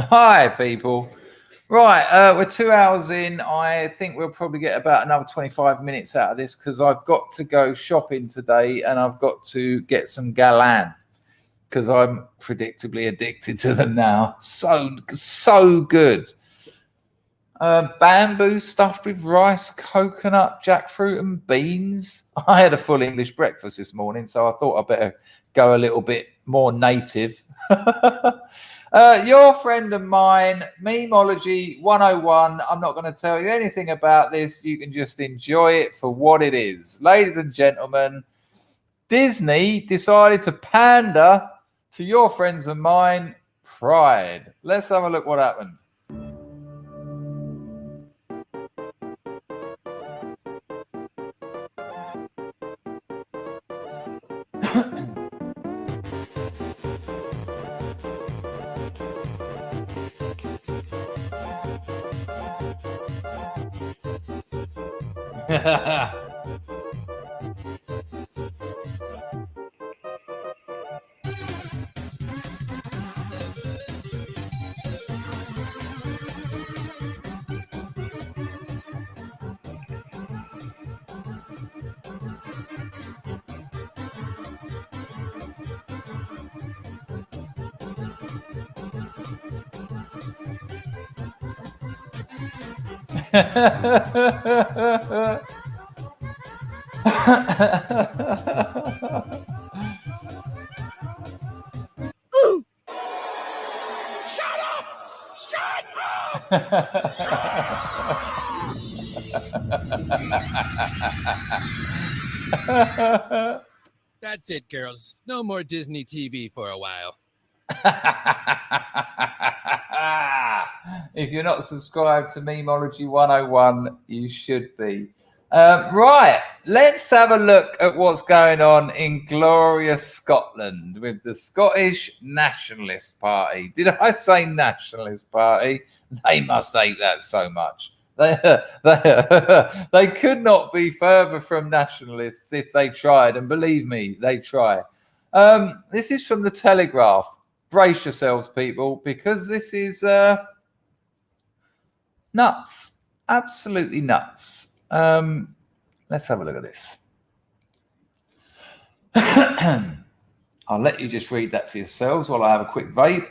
Hi, people. Right, we're 2 hours in. I think we'll probably get about another 25 minutes out of this because I've got to go shopping today and I've got to get some Galan because I'm predictably addicted to them now. So good. Bamboo stuffed with rice, coconut, jackfruit and beans. I had a full English breakfast this morning, so I thought I'd better go a little bit more native. Your friend of mine, Memology 101. I'm not going to tell you anything about this. You can just enjoy it for what it is. Ladies and gentlemen, Disney decided to pander to your friends of mine, Pride. Let's have a look what happened. That's it, girls. No more Disney TV for a while. If you're not subscribed to Memology 101, you should be. Right, let's have a look at what's going on in glorious Scotland with the Scottish Nationalist Party. Did I say Nationalist Party? They must hate that so much. They could not be further from nationalists if they tried, and believe me, they try. This is from the Telegraph. Brace yourselves, people, because this is nuts. Absolutely nuts. Let's have a look at this. I'll let you just read that for yourselves while I have a quick vape.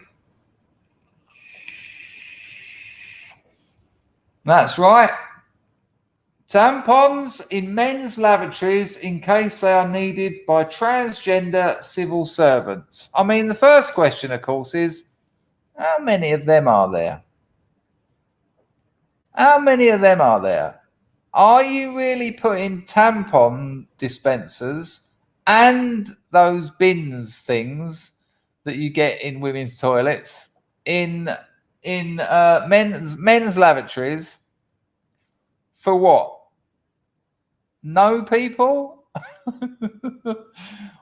That's right. Tampons in men's lavatories in case they are needed by transgender civil servants. I mean, the first question, of course, is how many of them are there? How many of them are there? Are you really putting tampon dispensers and those bins things that you get in women's toilets in men's lavatories for what? No, people?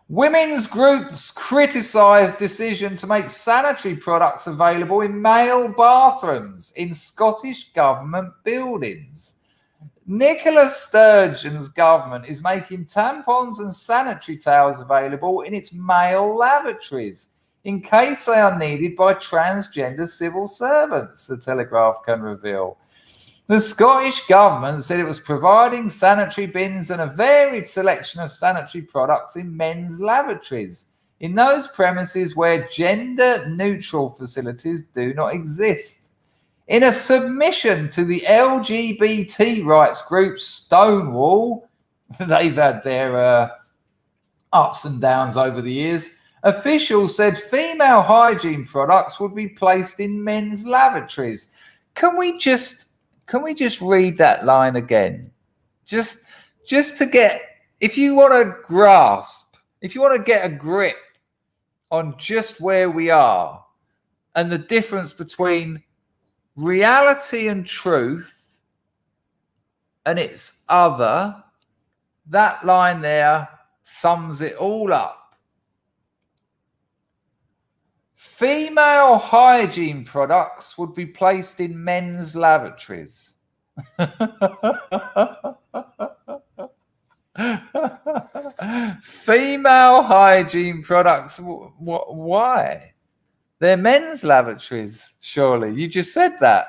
Women's groups criticise decision to make sanitary products available in male bathrooms in Scottish government buildings. Nicola Sturgeon's government is making tampons and sanitary towels available in its male lavatories in case they are needed by transgender civil servants, the Telegraph can reveal. The Scottish government said it was providing sanitary bins and a varied selection of sanitary products in men's lavatories in those premises where gender-neutral facilities do not exist. In a submission to the LGBT rights group Stonewall, they've had their ups and downs over the years, officials said female hygiene products would be placed in men's lavatories. Can we just read that line again? Just to get, if you want to grasp, if you want to get a grip on just where we are and the difference between reality and truth and its other, that line there sums it all up. Female hygiene products would be placed in men's lavatories. Female hygiene products. Why? They're men's lavatories, surely. You just said that.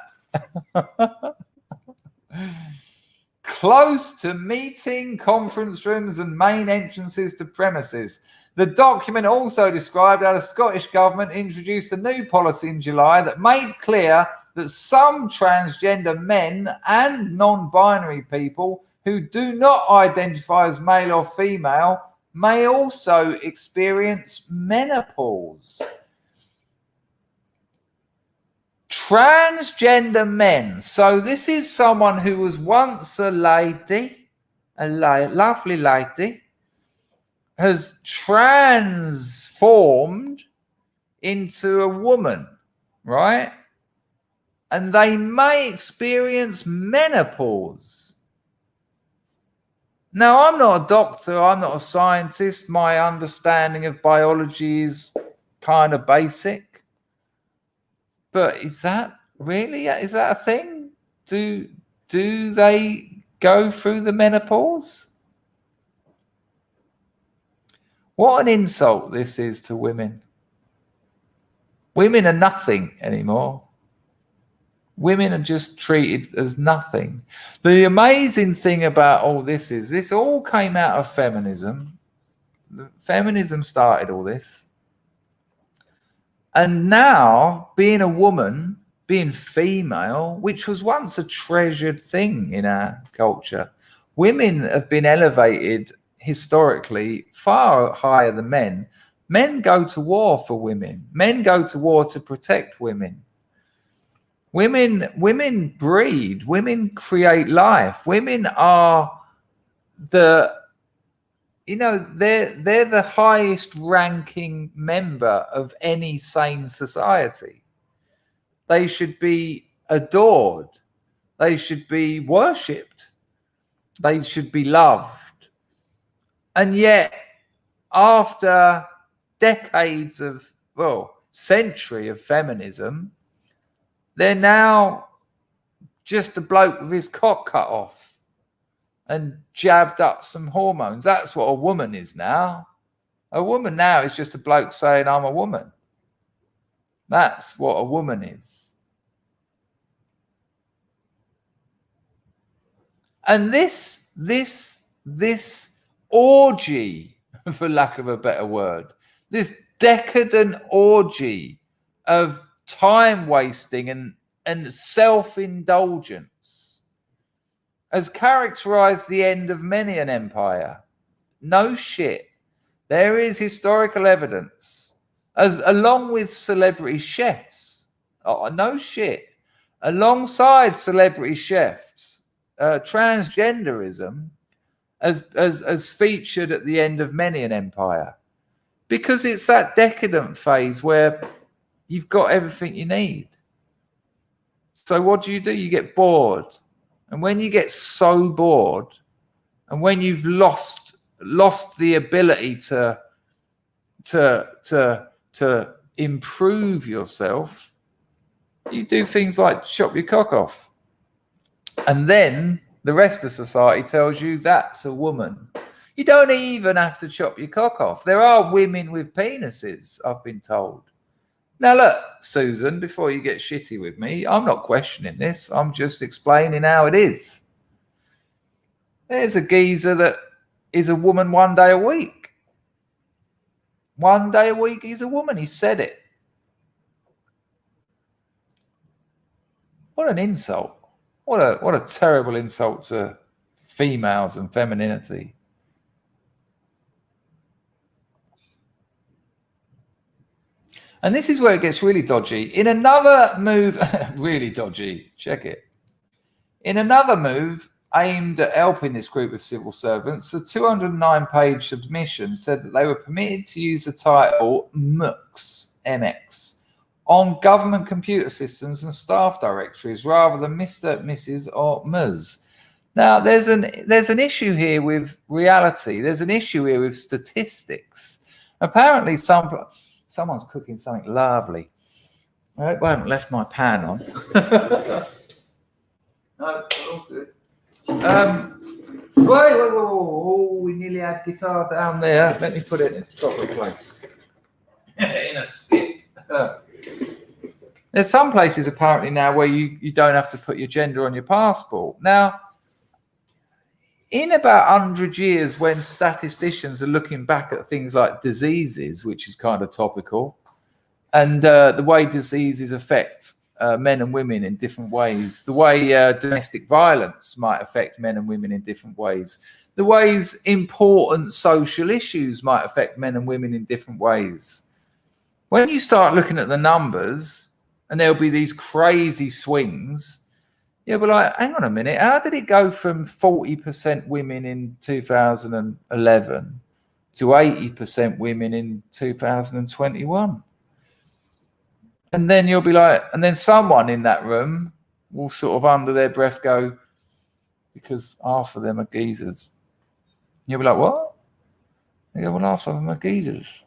Close to meeting, conference rooms and main entrances to premises. The document also described how the Scottish government introduced a new policy in July that made clear that some transgender men and non-binary people who do not identify as male or female may also experience menopause. Transgender men. So this is someone who was once a lady, lovely lady, has transformed into a woman, right? And they may experience menopause. Now, I'm not a doctor, I'm not a scientist. My understanding of biology is kind of basic. But is that really, is that a thing? Do they go through the menopause? What an insult this is to women. Women are nothing anymore. Women are just treated as nothing. The amazing thing about all this is this all came out of feminism. Feminism started all this. And now, being a woman, being female, which was once a treasured thing in our culture, women have been elevated historically far higher than men. Men go to war for women. Men go to war to protect women. Women breed. Women create life. Women are they're the highest ranking member of any sane society. They should be adored. They should be worshipped. They should be loved. And yet, after decades of, century of feminism, they're now just a bloke with his cock cut off and jabbed up some hormones. That's what a woman is now. A woman now is just a bloke saying, I'm a woman. That's what a woman is. And this orgy, for lack of a better word, this decadent orgy of time wasting and self-indulgence has characterized the end of many an empire. No shit. There is historical evidence, as along with celebrity chefs. Oh, no shit. Alongside celebrity chefs, transgenderism as featured at the end of many an empire, because it's that decadent phase where you've got everything you need. So what do? You get bored, and when you get so bored, and when you've lost the ability to improve yourself, you do things like chop your cock off. And then the rest of society tells you that's a woman. You don't even have to chop your cock off. There are women with penises, I've been told. Now look, Susan, before you get shitty with me, I'm not questioning this. I'm just explaining how it is. There's a geezer that is a woman 1 day a week. 1 day a week he's a woman. He said it. What an insult. What a terrible insult to females and femininity. And this is where it gets really dodgy. In another move, really dodgy, check it. In another move aimed at helping this group of civil servants, the 209-page submission said that they were permitted to use the title MX, on government computer systems and staff directories rather than Mr., Mrs. or Ms. Now, there's an issue here with reality. There's an issue here with statistics. Apparently, someone's cooking something lovely. I hope I haven't left my pan on. No, all good. Whoa, we nearly had guitar down there. Let me put it in its proper place. In a skip. There's some places apparently now where you don't have to put your gender on your passport. Now, in about 100 years, when statisticians are looking back at things like diseases, which is kind of topical, and the way diseases affect men and women in different ways, the way domestic violence might affect men and women in different ways, the ways important social issues might affect men and women in different ways. When you start looking at the numbers, and there'll be these crazy swings, you'll be like, hang on a minute, how did it go from 40% women in 2011 to 80% women in 2021? And then you'll be like, and then someone in that room will sort of under their breath go, because half of them are geezers. You'll be like, what? You go, well, half of them are geezers.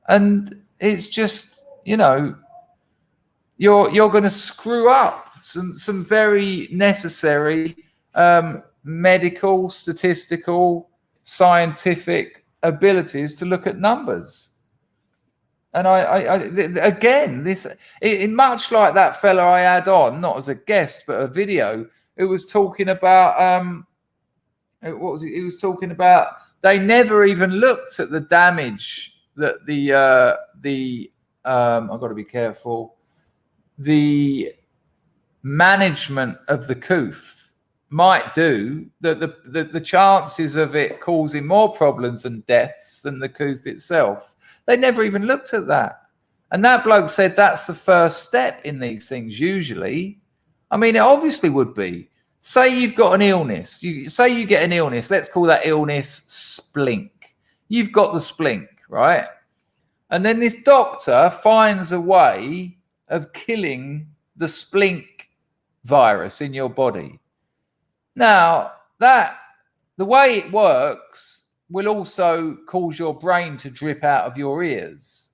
And it's just, you know, you're going to screw up some very necessary medical, statistical, scientific abilities to look at numbers. And again, much like that fellow I had on, not as a guest, but a video, it was talking about, what was it? He was talking about they never even looked at the damage that I've got to be careful, the management of the coof might do, the chances of it causing more problems and deaths than the coof itself. They never even looked at that. And that bloke said that's the first step in these things usually. I mean, it obviously would be. Say you've got an illness. Say you get an illness. Let's call that illness splink. You've got the splink, right? And then this doctor finds a way of killing the splink virus in your body. Now, the way it works will also cause your brain to drip out of your ears.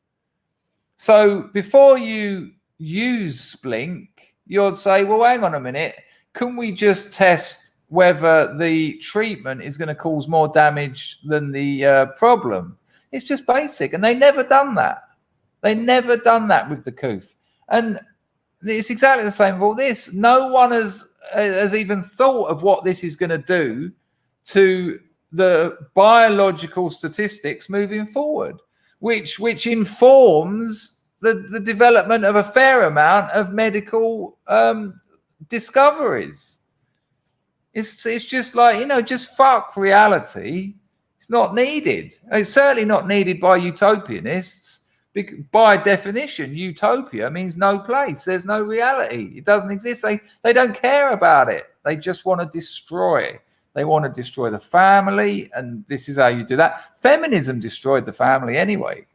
So before you use splink, you'd say, well, hang on a minute. Can we just test whether the treatment is going to cause more damage than the problem? It's just basic. And they never done that. They never done that with the Cooth. And it's exactly the same with all this. No one has even thought of what this is going to do to the biological statistics moving forward, which informs the development of a fair amount of medical discoveries. It's just like, just fuck reality. It's not needed. It's certainly not needed by utopianists. By definition, utopia means no place. There's no reality. It doesn't exist. They don't care about it. They just want to destroy. They want to destroy the family, and this is how you do that. Feminism destroyed the family anyway.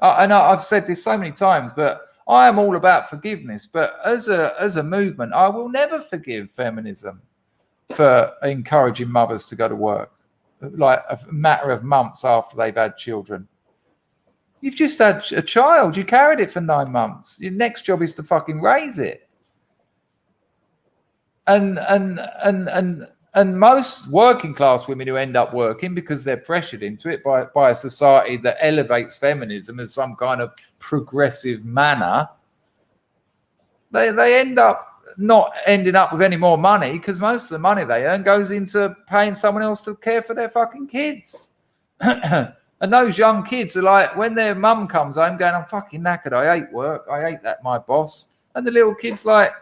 I've said this so many times, but I am all about forgiveness. But as a movement, I will never forgive feminism for encouraging mothers to go to work, like a matter of months after they've had children. You've just had a child. You carried it for 9 months. Your next job is to fucking raise it. And most working class women who end up working because they're pressured into it by a society that elevates feminism as some kind of progressive manner, they end up not ending up with any more money because most of the money they earn goes into paying someone else to care for their fucking kids. And those young kids are like, when their mum comes home going, I'm fucking knackered, I hate work, I hate that, my boss. And the little kid's like,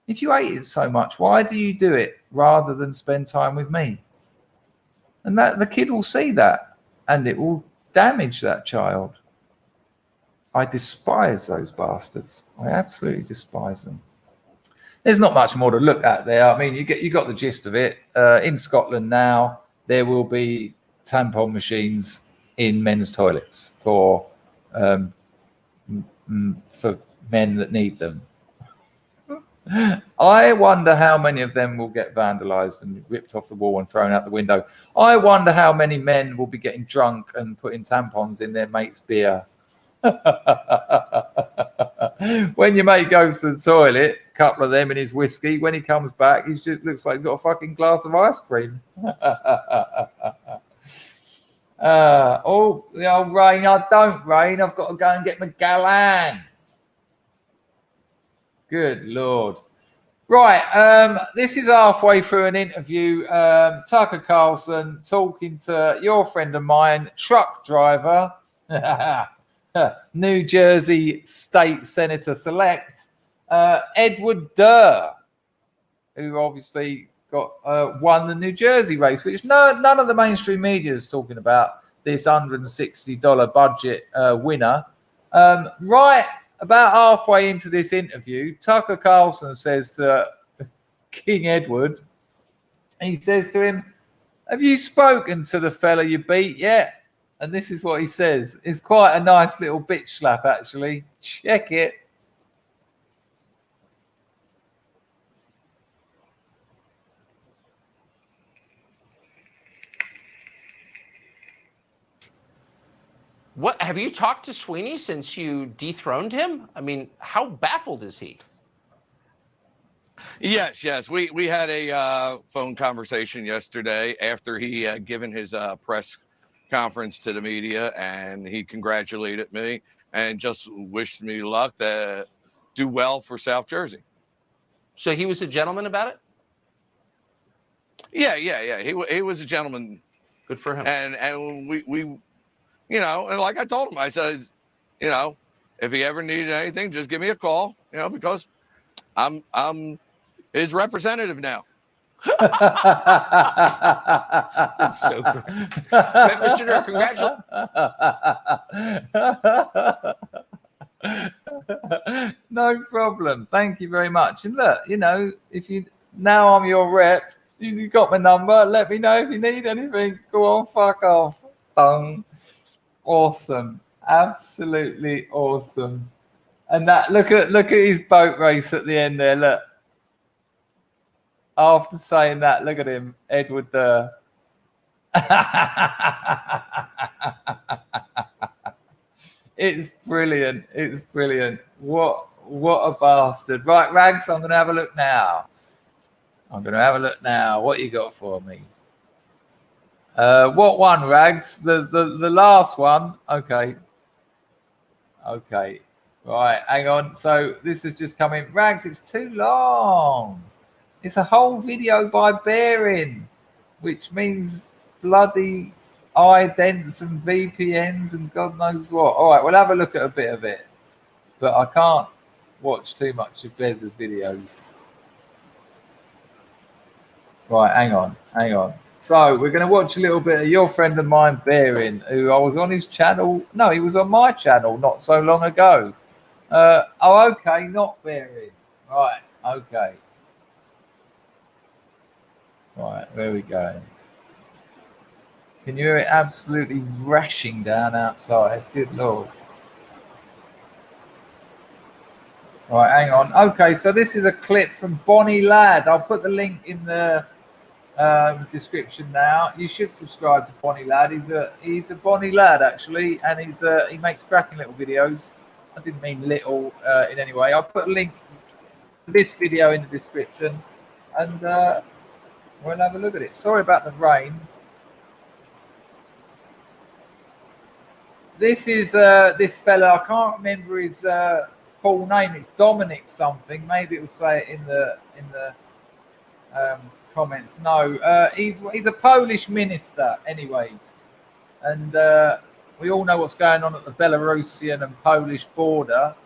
if you hate it so much, why do you do it rather than spend time with me? And that the kid will see that, and it will damage that child. I despise those bastards. I absolutely despise them. There's not much more to look at there. I mean, you got the gist of it. In Scotland now, there will be tampon machines in men's toilets for men that need them. I wonder how many of them will get vandalized and ripped off the wall and thrown out the window. I wonder how many men will be getting drunk and putting tampons in their mate's beer. When your mate goes to the toilet, a couple of them in his whiskey, when he comes back, he just looks like he's got a fucking glass of ice cream. Oh, the old rain. I don't rain. I've got to go and get my Galan. Good Lord. Right. This is halfway through an interview. Tucker Carlson talking to your friend of mine, truck driver, New Jersey State Senator Select, Edward Durr, who obviously won the New Jersey race, which none of the mainstream media is talking about, this $160 budget winner. Right about halfway into this interview, Tucker Carlson says to King Edward, he says to him, have you spoken to the fella you beat yet? And this is what he says. It's quite a nice little bitch slap, actually. Check it. What, have you talked to Sweeney since you dethroned him? I mean, how baffled is he? Yes. We had a phone conversation yesterday after he had given his press conference to the media, and he congratulated me and just wished me luck, to do well for South Jersey. So he was a gentleman about it? Yeah. He was a gentleman. Good for him. And we you know, and like I told him, I said, you know, if he ever needed anything, just give me a call, you know, because I'm his representative now. That's so great. Mr. Durr, congratulations. No problem. Thank you very much. And look, you know, now I'm your rep, you got my number. Let me know if you need anything. Go on, fuck off. Dong. Awesome. Absolutely awesome. And that look at his boat race at the end there. Look. After saying that, look at him, Edward Durr. It's brilliant. It's brilliant. What a bastard. Right, Rags, I'm going to have a look now. What you got for me? What one, Rags? The last one. Okay. Right, hang on. So this has just come in. Rags, it's too long. It's a whole video by Bearing, which means bloody idents and VPNs and God knows what. All right, we'll have a look at a bit of it. But I can't watch too much of Bez's videos. Right, hang on. So we're going to watch a little bit of your friend of mine, Bearing, who I was on his channel. No, he was on my channel not so long ago. Okay, not Bearing. Right, okay. Right, where we going? Can you hear it absolutely rashing down outside? Good Lord. Right, hang on. Okay, so this is a clip from Bonnie Ladd. I'll put the link in the description now. You should subscribe to Bonnie Ladd. He's a Bonnie Ladd actually, and he makes cracking little videos. I didn't mean little in any way. I'll put a link to this video in the description, and we'll have a look at it. Sorry about the rain. This is this fella. I can't remember his full name. It's Dominic something. Maybe it will say it in the comments. No, he's a Polish minister anyway, and we all know what's going on at the Belarusian and Polish border.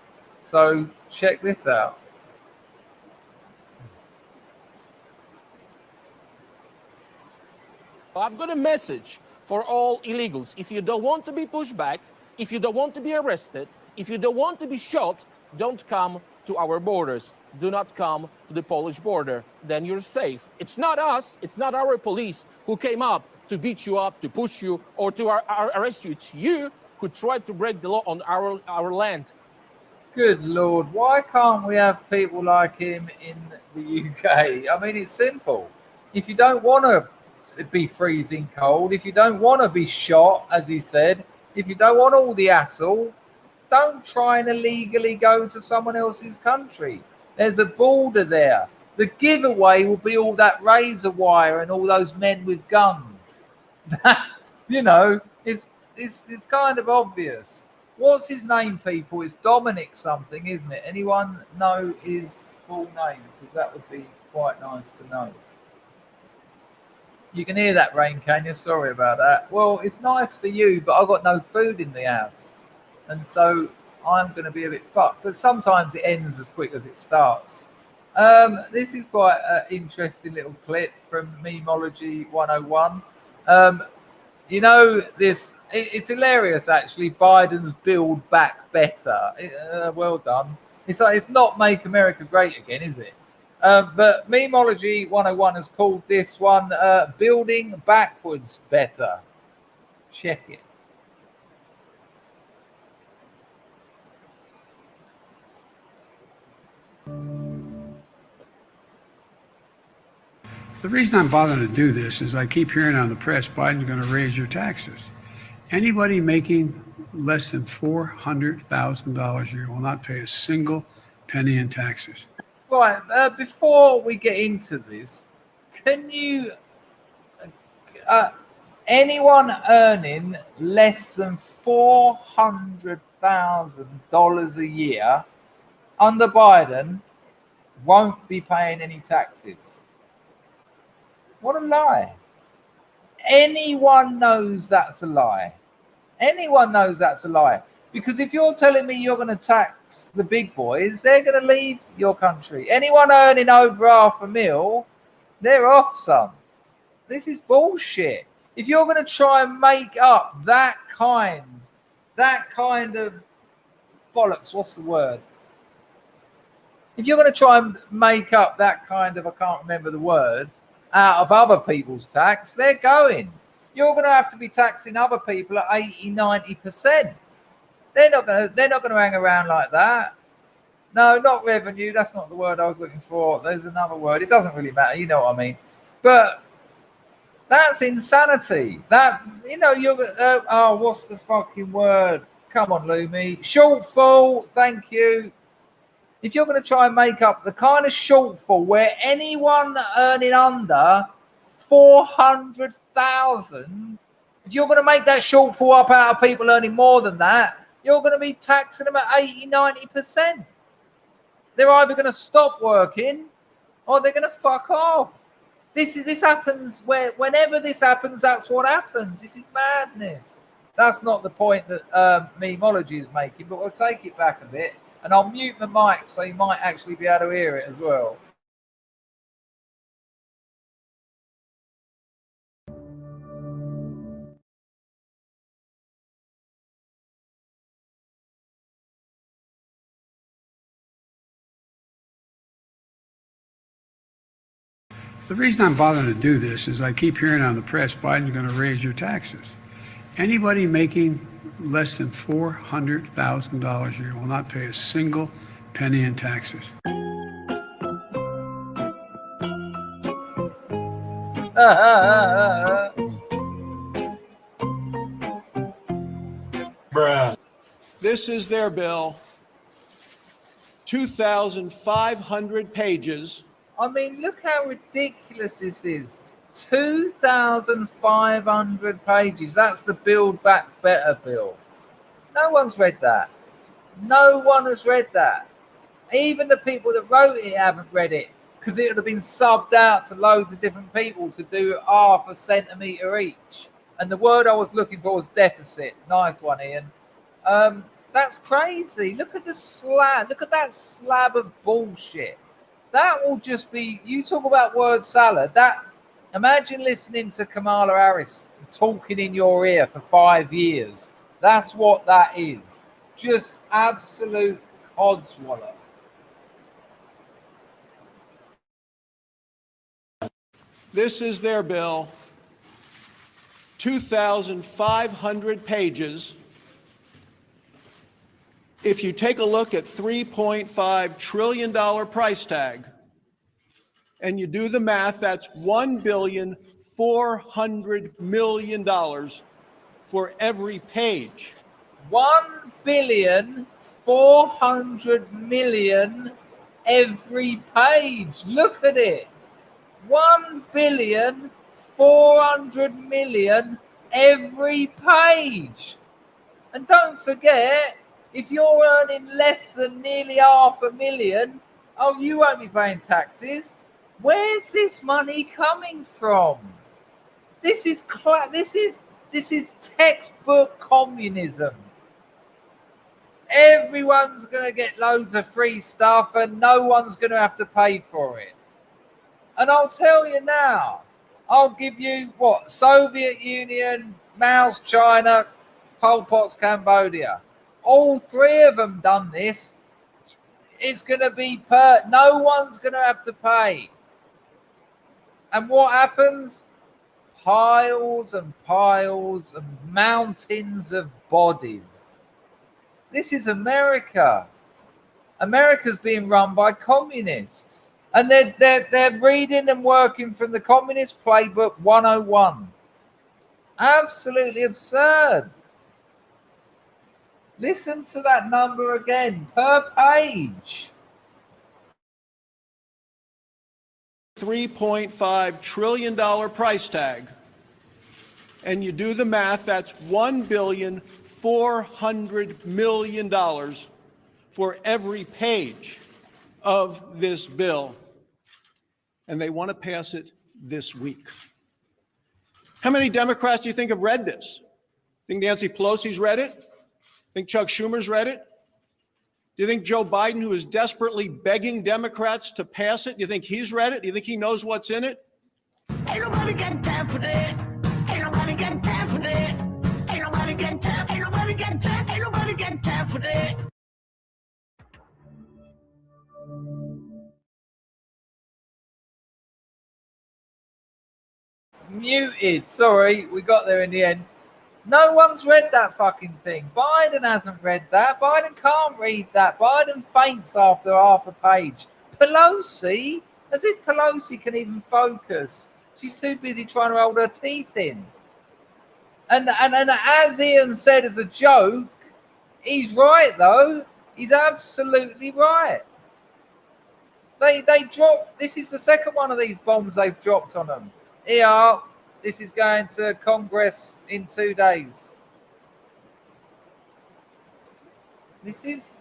So check this out. I've got a message for all illegals. If you don't want to be pushed back, if you don't want to be arrested, if you don't want to be shot, don't come to our borders. Do not come to the Polish border. Then you're safe. It's not us. It's not our police who came up to beat you up, to push you, or to arrest you. It's you who tried to break the law on our land. Good Lord, why can't we have people like him in the UK? I mean, it's simple. If you don't want to be freezing cold, if you don't want to be shot, as he said, if you don't want all the hassle, don't try and illegally go to someone else's country. There's a border there. The giveaway will be all that razor wire and all those men with guns. You know, it's kind of obvious. What's his name, people? It's Dominic something, isn't it? Anyone know his full name? Because that would be quite nice to know. You can hear that rain, can you? Sorry about that. Well, it's nice for you, but I've got no food in the house. And so I'm going to be a bit fucked. But sometimes it ends as quick as it starts. This is quite an interesting little clip from mythology 101. You know, it's hilarious, actually. Biden's Build Back Better. Well done. It's not Make America Great Again, is it? But mythology 101 has called this one Building Backwards Better. Check it. The reason I'm bothering to do this is I keep hearing on the press Biden's going to raise your taxes. Anybody making less than $400,000 a year will not pay a single penny in taxes. Right, before we get into this, can you, anyone earning less than $400,000 a year under Biden won't be paying any taxes? What a lie. Anyone knows that's a lie. Anyone knows that's a lie. Because if you're telling me you're going to tax the big boys, they're going to leave your country. Anyone earning over $500,000, they're off some. This is bullshit. If you're going to try and make up that kind of bollocks, what's the word? If you're going to try and make up that kind of, I can't remember the word, out of other people's tax, they're going. You're going to have to be taxing other people at 80-90%. They're not going to hang around like that. No, not revenue. That's not the word I was looking for. There's another word. It doesn't really matter. You know what I mean. But that's insanity. That, you know, you're what's the fucking word? Come on, Lumi. Shortfall. Thank you. If you're going to try and make up the kind of shortfall where anyone earning under 400,000. If you're going to make that shortfall up out of people earning more than that, you're going to be taxing them at 80, 90%. They're either going to stop working or they're going to fuck off. This happens whenever this happens, that's what happens. This is madness. That's not the point that mythology is making, but we'll take it back a bit. And I'll mute the mic so you might actually be able to hear it as well. The reason I'm bothering to do this is I keep hearing on the press Biden's going to raise your taxes. Anybody making less than $400,000 a year will not pay a single penny in taxes. Bruh. This is their bill. 2,500 pages. I mean, look how ridiculous this is. 2,500 pages. That's the Build Back Better bill. No one's read that. No one has read that. Even the people that wrote it haven't read it because it would have been subbed out to loads of different people to do half a centimetre each. And the word I was looking for was deficit. Nice one, Ian. That's crazy. Look at the slab. Look at that slab of bullshit. That will just be, you talk about word salad. That, imagine listening to Kamala Harris talking in your ear for 5 years. That's what that is. Just absolute codswallop. This is their bill. 2,500 pages. If you take a look at $3.5 trillion price tag and you do the math, that's $1,400,000,000 for every page. 1,400,000,000 every page. Look at it. 1,400,000,000 every page. And don't forget, if you're earning less than nearly $500,000, oh, you won't be paying taxes. Where's this money coming from? This is textbook communism. Everyone's going to get loads of free stuff and no one's going to have to pay for it. And I'll tell you now, I'll give you what? Soviet Union, Mao's China, Pol Pot's Cambodia. All three of them done this. It's going to be no one's going to have to pay. And what happens? Piles and piles and mountains of bodies. This is America. America's being run by communists. And they're reading and working from the Communist Playbook 101. Absolutely absurd. Listen to that number again, per page. $3.5 trillion price tag. And you do the math, that's $1,400,000,000 for every page of this bill. And they want to pass it this week. How many Democrats do you think have read this? Think Nancy Pelosi's read it? Think Chuck Schumer's read it? Do you think Joe Biden, who is desperately begging Democrats to pass it, do you think he's read it? Do you think he knows what's in it? Ain't nobody got time for that. Ain't nobody got time for that. Ain't nobody got time. Ain't nobody got time. Ain't nobody got time for that. Muted. Sorry, we got there in the end. No one's read that fucking thing. Biden hasn't read that. Biden can't read that. Biden faints after half a page. Pelosi, as if Pelosi can even focus. She's too busy trying to hold her teeth in. And as Ian said as a joke, he's right though. He's absolutely right. They dropped, this is the second one of these bombs they've dropped on them. Here, this is going to Congress in 2 days. This is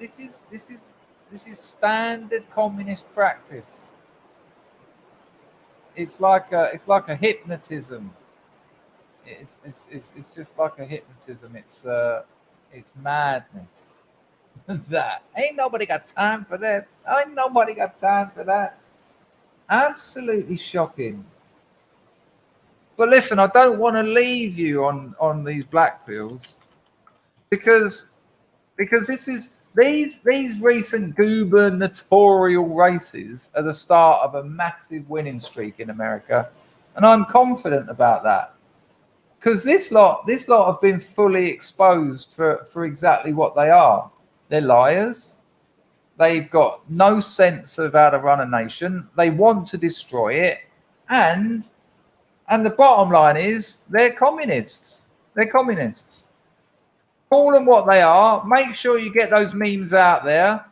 standard communist practice. It's like a hypnotism. It's just like a hypnotism. It's madness. That ain't nobody got time for that. Ain't nobody got time for that. Absolutely shocking. But listen, I don't want to leave you on these black pills because these recent gubernatorial races are the start of a massive winning streak in America, and I'm confident about that because this lot have been fully exposed for exactly what they are. They're liars. They've got no sense of how to run a nation. They want to destroy it, and the bottom line is they're communists. They're communists. Call them what they are. Make sure you get those memes out there.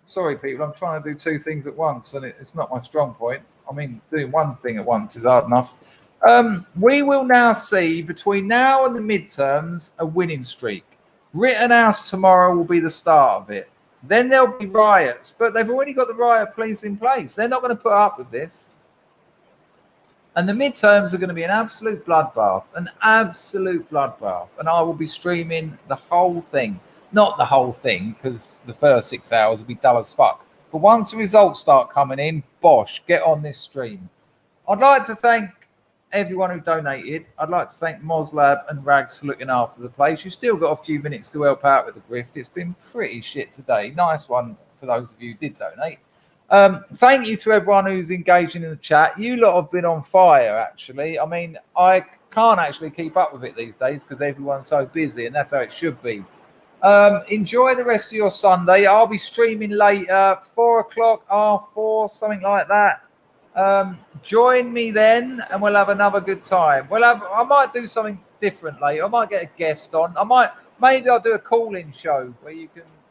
Sorry, people, I'm trying to do two things at once, and it's not my strong point. I mean, doing one thing at once is hard enough. We will now see, between now and the midterms, a winning streak. Rittenhouse tomorrow will be the start of it. Then there'll be riots, but they've already got the riot police in place. They're not going to put up with this. And the midterms are going to be an absolute bloodbath, And I will be streaming the whole thing. Not the whole thing, because the first 6 hours will be dull as fuck. But once the results start coming in, bosh, get on this stream. I'd like to thank everyone who donated. I'd like to thank Moslab and Rags for looking after the place. You've still got a few minutes to help out with the grift. It's been pretty shit today. Nice one for those of you who did donate. Thank you to everyone who's engaging in the chat. You lot have been on fire, actually. I mean, I can't actually keep up with it these days because everyone's so busy, and that's how it should be. Enjoy the rest of your Sunday. I'll be streaming later, 4 o'clock, R4, something like that. Join me then, and we'll have another good time. I might do something different later. I might get a guest on. Maybe I'll do a call-in show where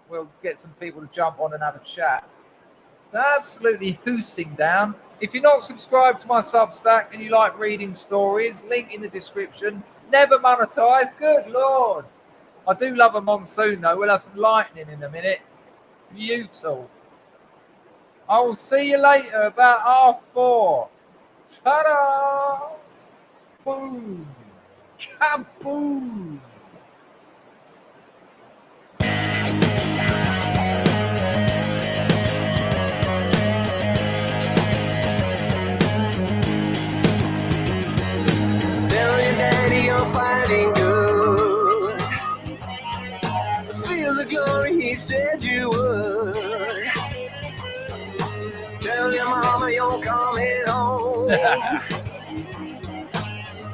we'll get some people to jump on and have a chat. It's absolutely hoosing down. If you're not subscribed to my Substack and you like reading stories, link in the description. Never monetized. Good Lord. I do love a monsoon, though. We'll have some lightning in a minute. Beautiful. I will see you later about R4. Ta-da! Boom. Kaboom. Tell your daddy you're fighting good. Feel the glory he said you would. Tell your mama you're coming home. Over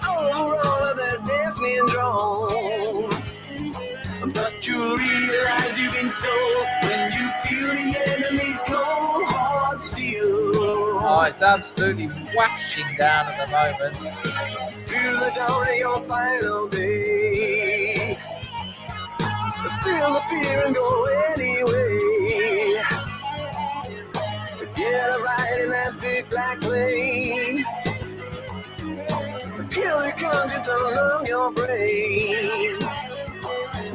all of that deafening drone. But you'll realize you've been sold when you feel the enemy's cold hard steel. Oh, it's absolutely whashing down at the moment. Feel the dawn of your final day. Feel the fear and go anyway. Get a ride in that big black plane. Kill your conscience and numb your brain.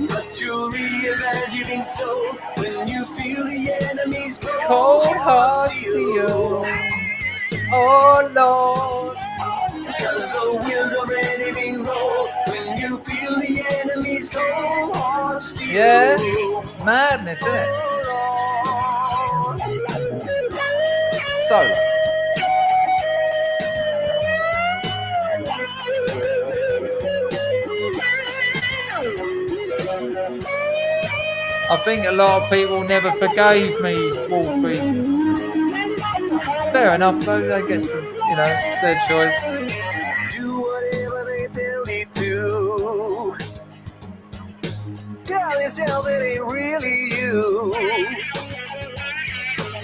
But you'll realize you've been sold when you feel the enemy's cold hard steel. Oh Lord. Because the wheels already been rolled when you feel the enemy's cold hard steel. Yeah, madness, isn't it? So. I think a lot of people never forgave me, Wolfie. Fair enough, though. They get to, it's their choice. Do whatever they tell you to. Tell yourself it ain't really you.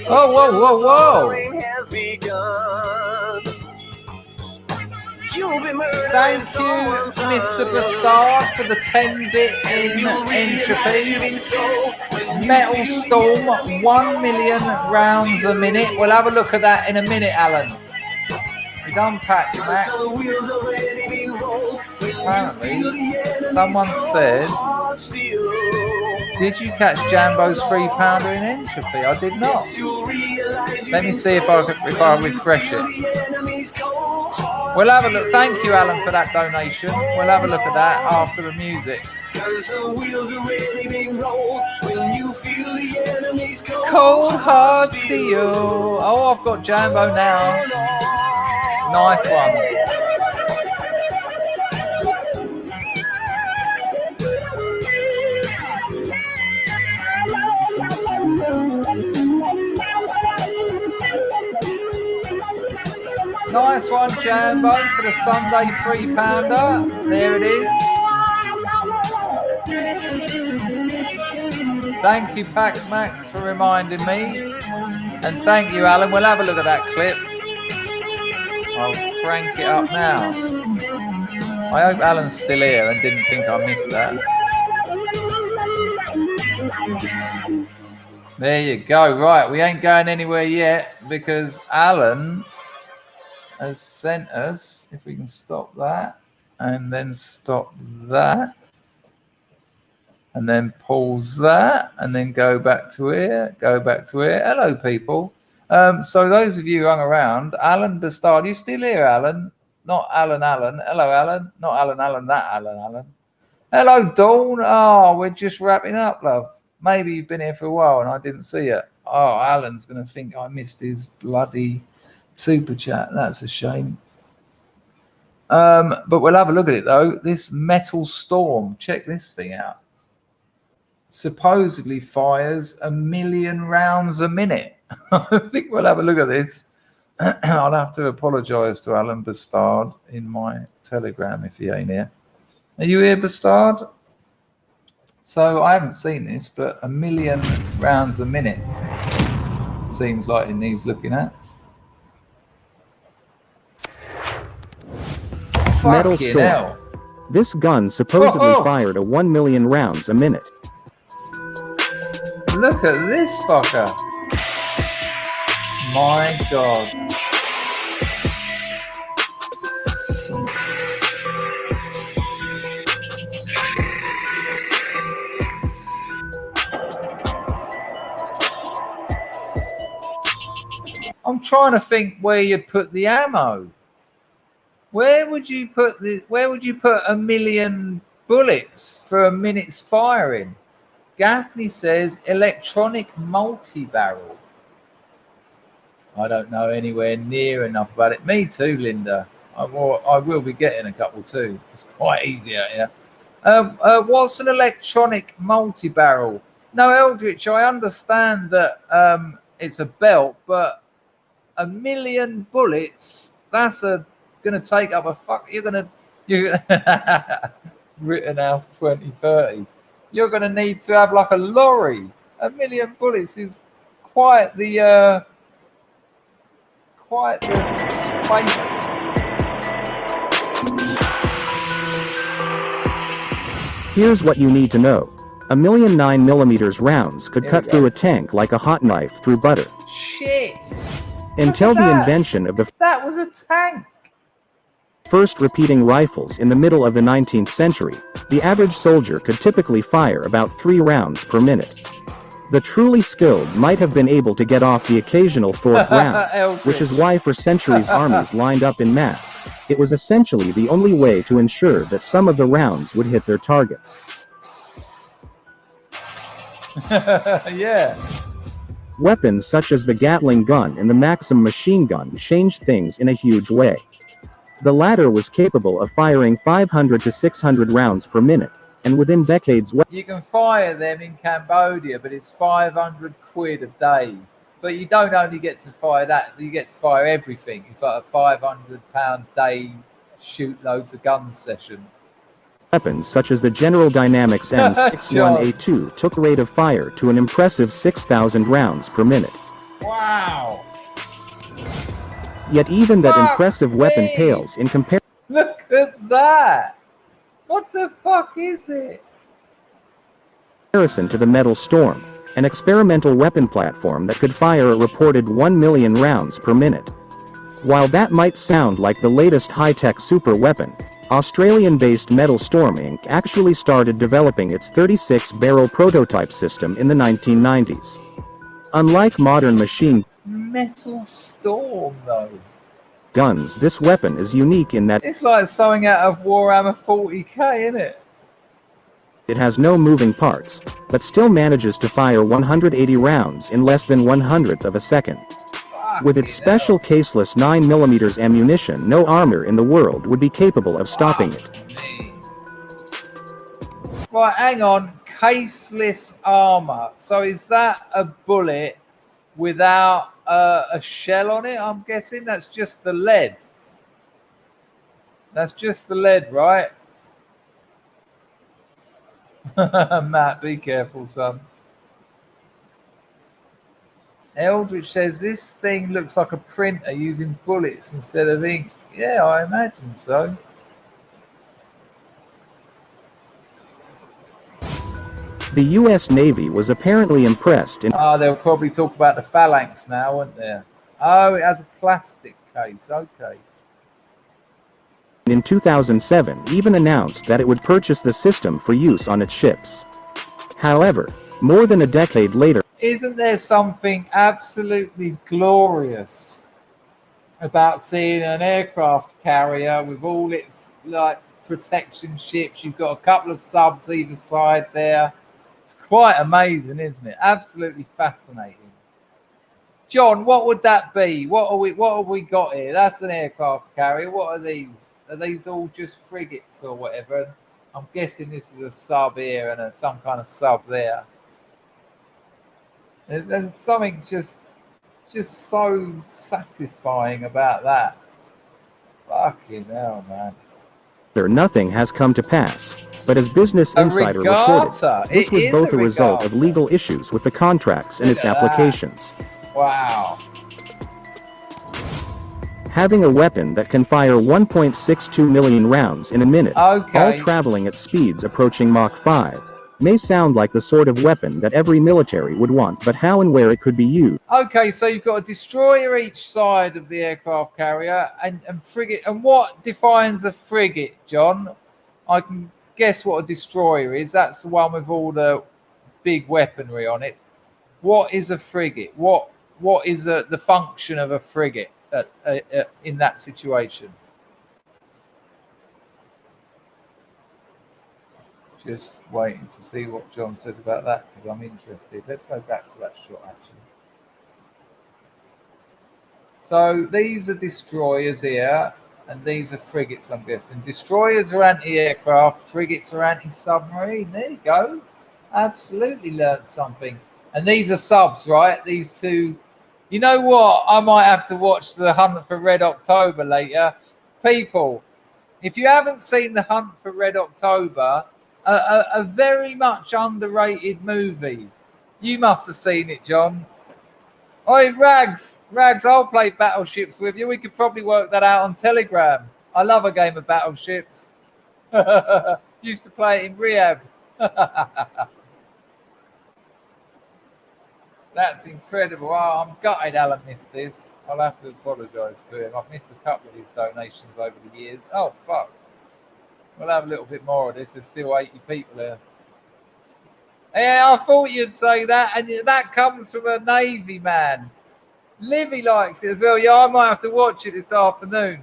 Oh, whoa. Has begun. You'll be murdered. Thank you, Mr. Bastard, for the 10-bit in entropy. Metal Storm, 1 million rounds a minute. We'll have a look at that in a minute, Alan. We done Pax Max. Apparently, someone said, did you catch Jambo's £3 in entropy? I did not. Let me see if I refresh it. We'll have a look. Thank you, Alan, for that donation. We'll have a look at that after the music. Cold hard steel. Oh, I've got Jambo now. Nice one. Nice one, Jambo, for the Sunday £3. There it is. Thank you, Pax Max, for reminding me. And thank you, Alan. We'll have a look at that clip. I'll crank it up now. I hope Alan's still here and didn't think I missed that. There you go. Right, we ain't going anywhere yet because Alan has sent us, if we can stop that, and then stop that, and then pause that, and then go back to here, go back to here. Hello, people. So those of you who hung around, Alan Bastard, you still here, Alan? Not Alan. Hello, Alan. Not Alan, that Alan. Hello, Dawn. Oh, we're just wrapping up, love. Maybe you've been here for a while and I didn't see it. Oh, Alan's going to think I missed his bloody super chat. That's a shame. But we'll have a look at it, though. This metal storm. Check this thing out. Supposedly fires 1 million rounds a minute. I think we'll have a look at this. I'll have to apologise to Alan Bastard in my Telegram if he ain't here. Are you here, Bastard? So I haven't seen this, but 1 million rounds a minute seems like it needs looking at. Metal Fucking storm. hell. This gun supposedly fired 1 million rounds a minute. Look at this fucker. My God. I'm trying to think where you'd put the ammo. Where would you put 1 million bullets for a minute's firing? Gaffney says electronic multi-barrel. I don't know anywhere near enough about it. Me too, Linda. I will be getting a couple too. It's quite easy out here. What's an electronic multi-barrel? No, Eldritch, I understand that it's a belt, but 1 million bullets, that's going to take up a fuck. You're going to Rittenhouse 2030. You're going to need to have like a lorry. 1 million bullets is quite the space. Here's what you need to know. 1 million 9mm rounds could cut through a tank like a hot knife through butter. Shit. Until the invention of the That was a tank. first repeating rifles in the middle of the 19th century, the average soldier could typically fire about 3 rounds per minute. The truly skilled might have been able to get off the occasional 4th round, which is why for centuries armies lined up in mass. It was essentially the only way to ensure that some of the rounds would hit their targets. Yeah. Weapons such as the Gatling gun and the Maxim machine gun changed things in a huge way. The latter was capable of firing 500 to 600 rounds per minute, and within decades... You can fire them in Cambodia, but it's 500 quid a day. But you don't only get to fire that, you get to fire everything. It's like a £500 day shoot loads of guns session. Weapons such as the General Dynamics M61A2 took rate of fire to an impressive 6,000 rounds per minute. Wow. Yet even that impressive weapon pales in comparison. Look at that. What the fuck is it? To the Metal Storm, an experimental weapon platform that could fire a reported 1 million rounds per minute. While that might sound like the latest high-tech super weapon, Australian-based Metal Storm Inc. actually started developing its 36-barrel prototype system in the 1990s. Unlike modern machine Metal Storm, though. guns, this weapon is unique in that It's like something out of Warhammer 40k, isn't it? it has no moving parts, but still manages to fire 180 rounds in less than 1/100th of a second. With its special caseless 9mm ammunition, no armor in the world would be capable of stopping it. Right, hang on. Caseless armor. So is that a bullet without a shell on it? I'm guessing that's just the lead. That's just the lead, right? Matt, be careful, son. Eldritch says this thing looks like a printer using bullets instead of ink. Yeah, I imagine so. The US Navy was apparently impressed in They'll probably talk about the phalanx now, won't they? Oh, it has a plastic case. Okay. in 2007 even announced that it would purchase the system for use on its ships. However, more than a decade later, Isn't there something absolutely glorious about seeing an aircraft carrier with all its like protection ships? You've got a couple of subs either side there. It's quite amazing, isn't it? Absolutely fascinating. John, what would that be? What have we got here? That's an aircraft carrier. What are these? Are these all just frigates or whatever? I'm guessing this is a sub here and some kind of sub there. There's something just so satisfying about that. Fucking hell, man. nothing has come to pass. But as Business Insider reported, this was both a result of legal issues with the contracts and its applications. Wow. Having a weapon that can fire 1.62 million rounds in a minute, all traveling at speeds approaching Mach 5, may sound like the sort of weapon that every military would want, but how and where it could be used. Okay, so you've got a destroyer each side of the aircraft carrier and frigate. And what defines a frigate, John? I can guess what a destroyer is. That's the one with all the big weaponry on it. What is a frigate? What is the function of a frigate in that situation? Just waiting to see what John says about that because I'm interested. Let's go back to that shot actually. So these are destroyers here, and these are frigates, I'm guessing. Destroyers are anti-aircraft, frigates are anti-submarine. There you go. Absolutely learned something. And these are subs, right? These two. You know what? I might have to watch The Hunt for Red October later. People, if you haven't seen The Hunt for Red October, a very much underrated movie. You must have seen it, John. Oi, Rags, I'll play Battleships with you. We could probably work that out on Telegram. I love a game of Battleships. Used to play it in rehab. That's incredible. Oh, I'm gutted Alan missed this. I'll have to apologise to him. I've missed a couple of his donations over the years. Oh, fuck. We'll have a little bit more of this. There's still 80 people here. Yeah, I thought you'd say that, and that comes from a Navy man. Livy likes it as well. Yeah, I might have to watch it this afternoon.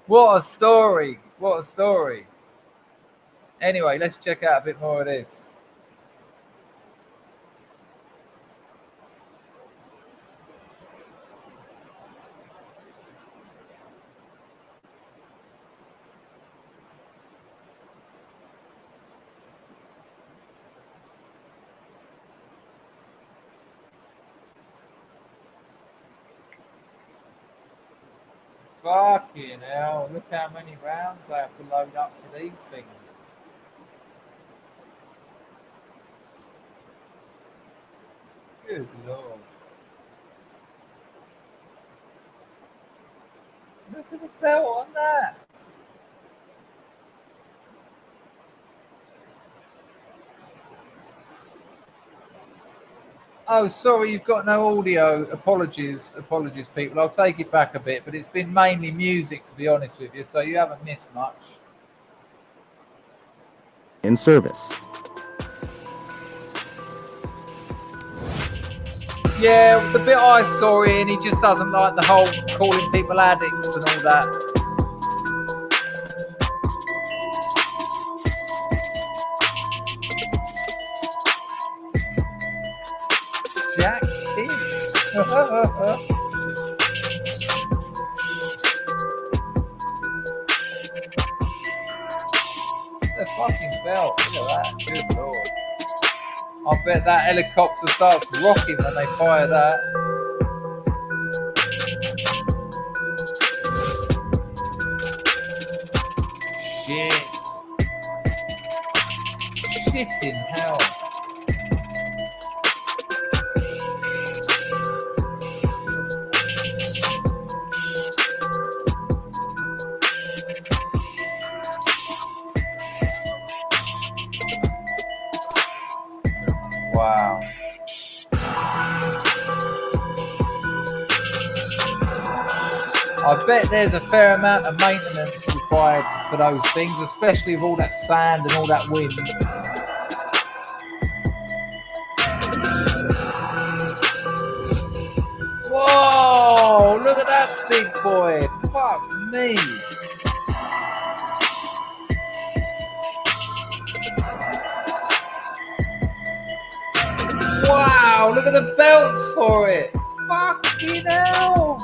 What a story. What a story. Anyway, let's check out a bit more of this. Fucking hell, look how many rounds I have to load up for these things. Good Lord. Look at the belt on that. Oh, sorry, you've got no audio. Apologies, people. I'll take it back a bit, but it's been mainly music, to be honest with you, so you haven't missed much. In service. Yeah, the bit I saw in, he just doesn't like the whole calling people addicts and all that. Jack Tish. The fucking belt. Look at that. Good lord. I bet that helicopter starts rocking when they fire that. Shit in hell. Wow. I bet there's a fair amount of maintenance required for those things, especially with all that sand and all that wind. Whoa, look at that big boy. Fuck me. Wow, look at the belts for it. Fucking hell.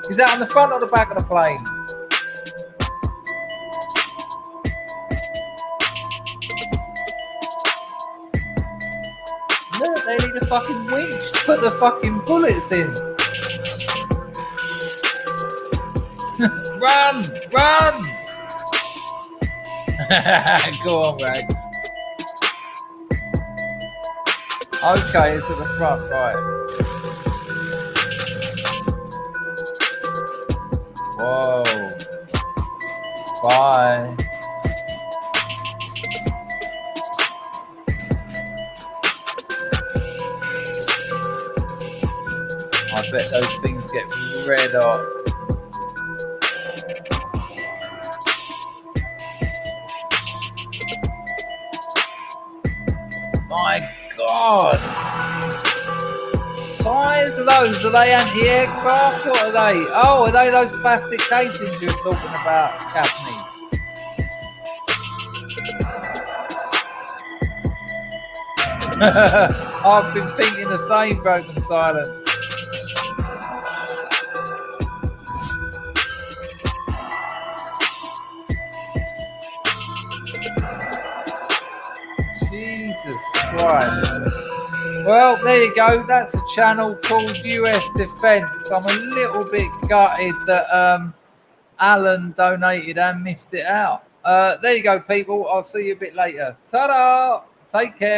Is that on the front or the back of the plane? Look, they need a fucking winch to put the fucking bullets in. Run! Run! Go on, Rags. Okay, it's at the front, right. Whoa. Bye. I bet those things get red hot. My God. Size of those, are they anti-aircraft? What are they? Oh, are they those plastic casings you were talking about, Captain? I've been thinking the same, Broken Silence. Jesus Christ. Well, there you go. That's a channel called US Defense. I'm a little bit gutted that Alan donated and missed it out. There you go, people. I'll see you a bit later. Ta-da! Take care.